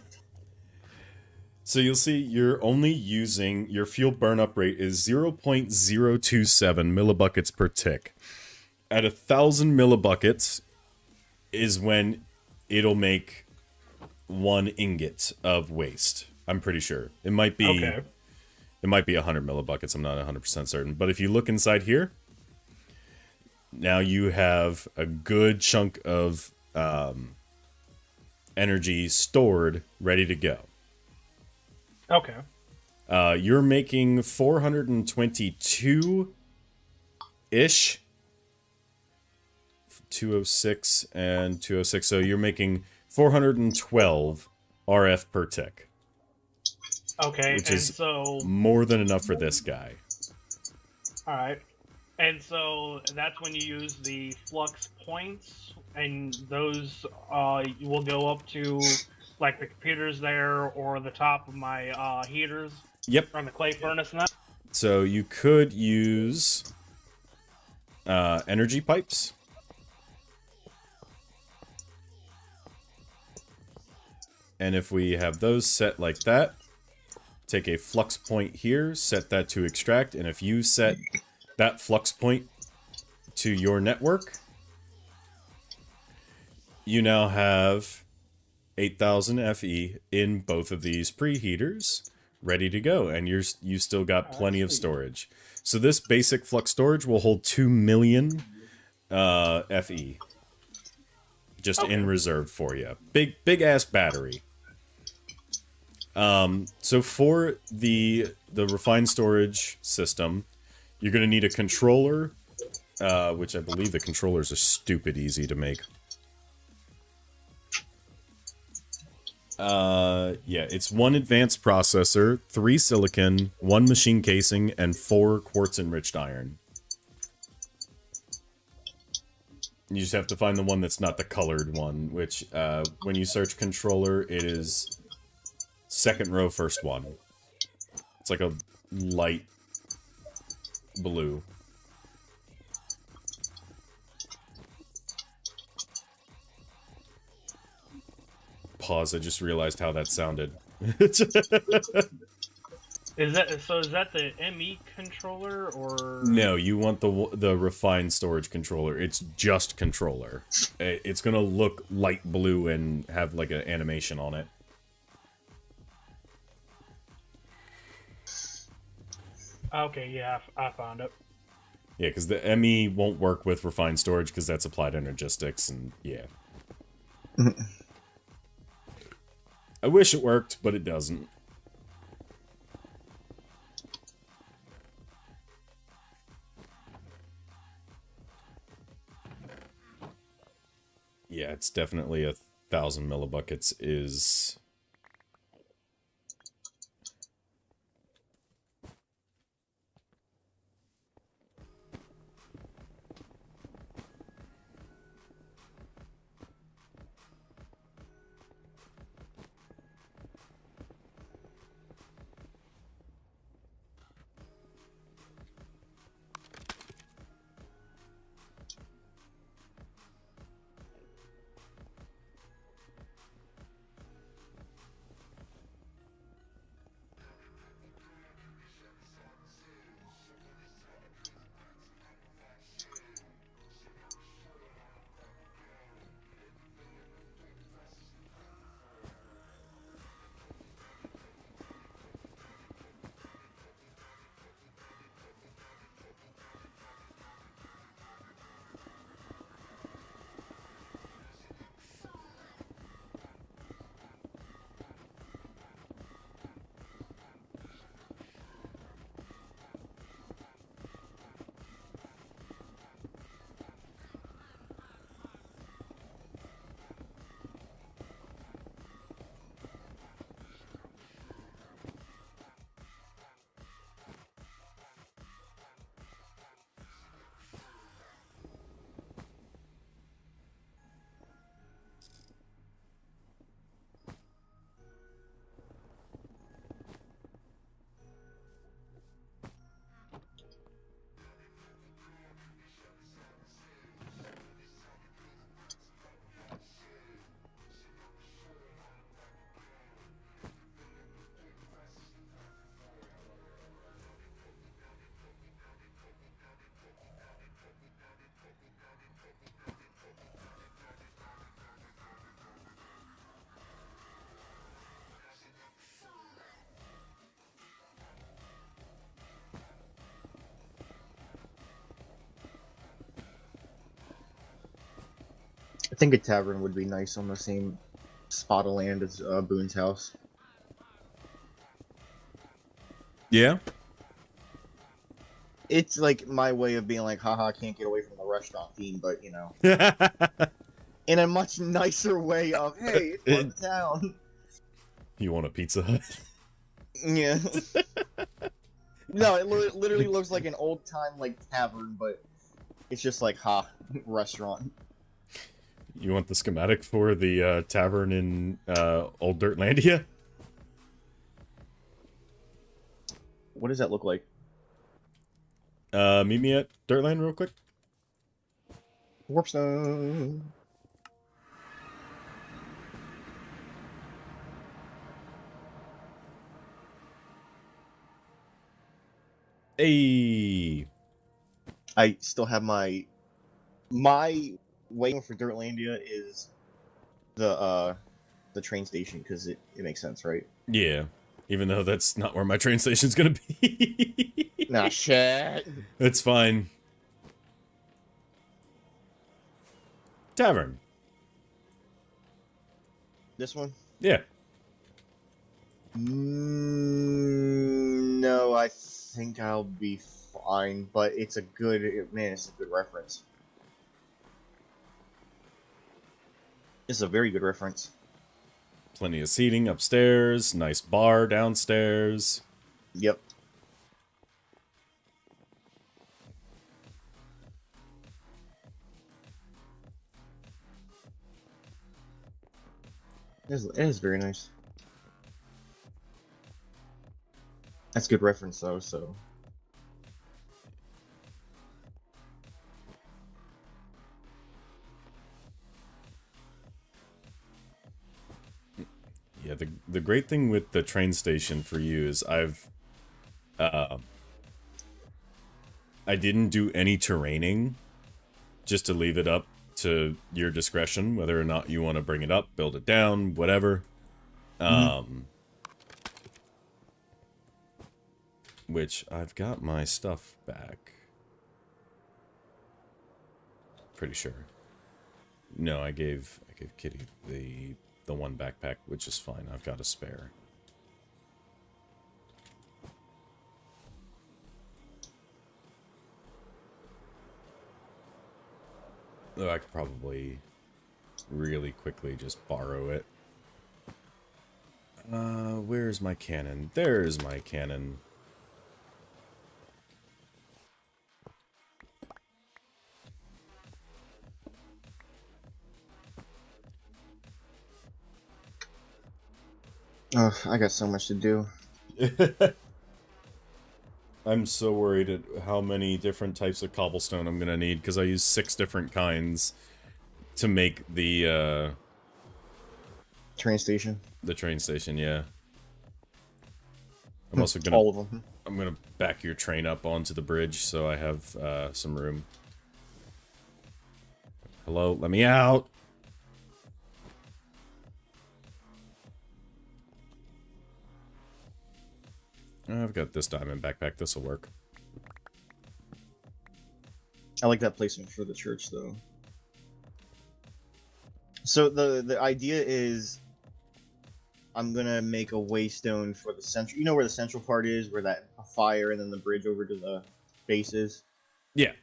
So you'll see you're only using, your fuel burn-up rate is 0.027 millibuckets per tick. At 1,000 millibuckets is when it'll make 1 ingot of waste. I'm pretty sure. It might be, it might be 100 millibuckets, I'm not 100% certain. But if you look inside here, now you have a good chunk of energy stored, ready to go. Okay. You're making 422-ish. 206 and 206. So you're making 412 RF per tick. Okay, which and is so more than enough for this guy. Alright. And so that's when you use the flux points and those will go up to like the computers there or the top of my heaters. Yep. On the clay furnace and that. So you could use energy pipes. And if we have those set like that, take a flux point here, set that to extract, and if you set that flux point to your network, you now have 8,000 FE in both of these preheaters ready to go, and you still got plenty of storage. So this basic flux storage will hold 2 million FE just in reserve for you. Big ass battery. So for the refined storage system, you're going to need a controller, which I believe the controllers are stupid easy to make. Yeah, it's 1 advanced processor, 3 silicon, 1 machine casing, and 4 quartz enriched iron. You just have to find the one that's not the colored one, which, when you search controller, it is second row, first one. It's like a light blue. Pause, I just realized how that sounded. Is that the ME controller or No, you want the refined storage controller. It's just controller. It's gonna look light blue and have like an animation on it. Okay, yeah, I found it. Yeah, because the ME won't work with refined storage because that's applied energistics, and yeah. I wish it worked, but it doesn't. Yeah, it's definitely 1,000 millibuckets is... I think a tavern would be nice on the same spot of land as Boone's house. Yeah? It's like my way of being like, haha, I can't get away from the restaurant theme, but you know, in a much nicer way of, hey, it's fun town. You want a Pizza Hut? Yeah. No, it literally looks like an old time like tavern, but it's just like, ha, restaurant. You want the schematic for the tavern in Old Dirtlandia? What does that look like? Meet me at Dirtland real quick. Warpstone. Hey. I still have my waiting for Dirtlandia is the train station because it makes sense, right? Yeah. Even though that's not where my train station's gonna be. Nah, shit. It's fine. Tavern. This one? Yeah. No, I think I'll be fine, but it's a good it's a good reference. It's a very good reference. Plenty of seating upstairs, nice bar downstairs. Yep. It is very nice. That's good reference though, so. Yeah, the great thing with the train station for you is I didn't do any terraining, just to leave it up to your discretion whether or not you want to bring it up, build it down, whatever. Which I've got my stuff back. Pretty sure. No, I gave Kitty the one backpack, which is fine. I've got a spare. Though I could probably really quickly just borrow it. Where's my cannon? There's my cannon. Oh, I got so much to do. I'm so worried at how many different types of cobblestone I'm gonna need, because I use 6 different kinds to make the Train station. train station, yeah. I'm also gonna... All of them. I'm gonna back your train up onto the bridge so I have some room. Hello, let me out! I've got this diamond backpack, this'll work. I like that placement for the church, though. So the idea is, I'm gonna make a waystone for the central. You know where the central part is, where that fire and then the bridge over to the base is. Yeah.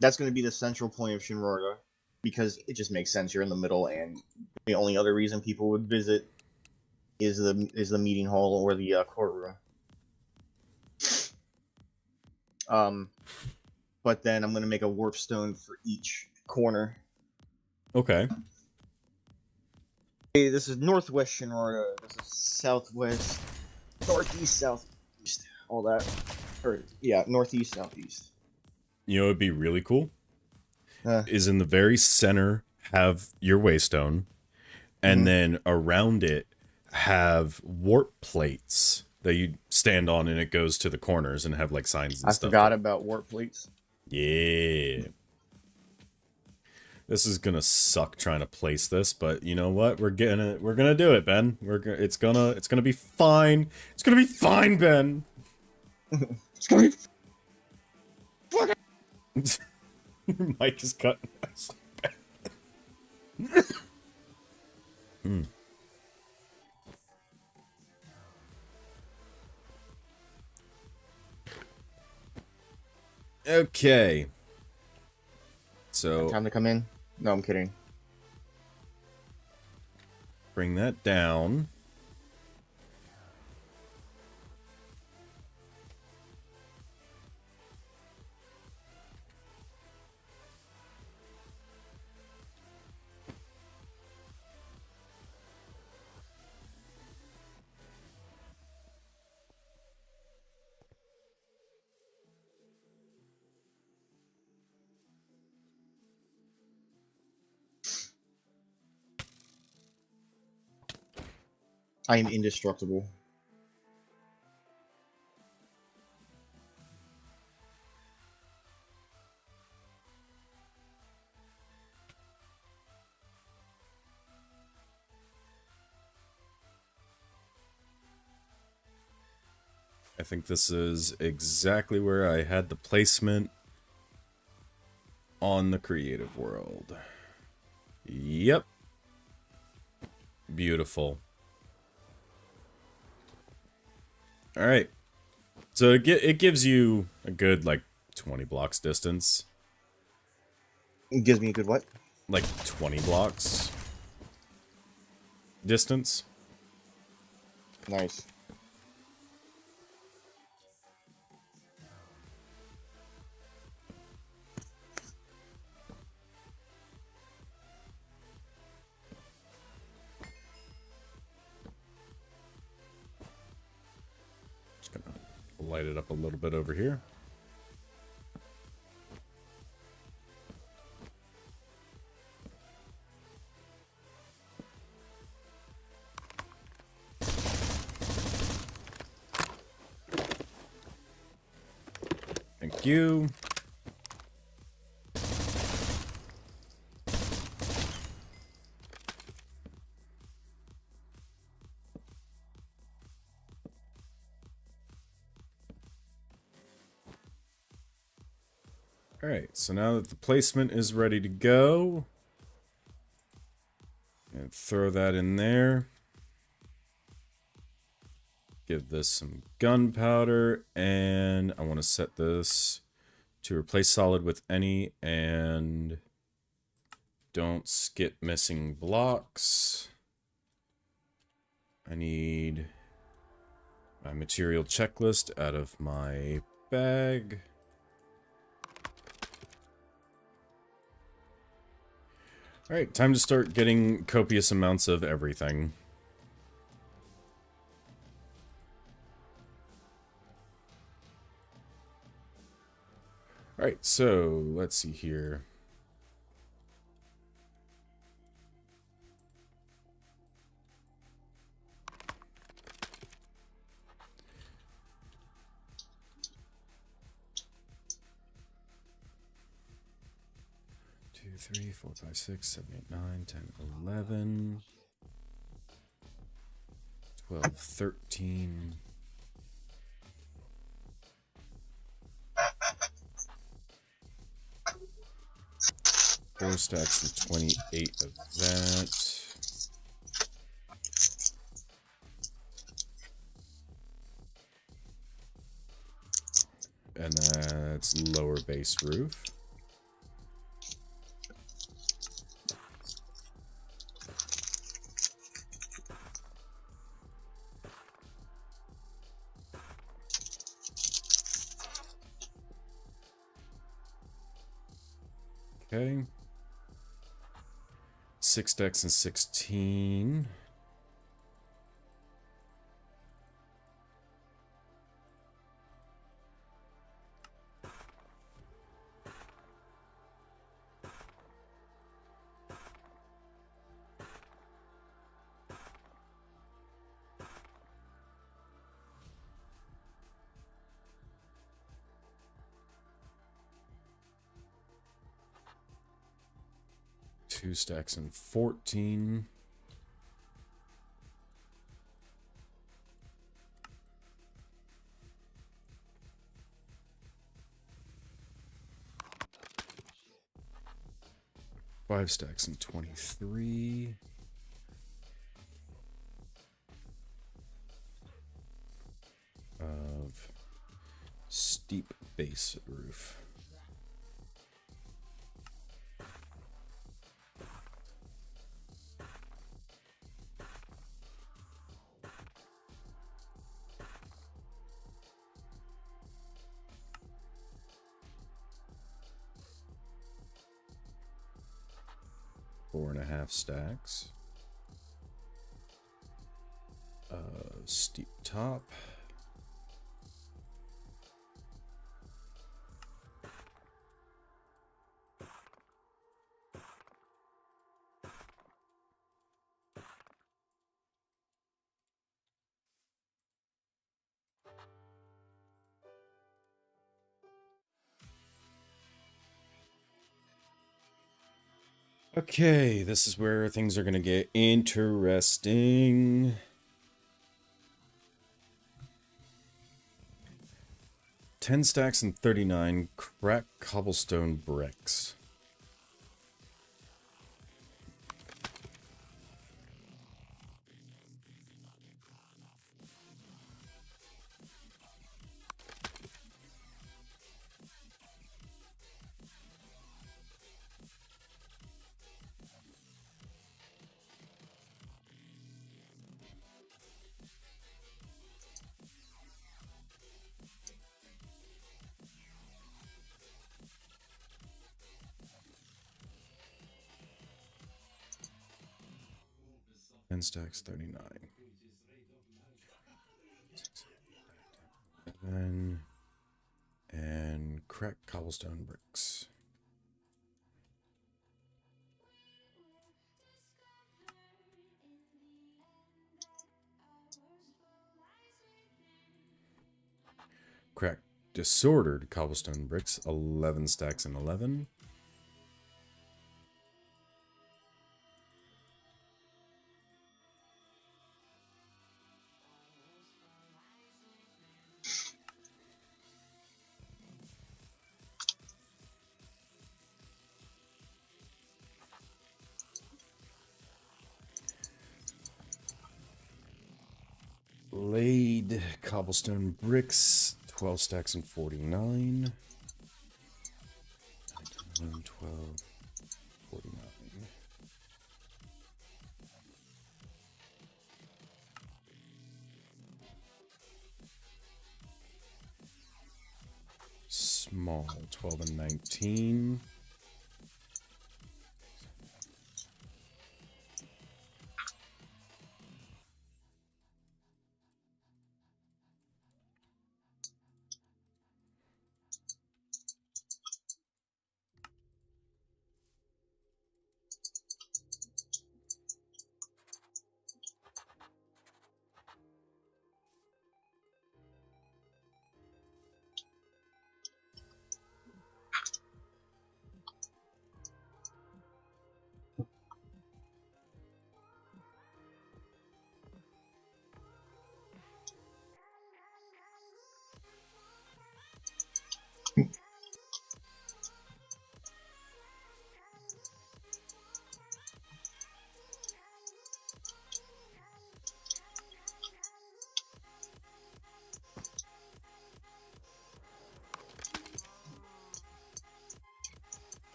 That's gonna be the central point of Shinrarga, because it just makes sense. You're in the middle, and the only other reason people would visit is the meeting hall or the courtroom. But then I'm gonna make a warp stone for each corner. Okay. Hey, this is northwest Shinrarga. This is southwest, northeast, southeast, all that. Or yeah, northeast, southeast. You know what would be really cool? Uh, Is in the very center have your waystone, and then around it have warp plates that you stand on, and it goes to the corners and have like signs and I stuff. forgot about warp plates. Yeah. This is gonna suck trying to place this, but you know what? We're gonna do it, Ben. It's gonna be fine. It's gonna be fine, Ben. It's gonna be fucking. Your mic is cutting. Okay. So Time to come in? No, I'm kidding. bring that down. I am indestructible. I think this is exactly where I had the placement on the creative world. Yep. Beautiful. Alright. So it gives you a good, like, 20 blocks distance. It gives me a good what? Like, 20 blocks distance. Nice. Just gonna light it up a little bit over here. Thank you. Alright, so now that the placement is ready to go, and throw that in there. Give this some gunpowder, and I want to set this to replace solid with any, and don't skip missing blocks. I need my material checklist out of my bag. Alright, time to start getting copious amounts of everything. Alright, so let's see here. Two, 3, 4, 5, 6, 7, 8, 9, 10, 11, 12, 13. Four stacks and 28 of that. And that's lower base roof. Okay. 6 decks and 16. Two stacks and 14. Five stacks and 23. Of steep base roof. Four and a half stacks. Steep top. Okay, this is where things are gonna get interesting. 10 stacks and 39 cracked cobblestone bricks. Ten stacks, 39. And cracked cobblestone bricks. Cracked disordered cobblestone bricks, 11 stacks and 11. Laid cobblestone bricks, 12 stacks and 49. 12, 49. Small, 12 and 19.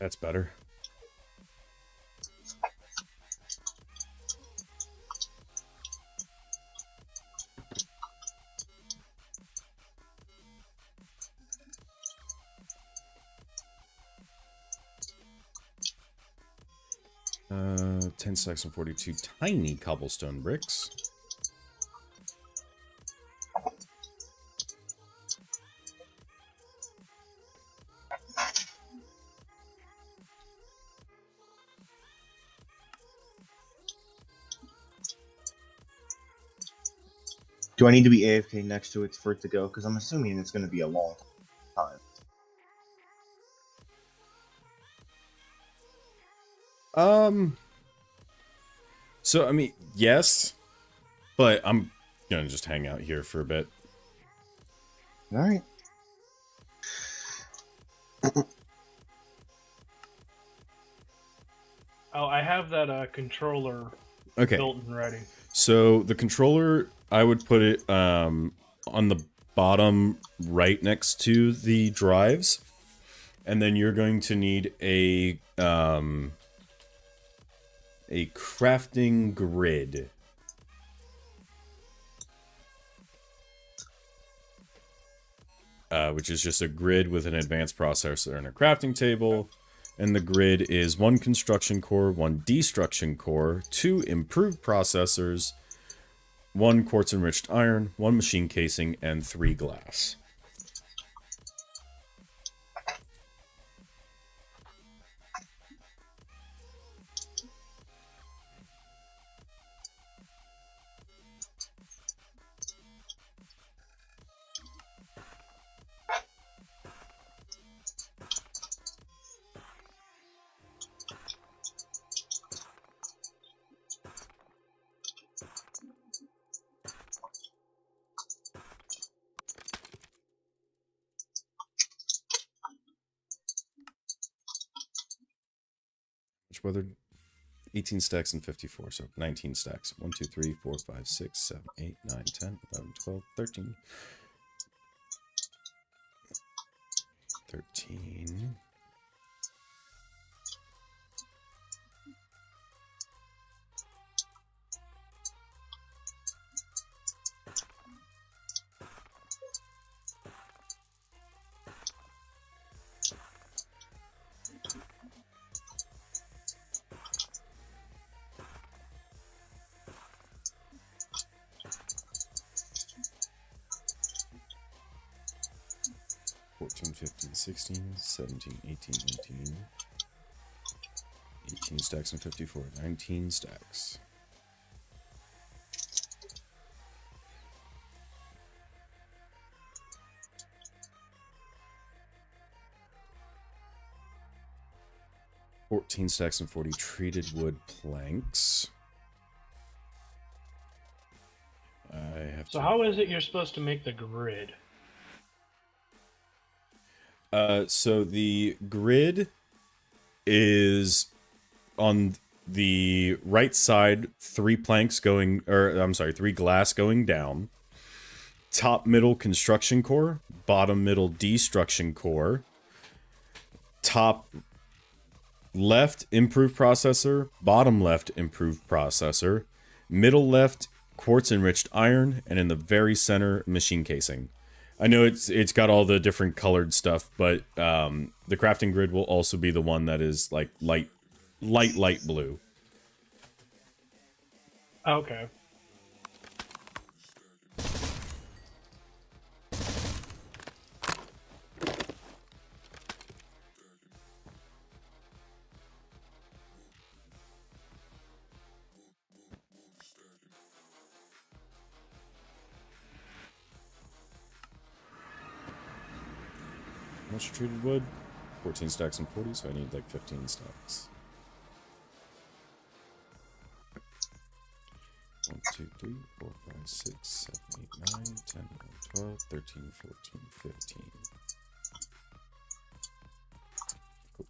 That's better. Uh, 10 stacks and 42 tiny cobblestone bricks. Do I need to be AFK next to it for it to go? Because I'm assuming it's going to be a long time. So I mean, yes, but I'm gonna just hang out here for a bit. All right. Oh, I have that controller Okay. built and ready. So the controller, I would put it on the bottom right next to the drives, and then you're going to need a crafting grid. which is just a grid with an advanced processor and a crafting table. And the grid is 1 construction core, 1 destruction core, 2 improved processors, 1 quartz enriched iron, 1 machine casing, and 3 glass. Whether 18 stacks and 54, so 19 stacks. 1, 2, 3, 4, 5, 6, 7, 8, 9, 10, 11, 12, 13. 13. Fourteen, 15, 16, 17, 18, 19, 18 stacks and 54, 19 stacks. $14 stacks and 40 treated wood planks. I have So how is it you're supposed to make the grid? So the grid is on the right side, 3 planks going, or I'm sorry, 3 glass going down. Top middle construction core, bottom middle destruction core. Top left improved processor, bottom left improved processor, middle left quartz enriched iron, and in the very center machine casing. I know it's got all the different colored stuff, but the crafting grid will also be the one that is like light blue. Okay. How much treated wood? 14 stacks and 40, so I need like 15 stacks. 1, 2, 3, 4, 5, 6, 7, 8, 9, 10, 11, 12, 13, 14, 15. Cool.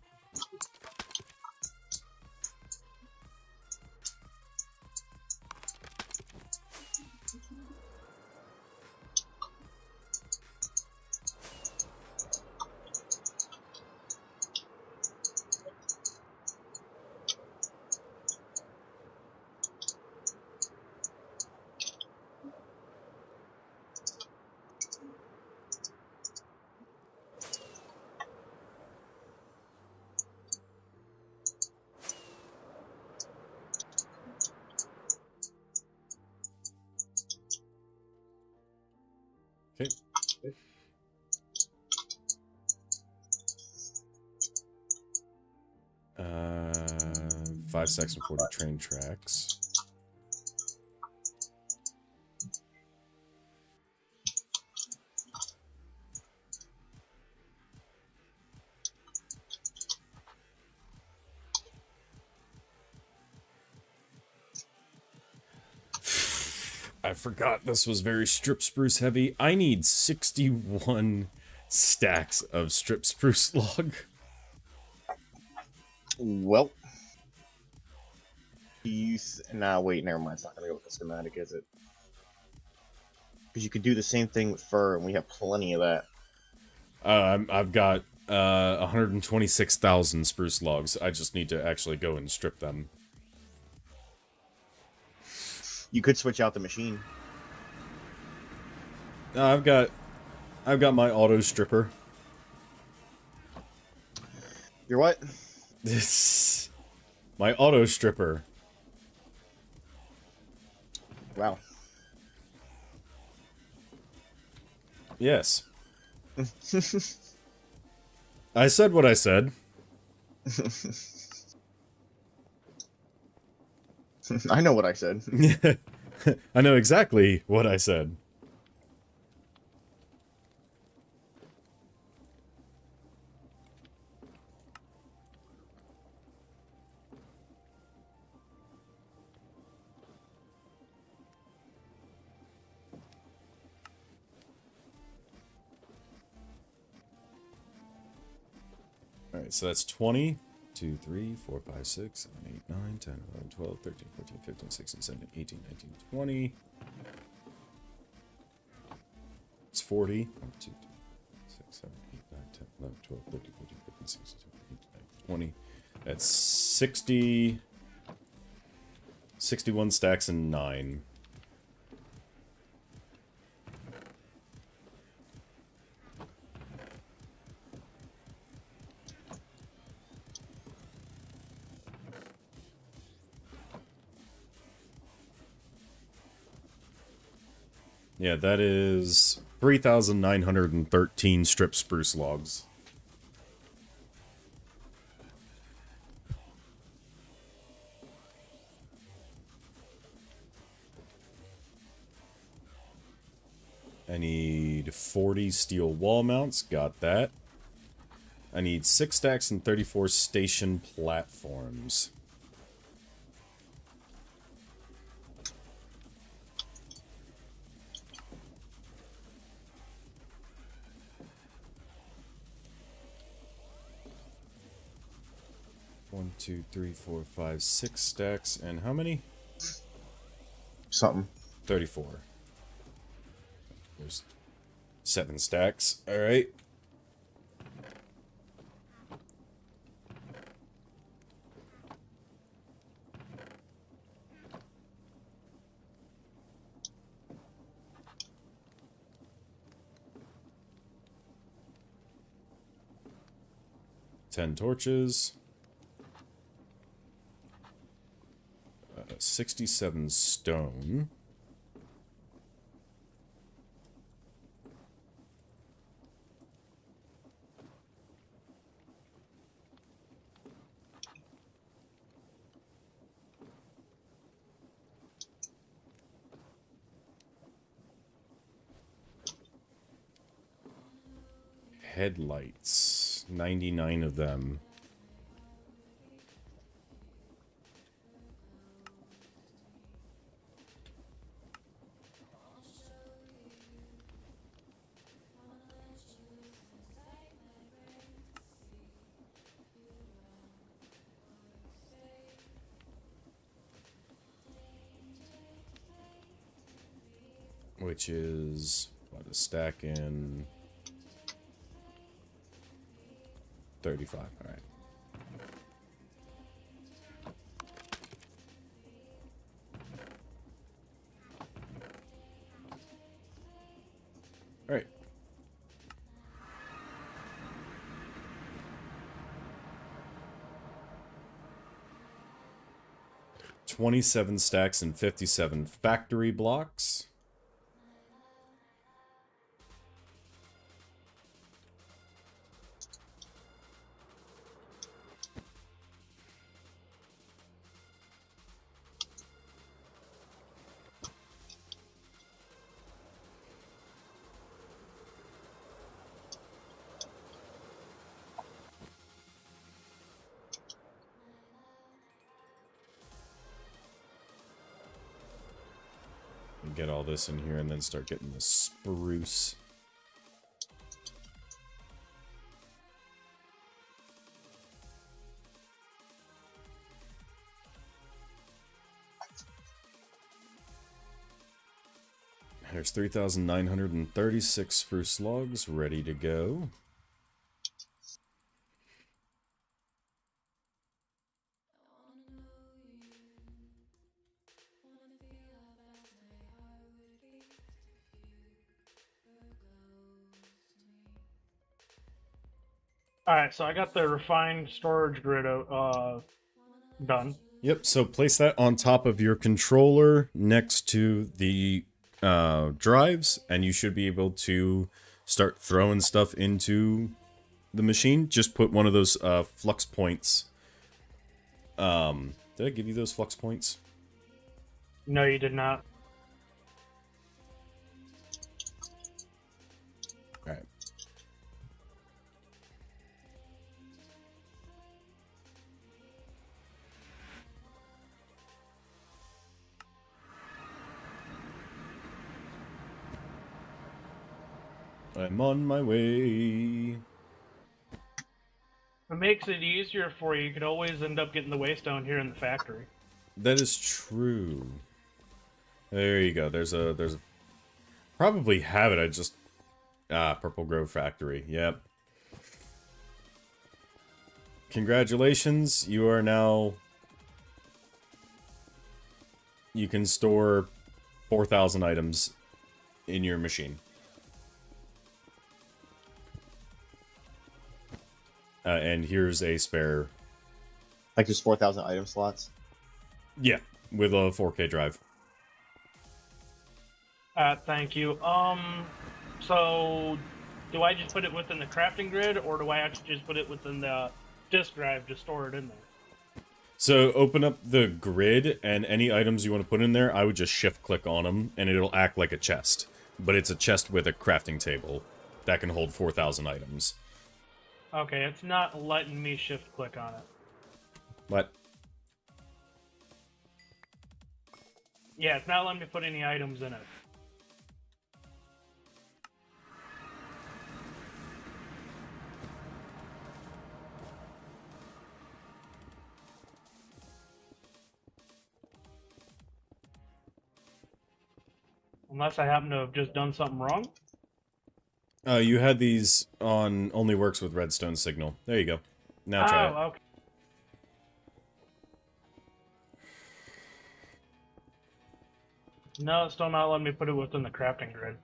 Okay. 5 stacks and 40 train tracks. I forgot this was very strip spruce heavy. I need 61 stacks of strip spruce log. Well, nah, wait, never mind. It's not gonna go with the schematic, is it? Because you could do the same thing with fur, and we have plenty of that. I've got 126,000 spruce logs. I just need to actually go and strip them. You could switch out the machine. I've got I've got my auto stripper. You're what? This my auto stripper. Wow. Yes. I said what I said. I know what I said. I know exactly what I said. Alright, so that's 20. 2, 3, 4, 5, 6, 7, 8, 9, 10, 11, 12, 13, 14, 15, 16, 17, 18, 19, 20. It's 40. 1, 2, 3, 6, 7, 8, 9, 10, 11, 12, 13, 14, 15, 16, 17, 18, 19, 20. That's 60. 61 stacks and 9. Yeah, that is 3,913 strip spruce logs. I need 40 steel wall mounts. Got that. I need 6 stacks and 34 station platforms. One, two, three, four, five, 6 stacks, and how many? Something. 34. There's 7 stacks. Alright. Ten torches. 67 stone. Headlights. 99 of them. Which is, what, a stack in 35, alright. Alright. $27 stacks and 57 factory blocks. Get all this in here and then start getting the spruce. There's 3,936 spruce logs ready to go. Alright, so I got the refined storage grid done. Yep, so place that on top of your controller next to the drives, and you should be able to start throwing stuff into the machine. Just put one of those flux points. Did I give you those flux points? No, you did not. Alright. I'm on my way. If it makes it easier for you, you could always end up getting the waste down here in the factory. That is true. There you go. There's a probably have it. I just Purple Grove Factory. Yep. Congratulations. You are now, you can store 4,000 items in your machine. And here's a spare. Like there's 4,000 item slots. Yeah, with a 4K drive. Thank you. So do I just put it within the crafting grid, or do I actually just put it within the disk drive to store it in there? So open up the grid, and any items you want to put in there, I would just shift-click on them, and it'll act like a chest. But it's a chest with a crafting table that can hold 4,000 items. Okay, it's not letting me shift-click on it. What? Yeah, it's not letting me put any items in it. Unless I happen to have just done something wrong. You had these on only works with redstone signal. There you go. Now try it. Okay. No, it's still not letting me put it within the crafting grid.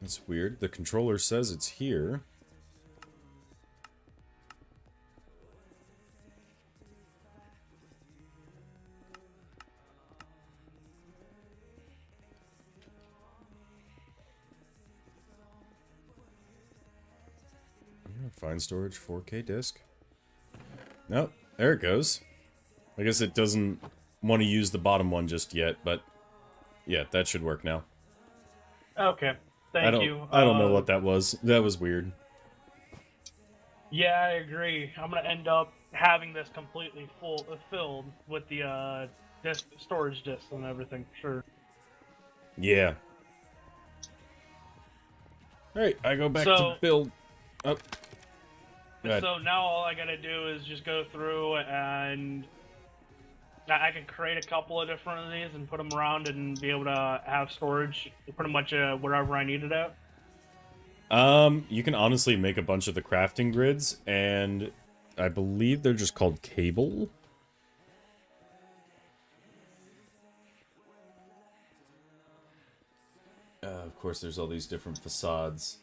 That's weird. The controller says it's here. Find storage 4K disk. Nope, there it goes. I guess it doesn't want to use the bottom one just yet, but yeah, that should work now. Okay, thank you. I don't know what that was. That was weird. Yeah, I agree. I'm gonna end up having this completely filled with the storage disks and everything. Sure. Yeah. All right, I go back to build. Oh. So now all I gotta do is just go through and I can create a couple of different of these and put them around and be able to have storage pretty much wherever I need it at. You can honestly make a bunch of the crafting grids, and I believe they're just called cable. Of course, there's all these different facades.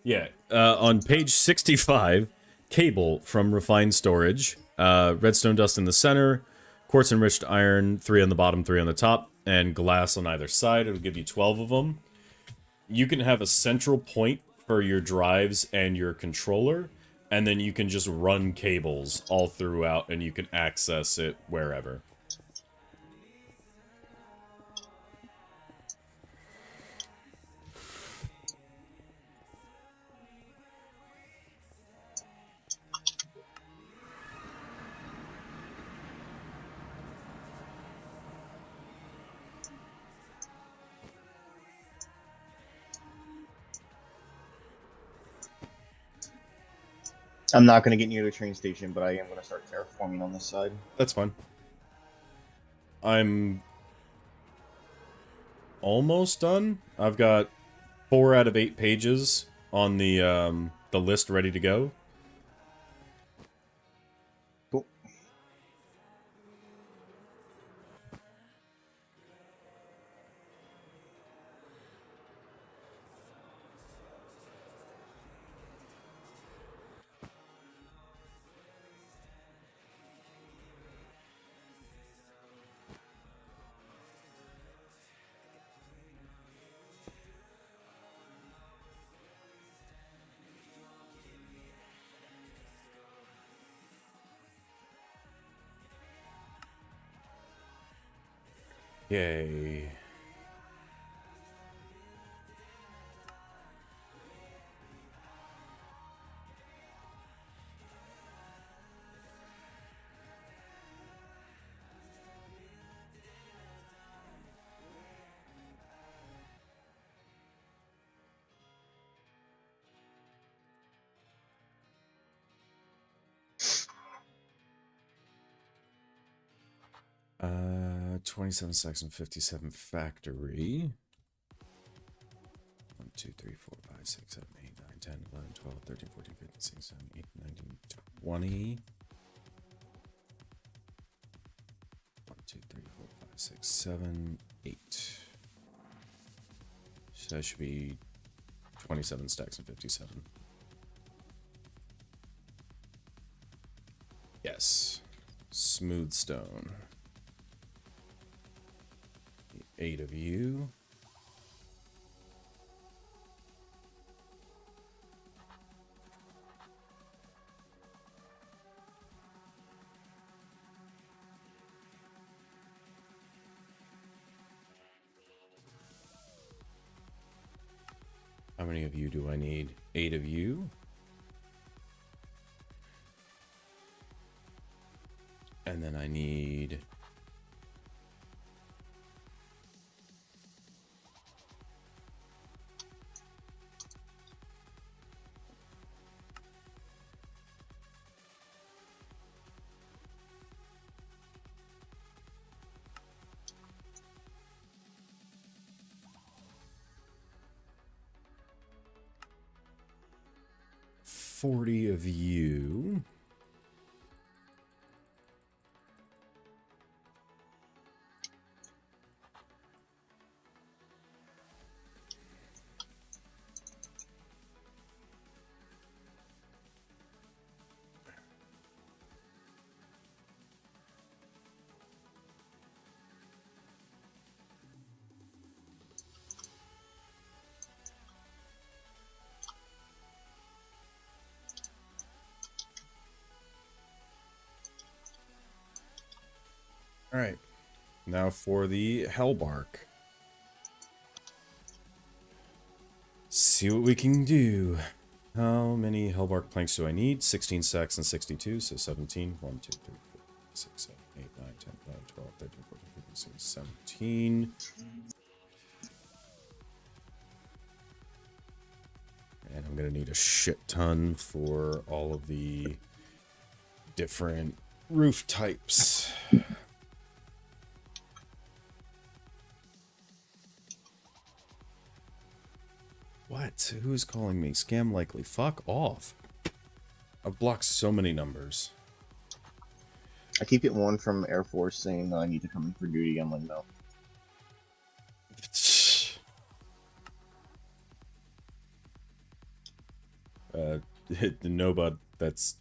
Yeah, on page 65, cable from refined storage, redstone dust in the center, quartz enriched iron, 3 on the bottom, 3 on the top, and glass on either side. It'll give you 12 of them. You can have a central point for your drives and your controller, and then you can just run cables all throughout, and you can access it wherever. I'm not going to get near the train station, but I am going to start terraforming on this side. That's fine. I'm almost done. I've got 4 out of 8 pages on the list ready to go. Cool. Yay. Uh, 27 stacks and 57 factory. 1, 2, 3, 4, 5, 6, 7, 8, 9, 10, 11, 12, 13, 14, 15, 16, 17, 18, 19, 20. 1, 2, 3, 4, 5, 6, 7, 8. So that should be 27 stacks and 57. Yes. Smooth stone. 8 of you. How many of you do I need? 8 of you. And then I need... $40 of you. All right, now for the Hellbark. See what we can do. How many Hellbark planks do I need? 16 stacks and 62, so 17. 1, 2, 3, 4, 5, 6, 7, 8, 9, 10, 11, 12, 13, 14, 15, 16, 17. And I'm going to need a shit ton for all of the different roof types. What? Who's calling me? Scam likely. Fuck off. I've blocked so many numbers. I keep getting one from Air Force saying I need to come in for duty. I'm like, no. No, bud. That's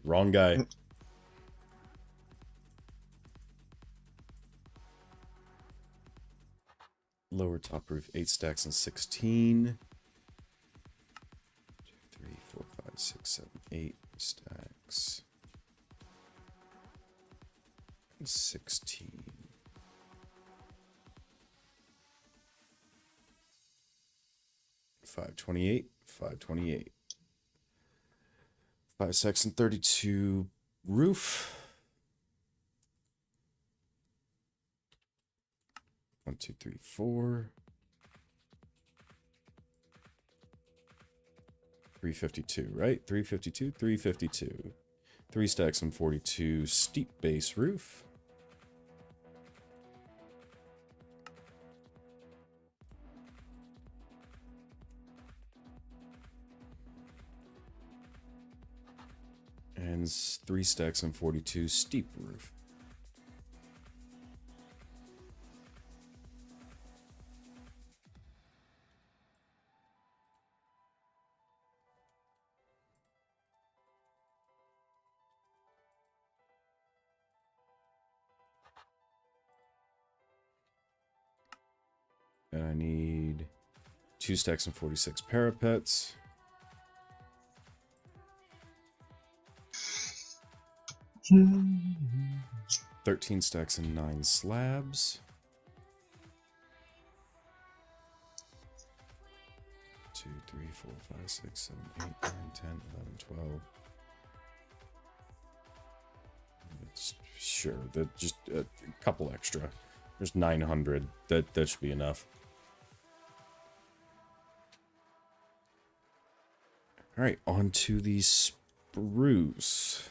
wrong guy. Lower top roof, 8 stacks and 16. 2, 3, 4, 5, 6, 7, 8 stacks. And 16. $528, $528. 5 stacks and 32 roof. 1, 2, 3, 4. 352, right? 352, 352. 3 stacks and 42 steep base roof. and 3 stacks and 42 steep roof. And I need 2 stacks and 46 parapets. 13 stacks and 9 slabs. 2, 3, 4, 5, 6, 7, 8, 9, 10, 11, 12. Sure, that just a couple extra. There's 900. That should be enough. All right, on to the spruce.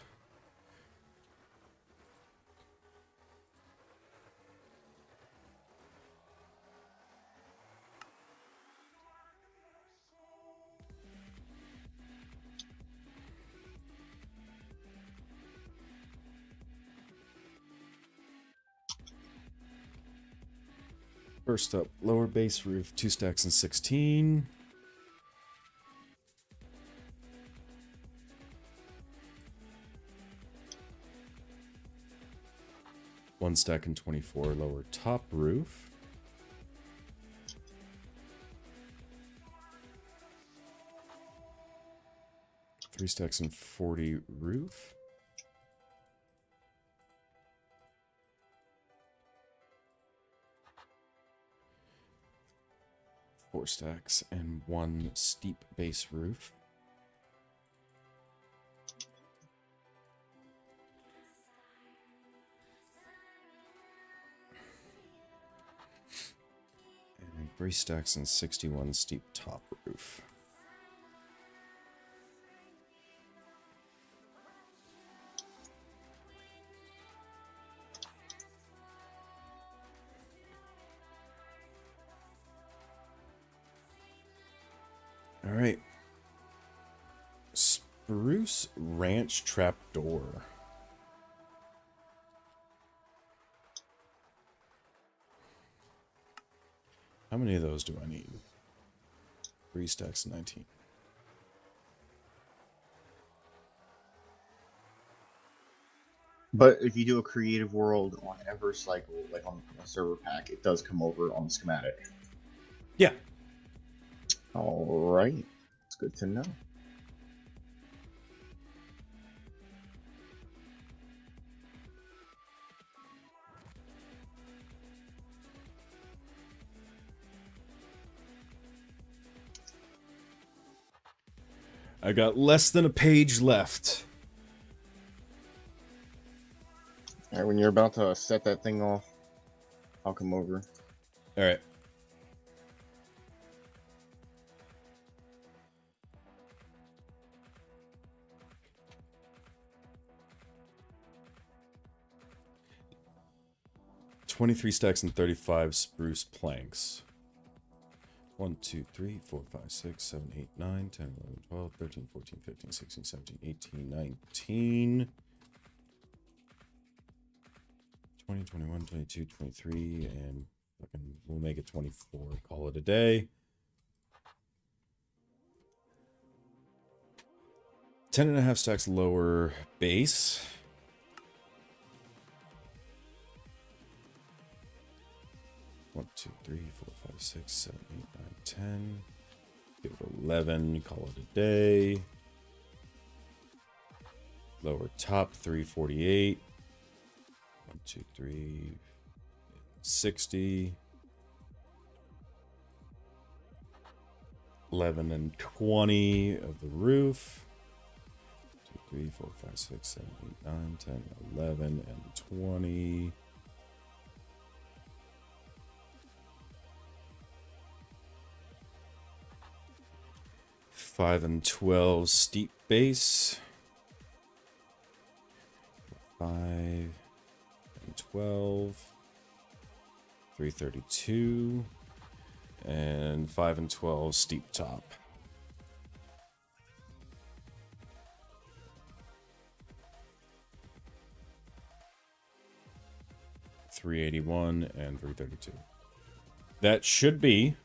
First up, lower base roof, 2 stacks and 16. One stack and 24 lower top roof. Three stacks and 40 roof. Four stacks and 1 steep base roof. And 3 stacks and 61 steep top roof. All right. Spruce Ranch Trapdoor. How many of those do I need? 3 stacks and 19. But if you do a creative world on EvercycleSMP, like on a server pack, it does come over on the schematic. Yeah. All right. It's good to know. I got less than a page left. All right, when you're about to set that thing off, I'll come over. All right. $23 stacks and 35 spruce planks. 1, 2, 3, 4, 5, 6, 7, 8, 9, 10, 11, 12, 13, 14, 15, 16, 17, 18, 19, 20, 21, 22, 23, and fucking we'll make it 24. Call it a day. 10.5 stacks lower base. One, 2, 3, 4, 5, 6, 7, 8, 9, 10. Give it 11. Call it a day. Lower top 348. 1, 2, 3, 60. 11 and 20 of the roof. 2, 3, 4, 5, 6, 7, 8, 9, 10, 11, and 20. 5 and 12 steep base. 5 and 12. 332. And 5 and 12 steep top. 381 and 332. That should be...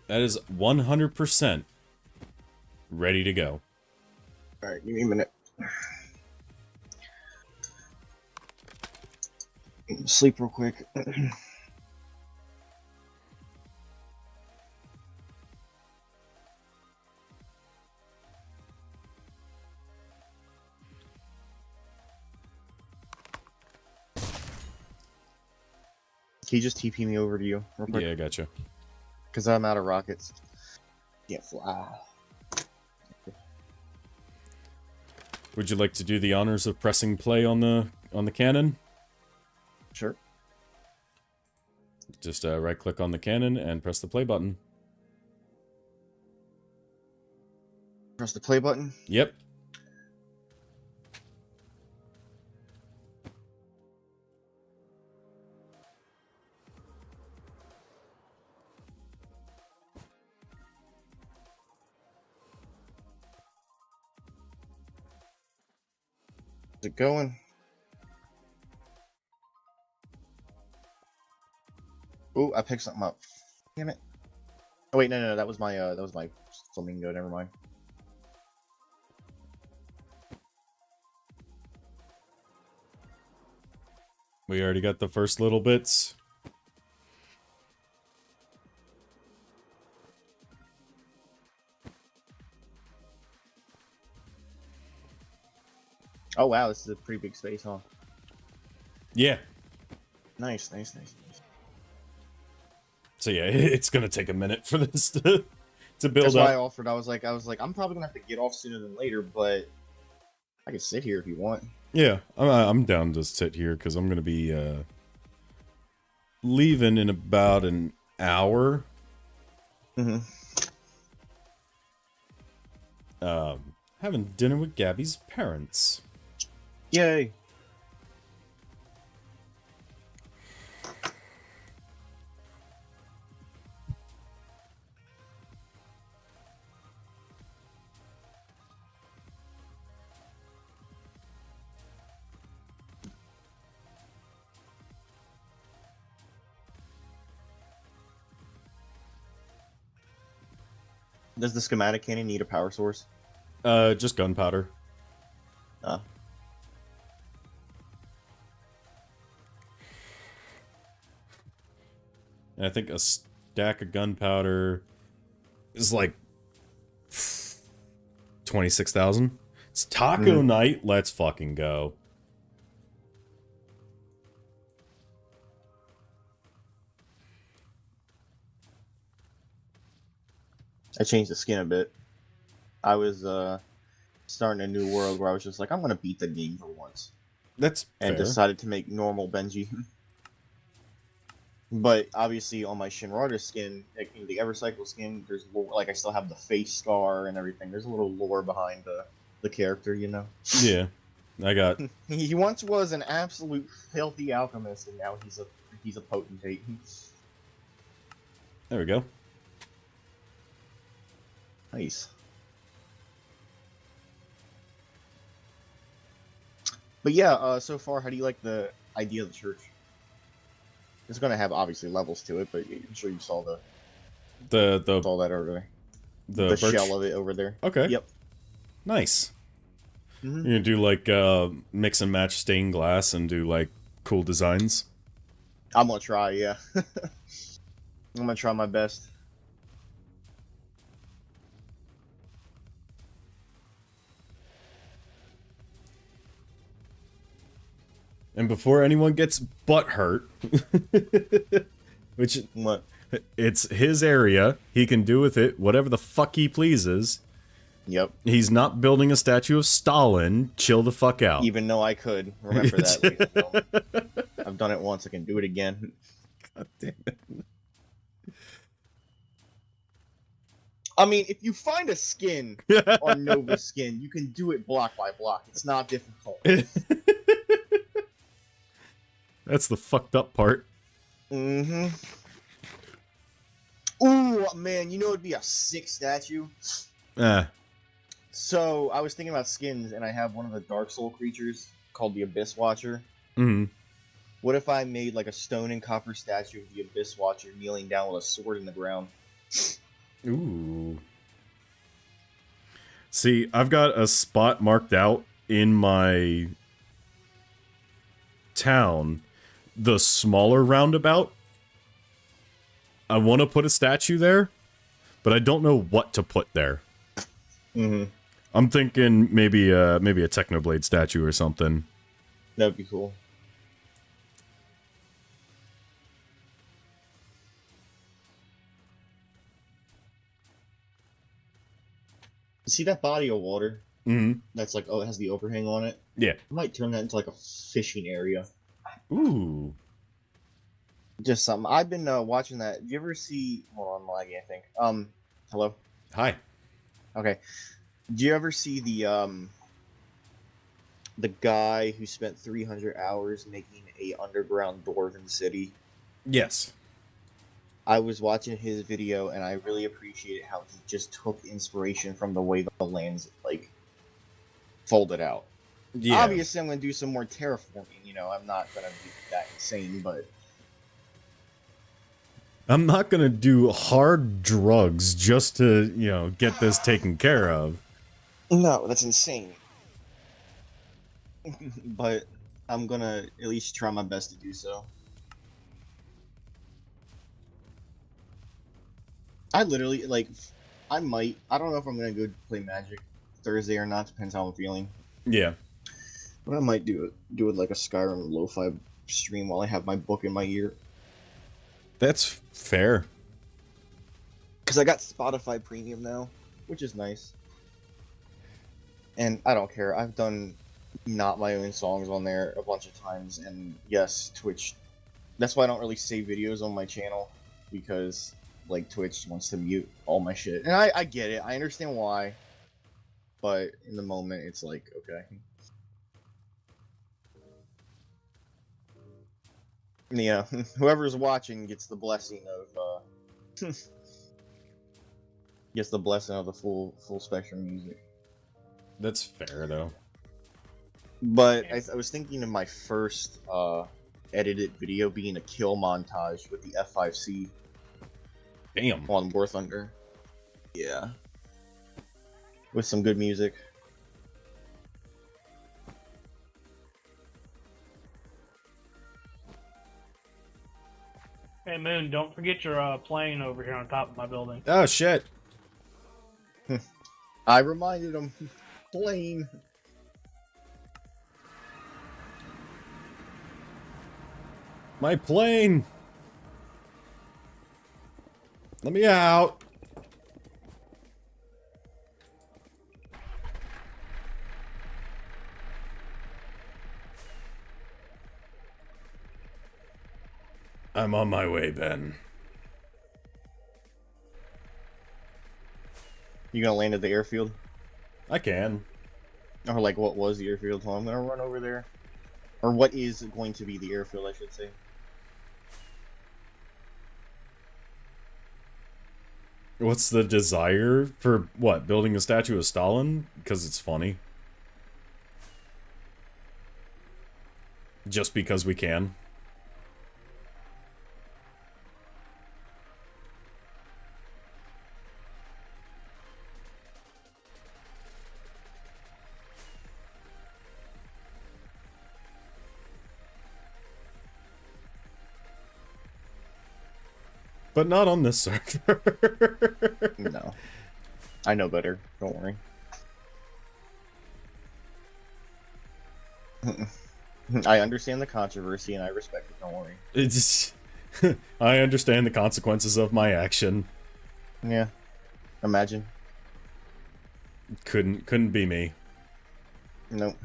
That is 100% ready to go. Alright, give me a minute. Sleep real quick. Can you just TP me over to you real quick? Yeah, I gotcha. Because I'm out of rockets. Can't fly. Would you like to do the honors of pressing play on the cannon? Sure. Just right-click on the cannon and press the play button. Press the play button. Yep. Is it going? Oh, I picked something up. Damn it. Oh wait, no, that was my flamingo, never mind. We already got the first little bits. Oh wow, this is a pretty big space, huh? Yeah. Nice. So yeah, it's gonna take a minute for this to build That's why I up. offered. I was like, I'm probably gonna have to get off sooner than later, but I can sit here if you want. Yeah, I'm down to sit here because I'm gonna be leaving in about an hour. Having dinner with Gabby's parents. Yay! Does the schematic cannon need a power source? Just gunpowder. Uh. And I think a stack of gunpowder is like 26,000. It's taco night. Let's fucking go. I changed the skin a bit. I was starting a new world where I was just like, I'm gonna beat the game for once, That's and fair. decided to make normal Benji. But obviously, on my Shinrarder skin, like in the Evercycle skin, there's lore, like I still have the face scar and everything. There's a little lore behind the character, you know. Yeah, I got. He once was an absolute filthy alchemist, and now he's a potentate. There we go. Nice. But yeah, so far, how do you like the idea of the church? It's going to have obviously levels to it, but I'm sure you saw all that over there. The birch shell of it over there. Okay. Yep. Nice. You're gonna do like mix and match stained glass and do like cool designs. I'm gonna try, yeah. I'm gonna try my best. And before anyone gets butt hurt, which What? it's his area, he can do with it whatever the fuck he pleases. Yep. He's not building a statue of Stalin. Chill the fuck out. Even though I could remember that. Ladies and gentlemen. I've done it once. I can do it again. God damn it. I mean, if you find a skin on Nova Skin, you can do it block by block. It's not difficult. That's the fucked up part. Mm-hmm. Ooh, man, you know it'd be a sick statue? So I was thinking about skins, and I have one of the Dark Soul creatures called the Abyss Watcher. Mm. What if I made like a stone and copper statue of the Abyss Watcher kneeling down with a sword in the ground? Ooh. See, I've got a spot marked out in my town, the smaller roundabout. I want to put a statue there, but I don't know what to put there. Mm-hmm. I'm thinking maybe a Technoblade statue or something. That'd be cool. See that body of water? Mm-hmm. That's like, oh, it has the overhang on it. Yeah. I might turn that into like a fishing area. Ooh. Just something. I've been watching that. Do you ever see? Hold on, I'm lagging, I think. Hello. Hi. Okay. Do you ever see the guy who spent 300 hours making a underground dwarven city? Yes. I was watching his video, and I really appreciated how he just took inspiration from the way the land's like folded out. Yeah. Obviously, I'm gonna do some more terraforming. You know, I'm not gonna be that insane, but I'm not gonna do hard drugs just to, you know, get this taken care of. no, that's insane. But I'm gonna at least try my best to do so. I literally, like, I don't know if I'm gonna go play Magic Thursday or not, depends how I'm feeling. Yeah. But I might do it like a Skyrim lo-fi stream while I have my book in my ear. That's fair. Because I got Spotify Premium now, which is nice. And I don't care, I've done not my own songs on there a bunch of times, and yes, Twitch, that's why I don't really save videos on my channel, because like Twitch wants to mute all my shit, and I get it, I understand why, but in the moment it's like, okay. Yeah, whoever's watching gets the blessing of gets the blessing of the full spectrum music. That's fair though. But I was thinking of my first edited video being a kill montage with the F5C Damn. on War Thunder. Yeah. With some good music. Hey Moon, don't forget your plane over here on top of my building. Oh shit. I reminded him. Plane. My plane. Let me out. I'm on my way, Ben. You gonna land at the airfield? I can. Or like what was the airfield? So I'm gonna run over there. Or what is going to be the airfield, I should say. What's the desire for what? Building a statue of Stalin? Because it's funny. Just because we can. But not on this server. No. I know better. Don't worry. I understand the controversy and I respect it. Don't worry. It's I understand the consequences of my action. Yeah. Imagine. Couldn't be me. Nope.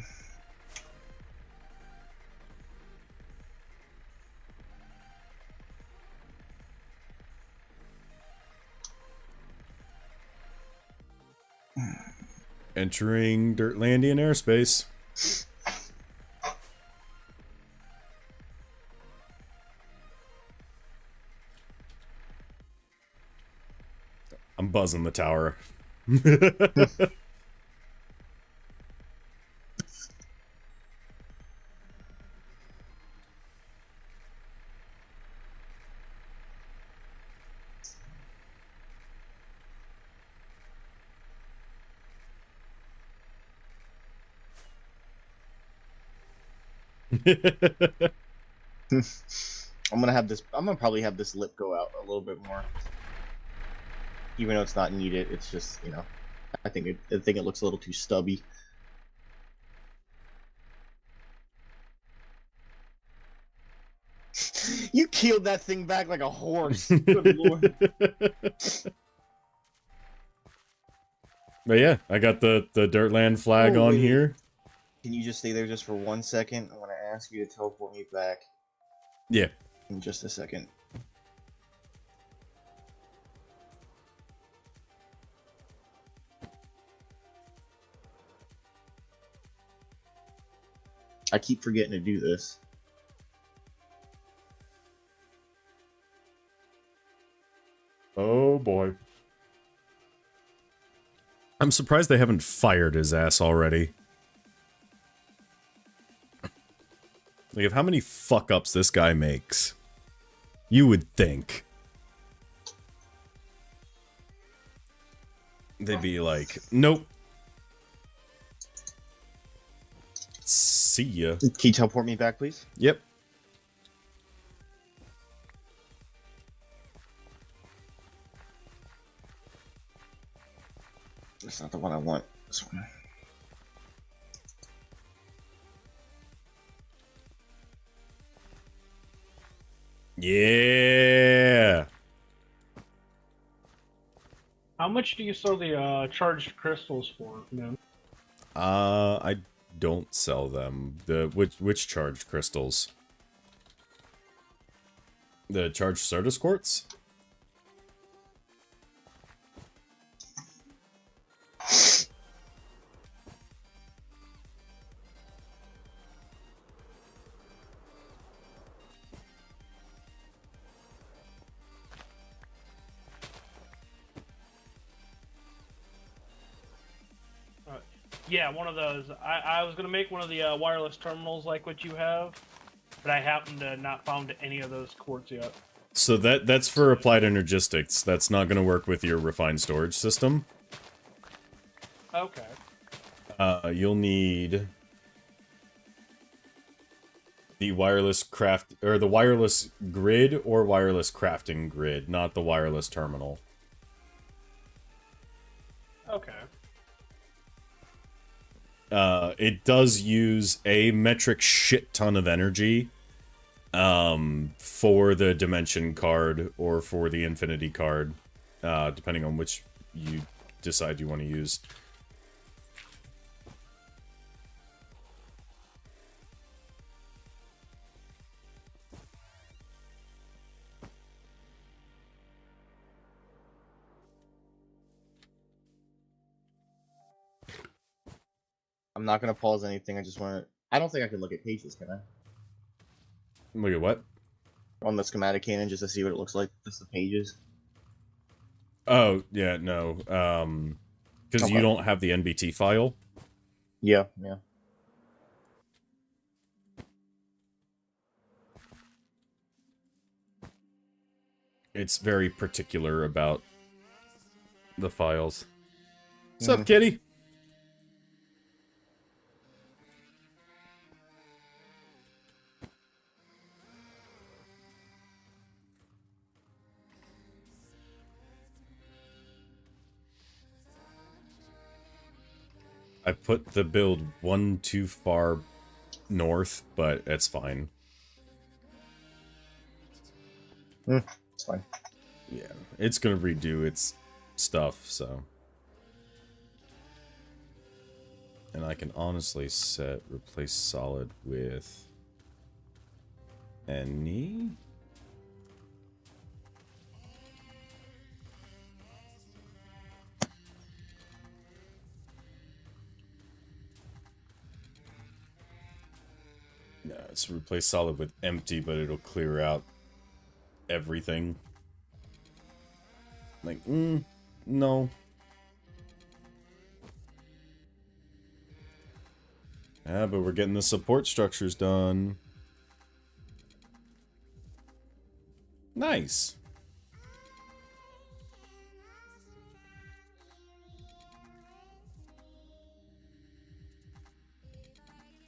Entering Dirtlandian airspace. I'm buzzing the tower. I'm gonna have this. I'm gonna probably have this lip go out a little bit more, even though it's not needed. It's just, you know, I think it looks a little too stubby. You keeled that thing back like a horse. Good lord. But yeah, I got the Dirtland flag Oh, on wait. here. Can you just stay there just for 1 second? I want to ask you to teleport me back Yeah. in just a second. I keep forgetting to do this. Oh boy. I'm surprised they haven't fired his ass already. Like, of how many fuck-ups this guy makes, you would think they'd be like, nope. See ya. Can you teleport me back, please? Yep. That's not the one I want. This one. Yeah. How much do you sell the charged crystals for, man? I don't sell them. The which charged crystals? The charged Certus quartz? Yeah, one of those. I was gonna make one of the wireless terminals like what you have, but I happen to not found any of those quartz yet. So that's for applied energistics. That's not going to work with your refined storage system. Okay. You'll need the wireless craft or the wireless grid or wireless crafting grid, not the wireless terminal. Okay. It does use a metric shit ton of energy for the dimension card or for the infinity card, depending on which you decide you want to use. I'm not gonna pause anything. I just want to. I don't think I can look at pages, can I? Look at what? On the schematic cannon, just to see what it looks like. Just the pages. Oh, yeah, no. Because you Okay. don't have the NBT file. Yeah, yeah. It's very particular about the files. What's up, kitty? I put the build one too far north, but it's fine. It's fine. Yeah, it's gonna redo its stuff, so. And I can honestly set replace solid with any. No, it's replace solid with empty, but it'll clear out everything. Like, no. Yeah, but we're getting the support structures done. Nice.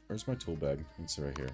Where's my tool bag? It's right here.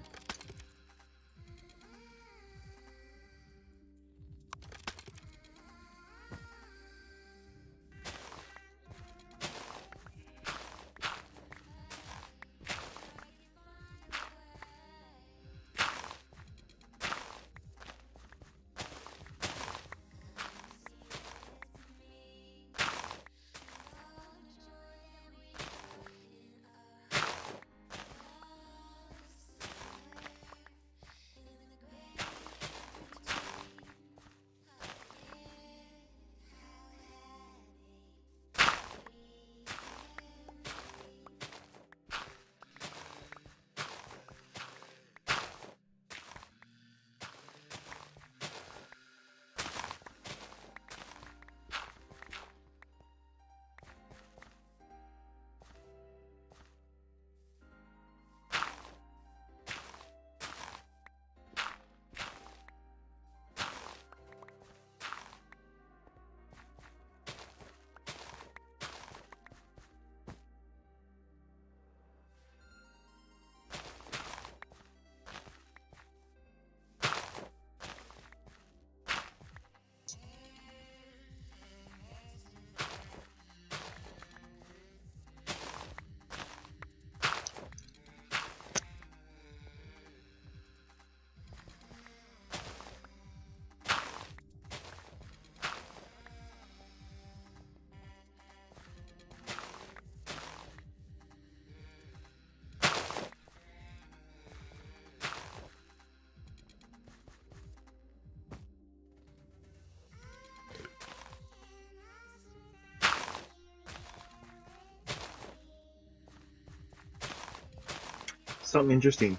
something interesting.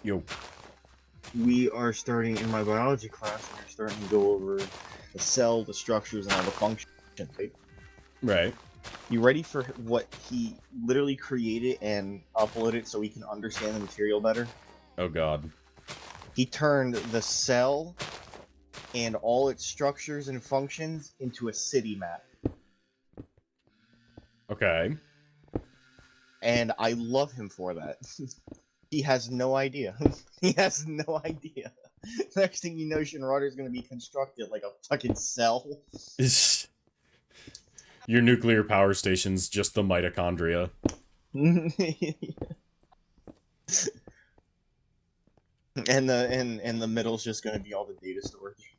Yo. We are starting in my biology class. We're starting to go over the cell, the structures, and all the functions. Right? Right. You ready for what he literally created and uploaded so we can understand the material better? Oh god. He turned the cell and all its structures and functions into a city map. Okay. And I love him for that. He has no idea. He has no idea. Next thing you know, Shinrarder's gonna be constructed like a fucking cell. Your nuclear power station's just the mitochondria. And the middle's just gonna be all the data storage.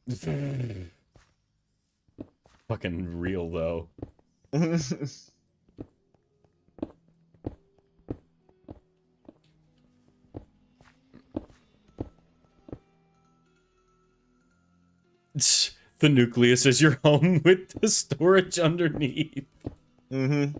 Fucking real, though. The nucleus is your home with the storage underneath. Mm-hmm.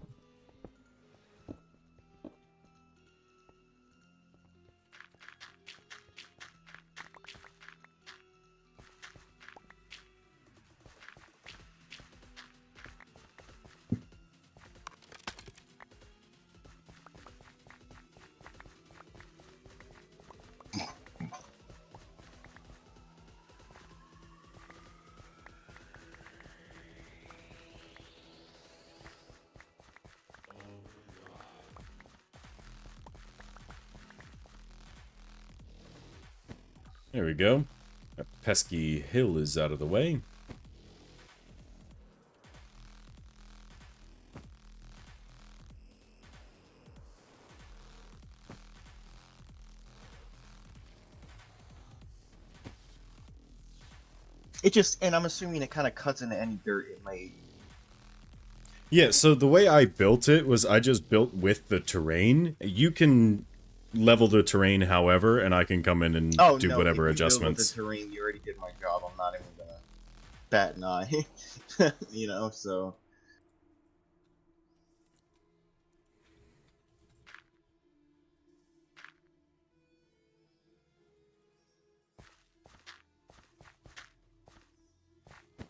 There we go. That pesky hill is out of the way. And I'm assuming it kind of cuts into any dirt it might. Yeah, so the way I built it was I just built with the terrain. You can level the terrain however, and I can come in and do no, whatever if you build adjustments. with the terrain, you already did my job. I'm not even gonna bat an eye. You know, so.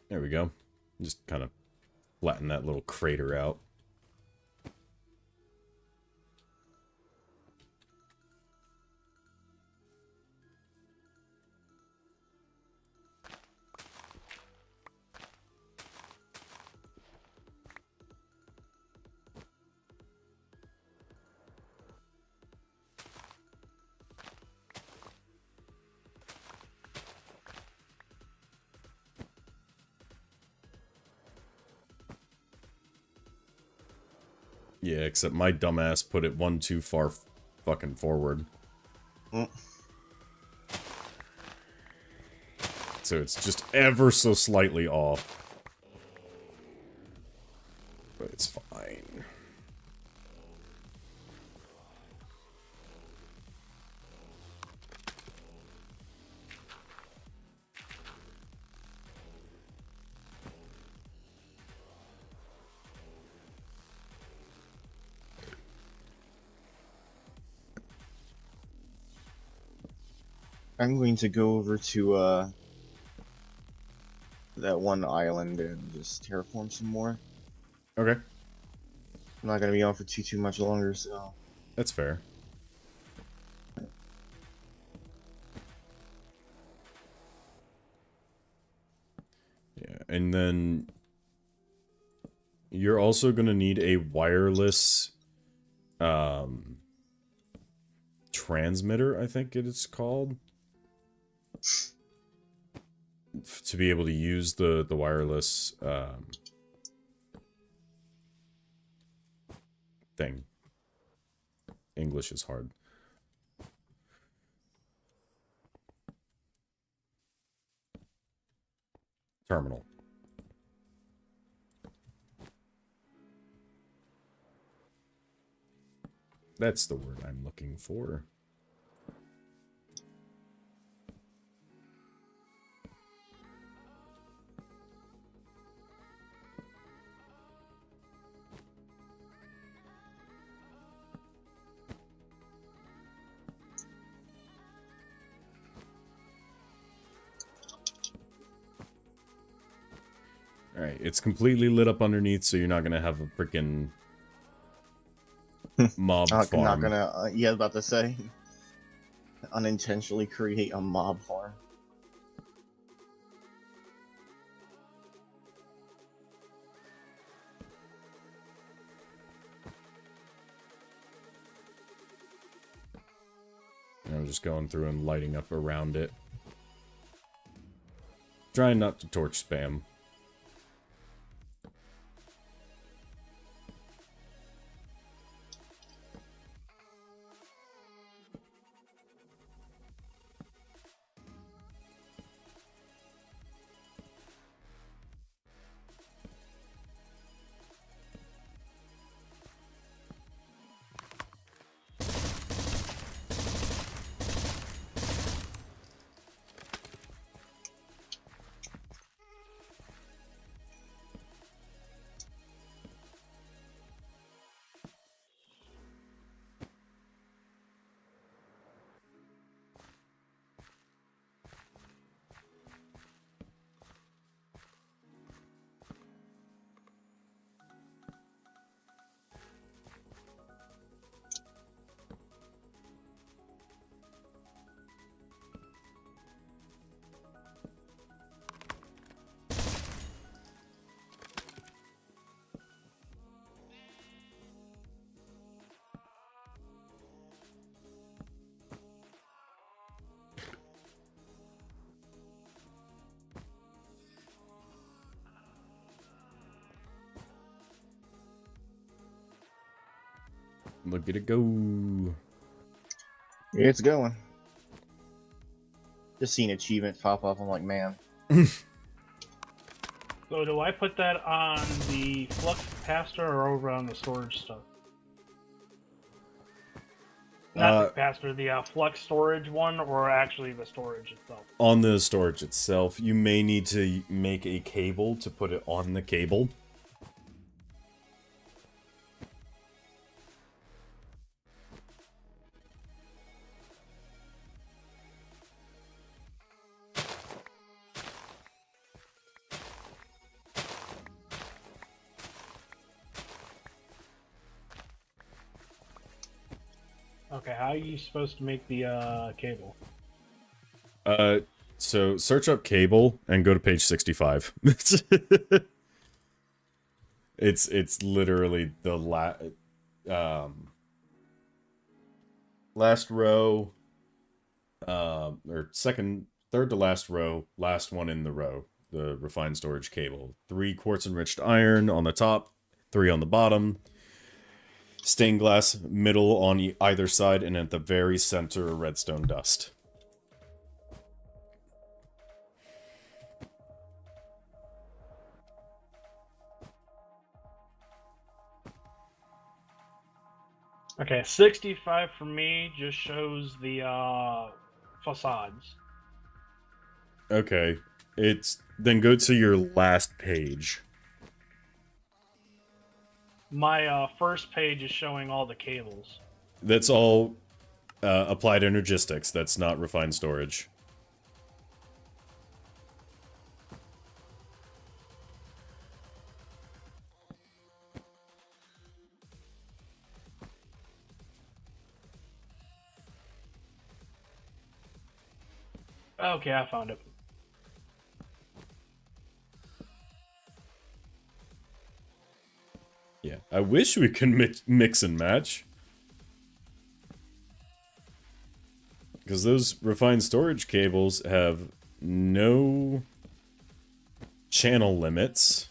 There we go. Just kind of flatten that little crater out. Yeah, except my dumbass put it one too far fucking forward. Mm. So it's just ever so slightly off. But it's fine. I'm going to go over to that one island and just terraform some more. Okay, I'm not gonna be on for too much longer, so. that's fair. Yeah, and then you're also going to need a wireless transmitter, I think it is called, to be able to use the wireless thing. English is hard. Terminal. That's the word I'm looking for. Alright, it's completely lit up underneath, so you're not gonna have a freaking mob Not farm. gonna. Yeah, about to say. Unintentionally create a mob farm. And I'm just going through and lighting up around it. Trying not to torch spam. Look at it go. It's going. Just seen achievement pop up. I'm like, man. So do I put that on the flux capacitor or over on the storage stuff? Not the capacitor, the flux storage one, or actually the storage itself? On the storage itself, you may need to make a cable to put it on the cable. Okay, how are you supposed to make the cable? So search up cable and go to page 65. It's literally the last row, or third to last row, last one in the row. The refined storage cable. 3 quartz enriched iron on the top, 3 on the bottom. Stained glass middle on either side, and at the very center, redstone dust. Okay, 65 for me just shows the facades. Okay, then go to your last page. My first page is showing all the cables. That's all applied energistics. That's not refined storage. Okay, I found it. Yeah, I wish we could mix and match. Because those refined storage cables have no channel limits.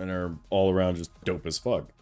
And are all around just dope as fuck.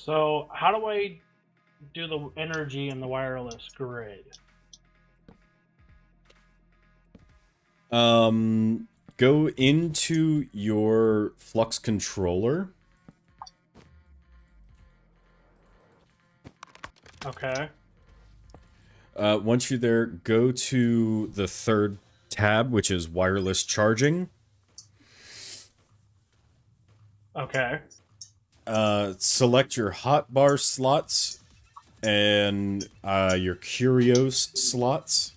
So how do I do the energy in the wireless grid? Go into your flux controller. Okay. Once you're there, go to the third tab, which is wireless charging. Okay. Select your hotbar slots and your Curios slots.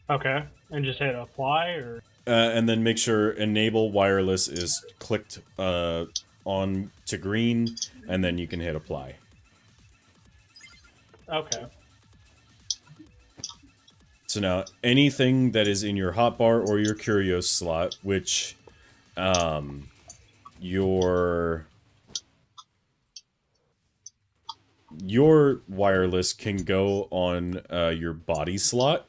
Okay. And just hit apply, or? And then make sure enable wireless is clicked on to green, and then you can hit apply. Okay. So now anything that is in your hotbar or your Curios slot, which your wireless can go on your body slot.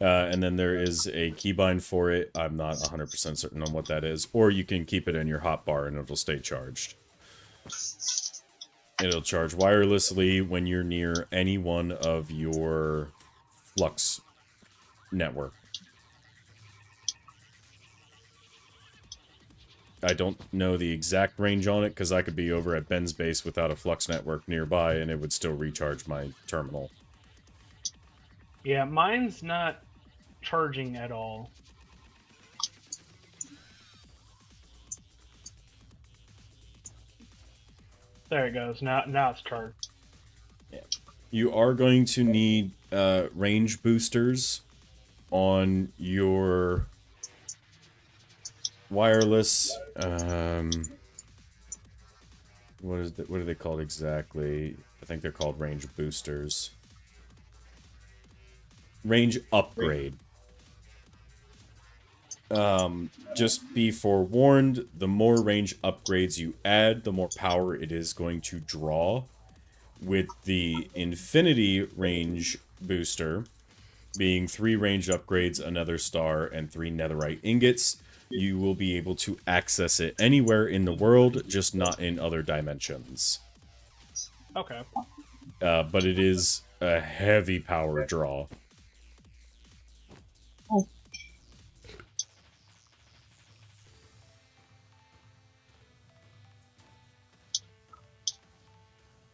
And then there is a keybind for it. I'm not 100% certain on what that is. Or you can keep it in your hotbar and it'll stay charged. It'll charge wirelessly when you're near any one of your flux network. I don't know the exact range on it because I could be over at Ben's base without a flux network nearby and it would still recharge my terminal. Yeah, mine's not charging at all. There it goes. Now it's charged. Yeah. You are going to need range boosters on your wireless. What are they called exactly? I think they're called range boosters. Range upgrade. Just be forewarned, the more range upgrades you add, the more power it is going to draw. With the infinity range booster being 3 range upgrades, another star, and 3 netherite ingots, you will be able to access it anywhere in the world, just not in other dimensions. Okay. But it is a heavy power draw.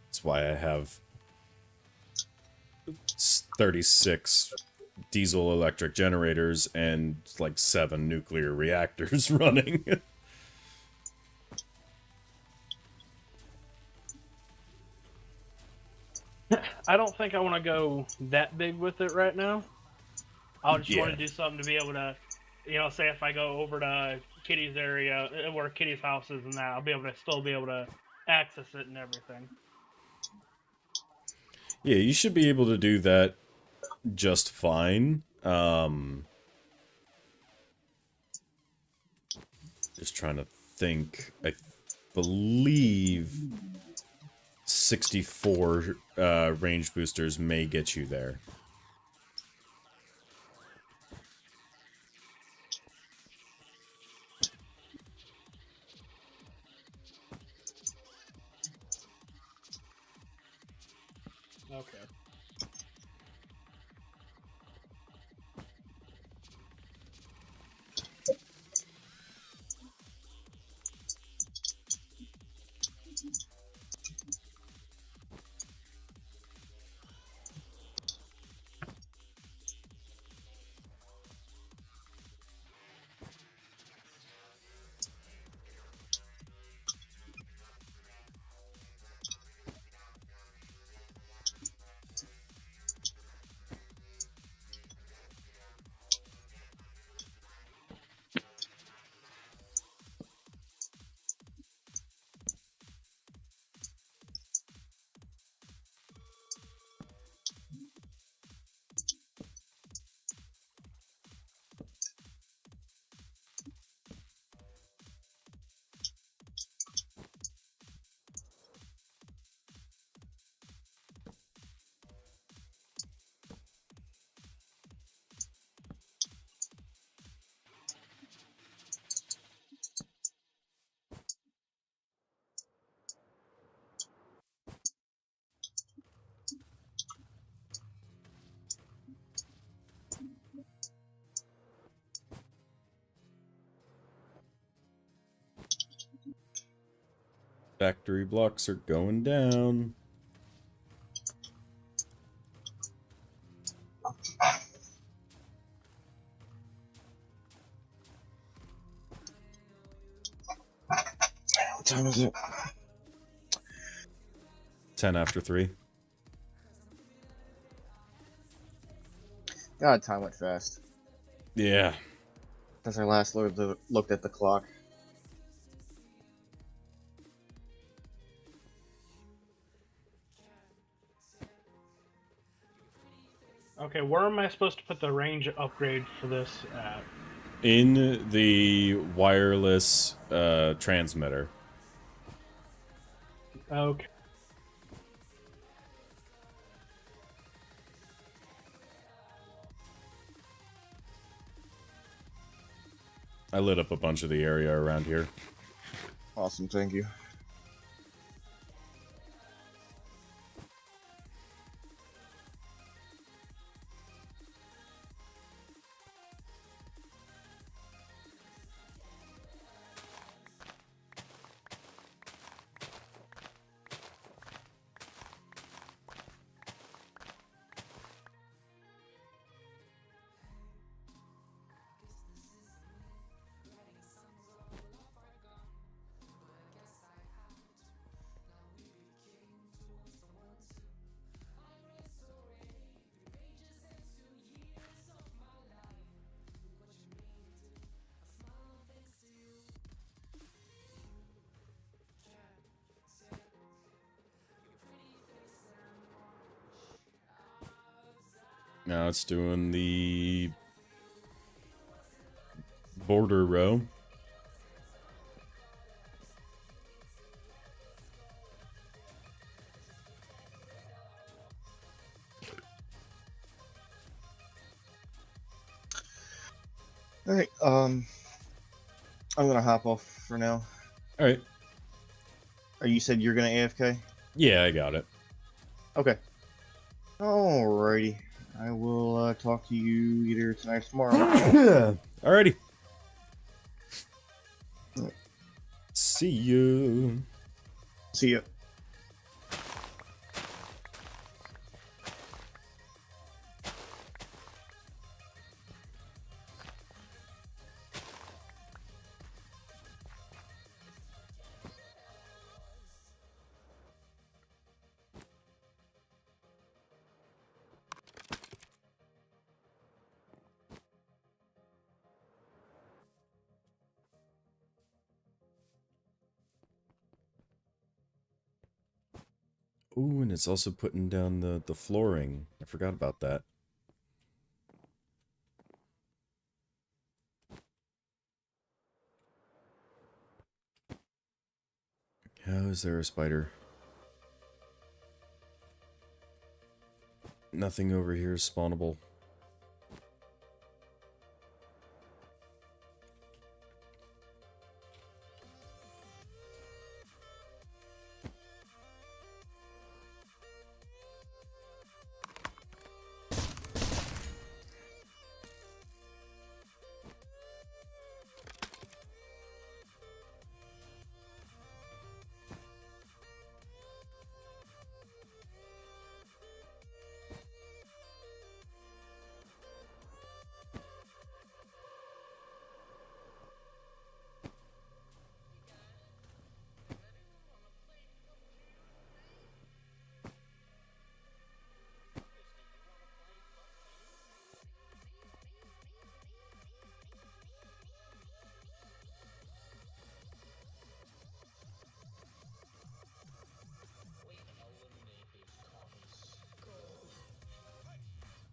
That's why I have 36 diesel electric generators and like 7 nuclear reactors running. I don't think I want to go that big with it right now. I just want Yeah. to do something to be able to, say if I go over to Kitty's area, where Kitty's house is and that, I'll be able to still be able to access it and everything. Yeah, you should be able to do that just fine. Just trying to think. I believe 64 range boosters may get you there. Okay. Factory blocks are going down. What time is it? 10 after 3. God, time went fast. Yeah. Since I last looked at the clock. Okay, where am I supposed to put the range upgrade for this at? In the wireless transmitter. Okay. I lit up a bunch of the area around here. Awesome, thank you. Now it's doing the border row. Alright, I'm gonna hop off for now. Alright. You said you're gonna AFK? Yeah, I got it. Okay. Alrighty. I will talk to you either tonight or tomorrow. Alrighty. See you. See ya. Ooh, and it's also putting down the flooring. I forgot about that. How is there a spider? Nothing over here is spawnable.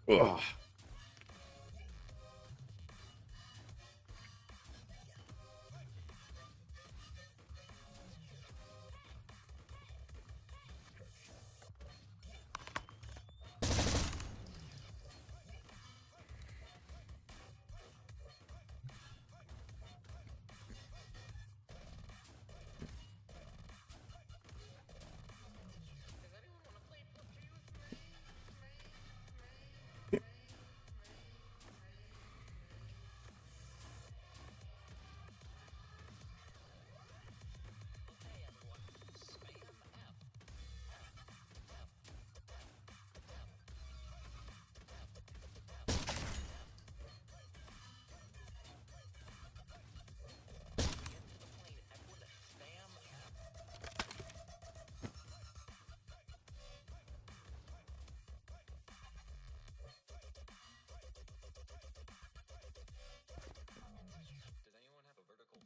Ugh.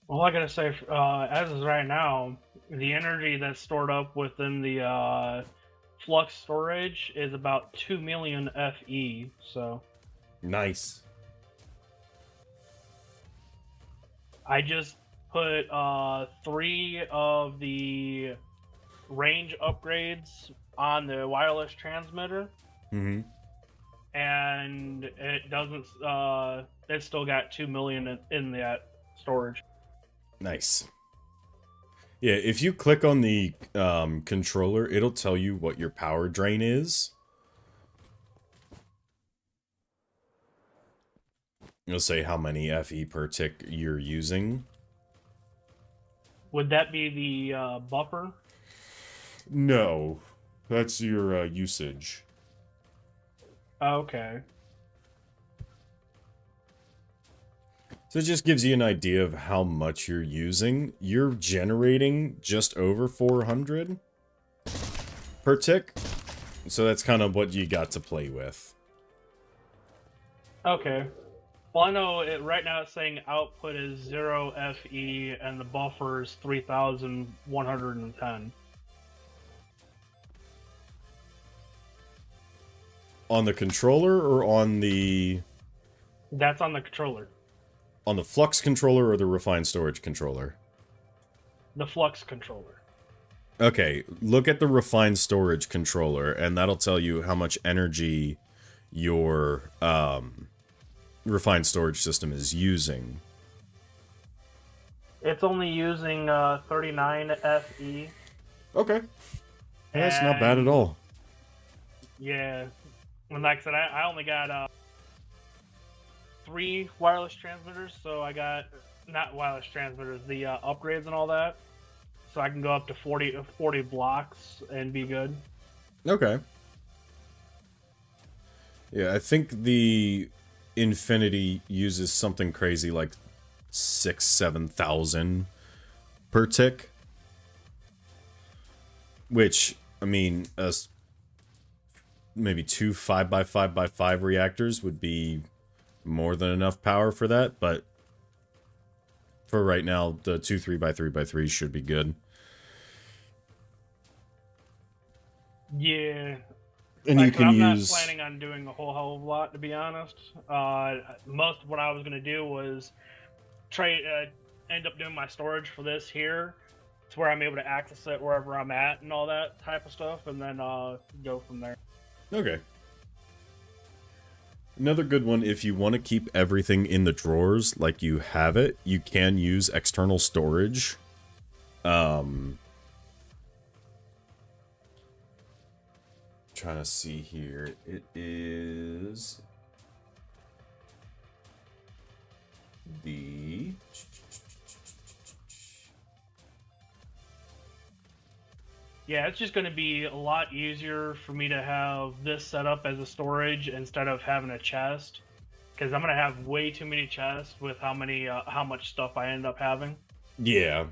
Well, I gotta say, as is right now, the energy that's stored up within the flux storage is about 2 million FE. So Nice. I just put 3 of the range upgrades on the wireless transmitter, Mm-hmm. and it doesn't. It's still got 2 million in that storage. Nice. Yeah, if you click on the controller, it'll tell you what your power drain is. It'll say how many FE per tick you're using. Would that be the buffer? No, that's your usage. Okay. So it just gives you an idea of how much you're using. You're generating just over 400 per tick. So that's kind of what you got to play with. Okay. Well, I know right now it's saying output is 0 FE and the buffer is 3,110. On the controller or on the That's on the controller. flux controller or the refined storage controller? The flux controller. Okay, look at the refined storage controller, and that'll tell you how much energy your refined storage system is using. It's only using 39 FE. Okay. That's not bad at all. Yeah. And like I said, I only got 3 wireless transmitters, so I got, not wireless transmitters, the upgrades and all that. So I can go up to 40 blocks and be good. Okay. Yeah, I think the Infinity uses something crazy like 6,000-7,000 per tick. Which, I mean, maybe 2 5x5x5 reactors would be more than enough power for that, but for right now, the 2 3x3x3 should be good. Yeah. And Like, you can I'm use... not planning on doing a whole hell of a lot, to be honest. Most of what I was going to do was end up doing my storage for this here, to where I'm able to access it wherever I'm at and all that type of stuff, and then go from there. Okay. Another good one, if you want to keep everything in the drawers like you have it, you can use external storage. Trying to see here. It is the... Yeah, it's just going to be a lot easier for me to have this set up as a storage instead of having a chest, because I'm going to have way too many chests with how much stuff I end up having. Yeah.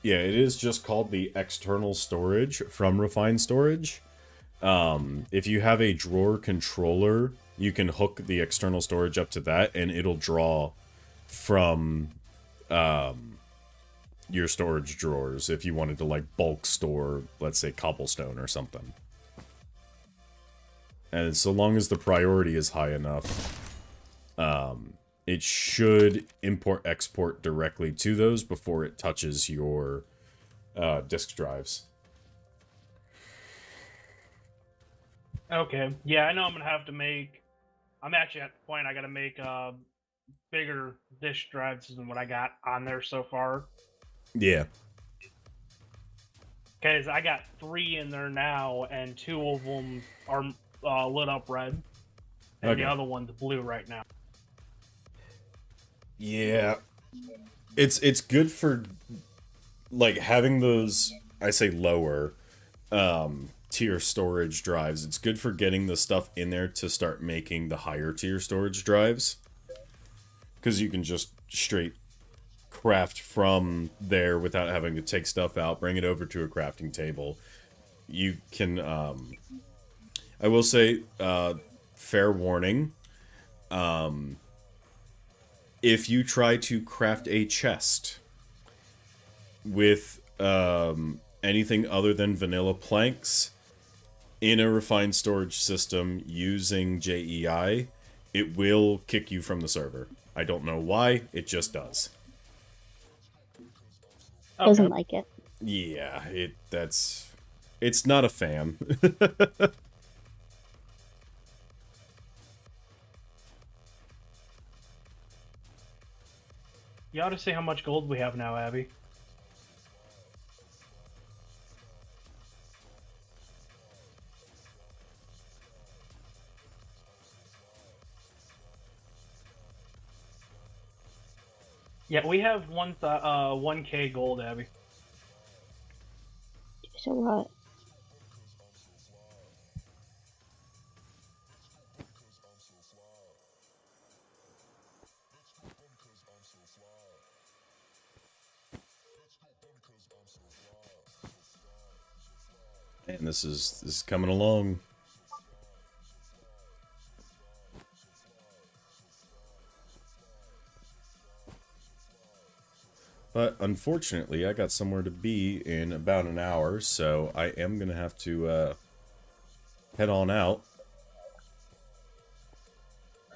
Yeah, it is just called the external storage from Refined Storage. If you have a drawer controller, you can hook the external storage up to that, and it'll draw from your storage drawers if you wanted to, like, bulk store, let's say, cobblestone or something. And so long as the priority is high enough, it should import-export directly to those before it touches your disk drives. Okay. Yeah, I know I'm going to have to make... I'm actually at the point I got to make bigger disk drives than what I got on there so far. Yeah. Because I got 3 in there now, and 2 of them are lit up red, and the other one's blue right now. Yeah. It's good for, like, having those, I say lower, tier storage drives. It's good for getting the stuff in there to start making the higher tier storage drives. Because you can just straight craft from there without having to take stuff out, bring it over to a crafting table. You can, I will say, fair warning, if you try to craft a chest with anything other than vanilla planks in a refined storage system using JEI, it will kick you from the server. I don't know why, it just does. Doesn't like it. Yeah, it's not a fan. You ought to see how much gold we have now, Abby. Yeah, we have 1K gold, Abby. So what? And this is coming along. But unfortunately, I got somewhere to be in about an hour, so I am gonna have to head on out.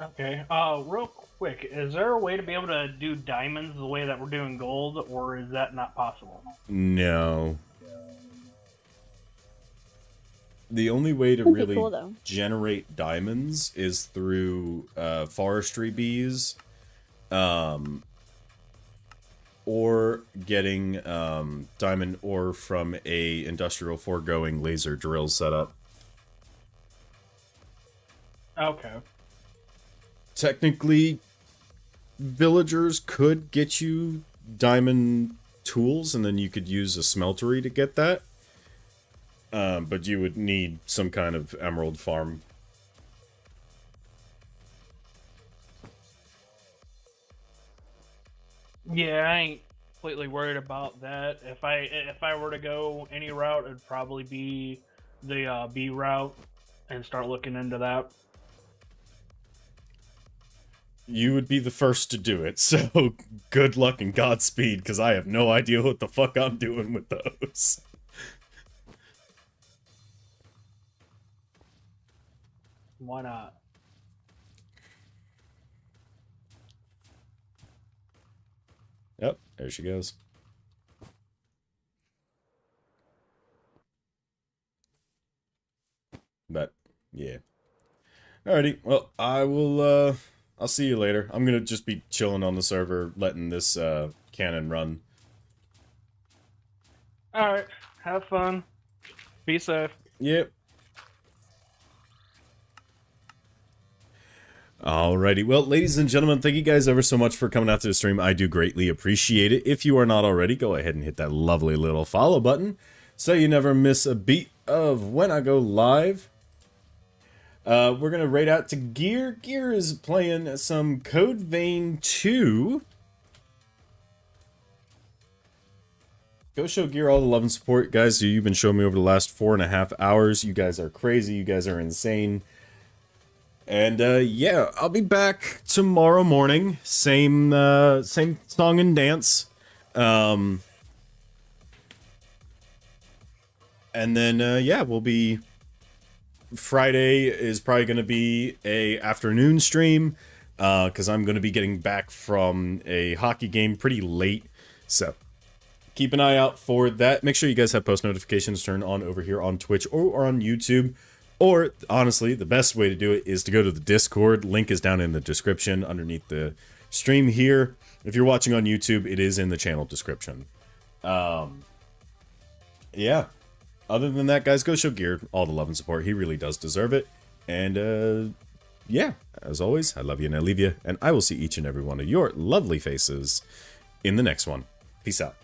Okay. Real quick, is there a way to be able to do diamonds the way that we're doing gold, or is that not possible? No. The only way to That'd be really cool, though. generate diamonds is through forestry bees, or getting diamond ore from a industrial foregoing laser drill setup. Okay. Technically, villagers could get you diamond tools, and then you could use a smeltery to get that. But you would need some kind of emerald farm. Yeah, I ain't completely worried about that. If I were to go any route, it'd probably be the B route and start looking into that. You would be the first to do it, so good luck and Godspeed, because I have no idea what the fuck I'm doing with those. Why not? Yep, there she goes. But, yeah. Alrighty, well, I'll see you later. I'm gonna just be chilling on the server, letting this, cannon run. Alright, have fun. Be safe. Yep. Alrighty, well, ladies and gentlemen, thank you guys ever so much for coming out to the stream. I do greatly appreciate it. If you are not already, go ahead and hit that lovely little follow button so you never miss a beat of when I go live. We're going to raid out to Gear. Gear is playing some Code Vein 2. Go show Gear all the love and support, guys. You've been showing me over the last 4.5 hours. You guys are crazy. You guys are insane. And, yeah, I'll be back tomorrow morning. Same song and dance. And then, yeah, we'll be... Friday is probably going to be a afternoon stream, because I'm going to be getting back from a hockey game pretty late. So, keep an eye out for that. Make sure you guys have post notifications turned on over here on Twitch or on YouTube. Or, honestly, the best way to do it is to go to the Discord. Link is down in the description underneath the stream here. If you're watching on YouTube, it is in the channel description. Yeah. Other than that, guys, go show Gear all the love and support. He really does deserve it. And, yeah, as always, I love you and I leave you. And I will see each and every one of your lovely faces in the next one. Peace out.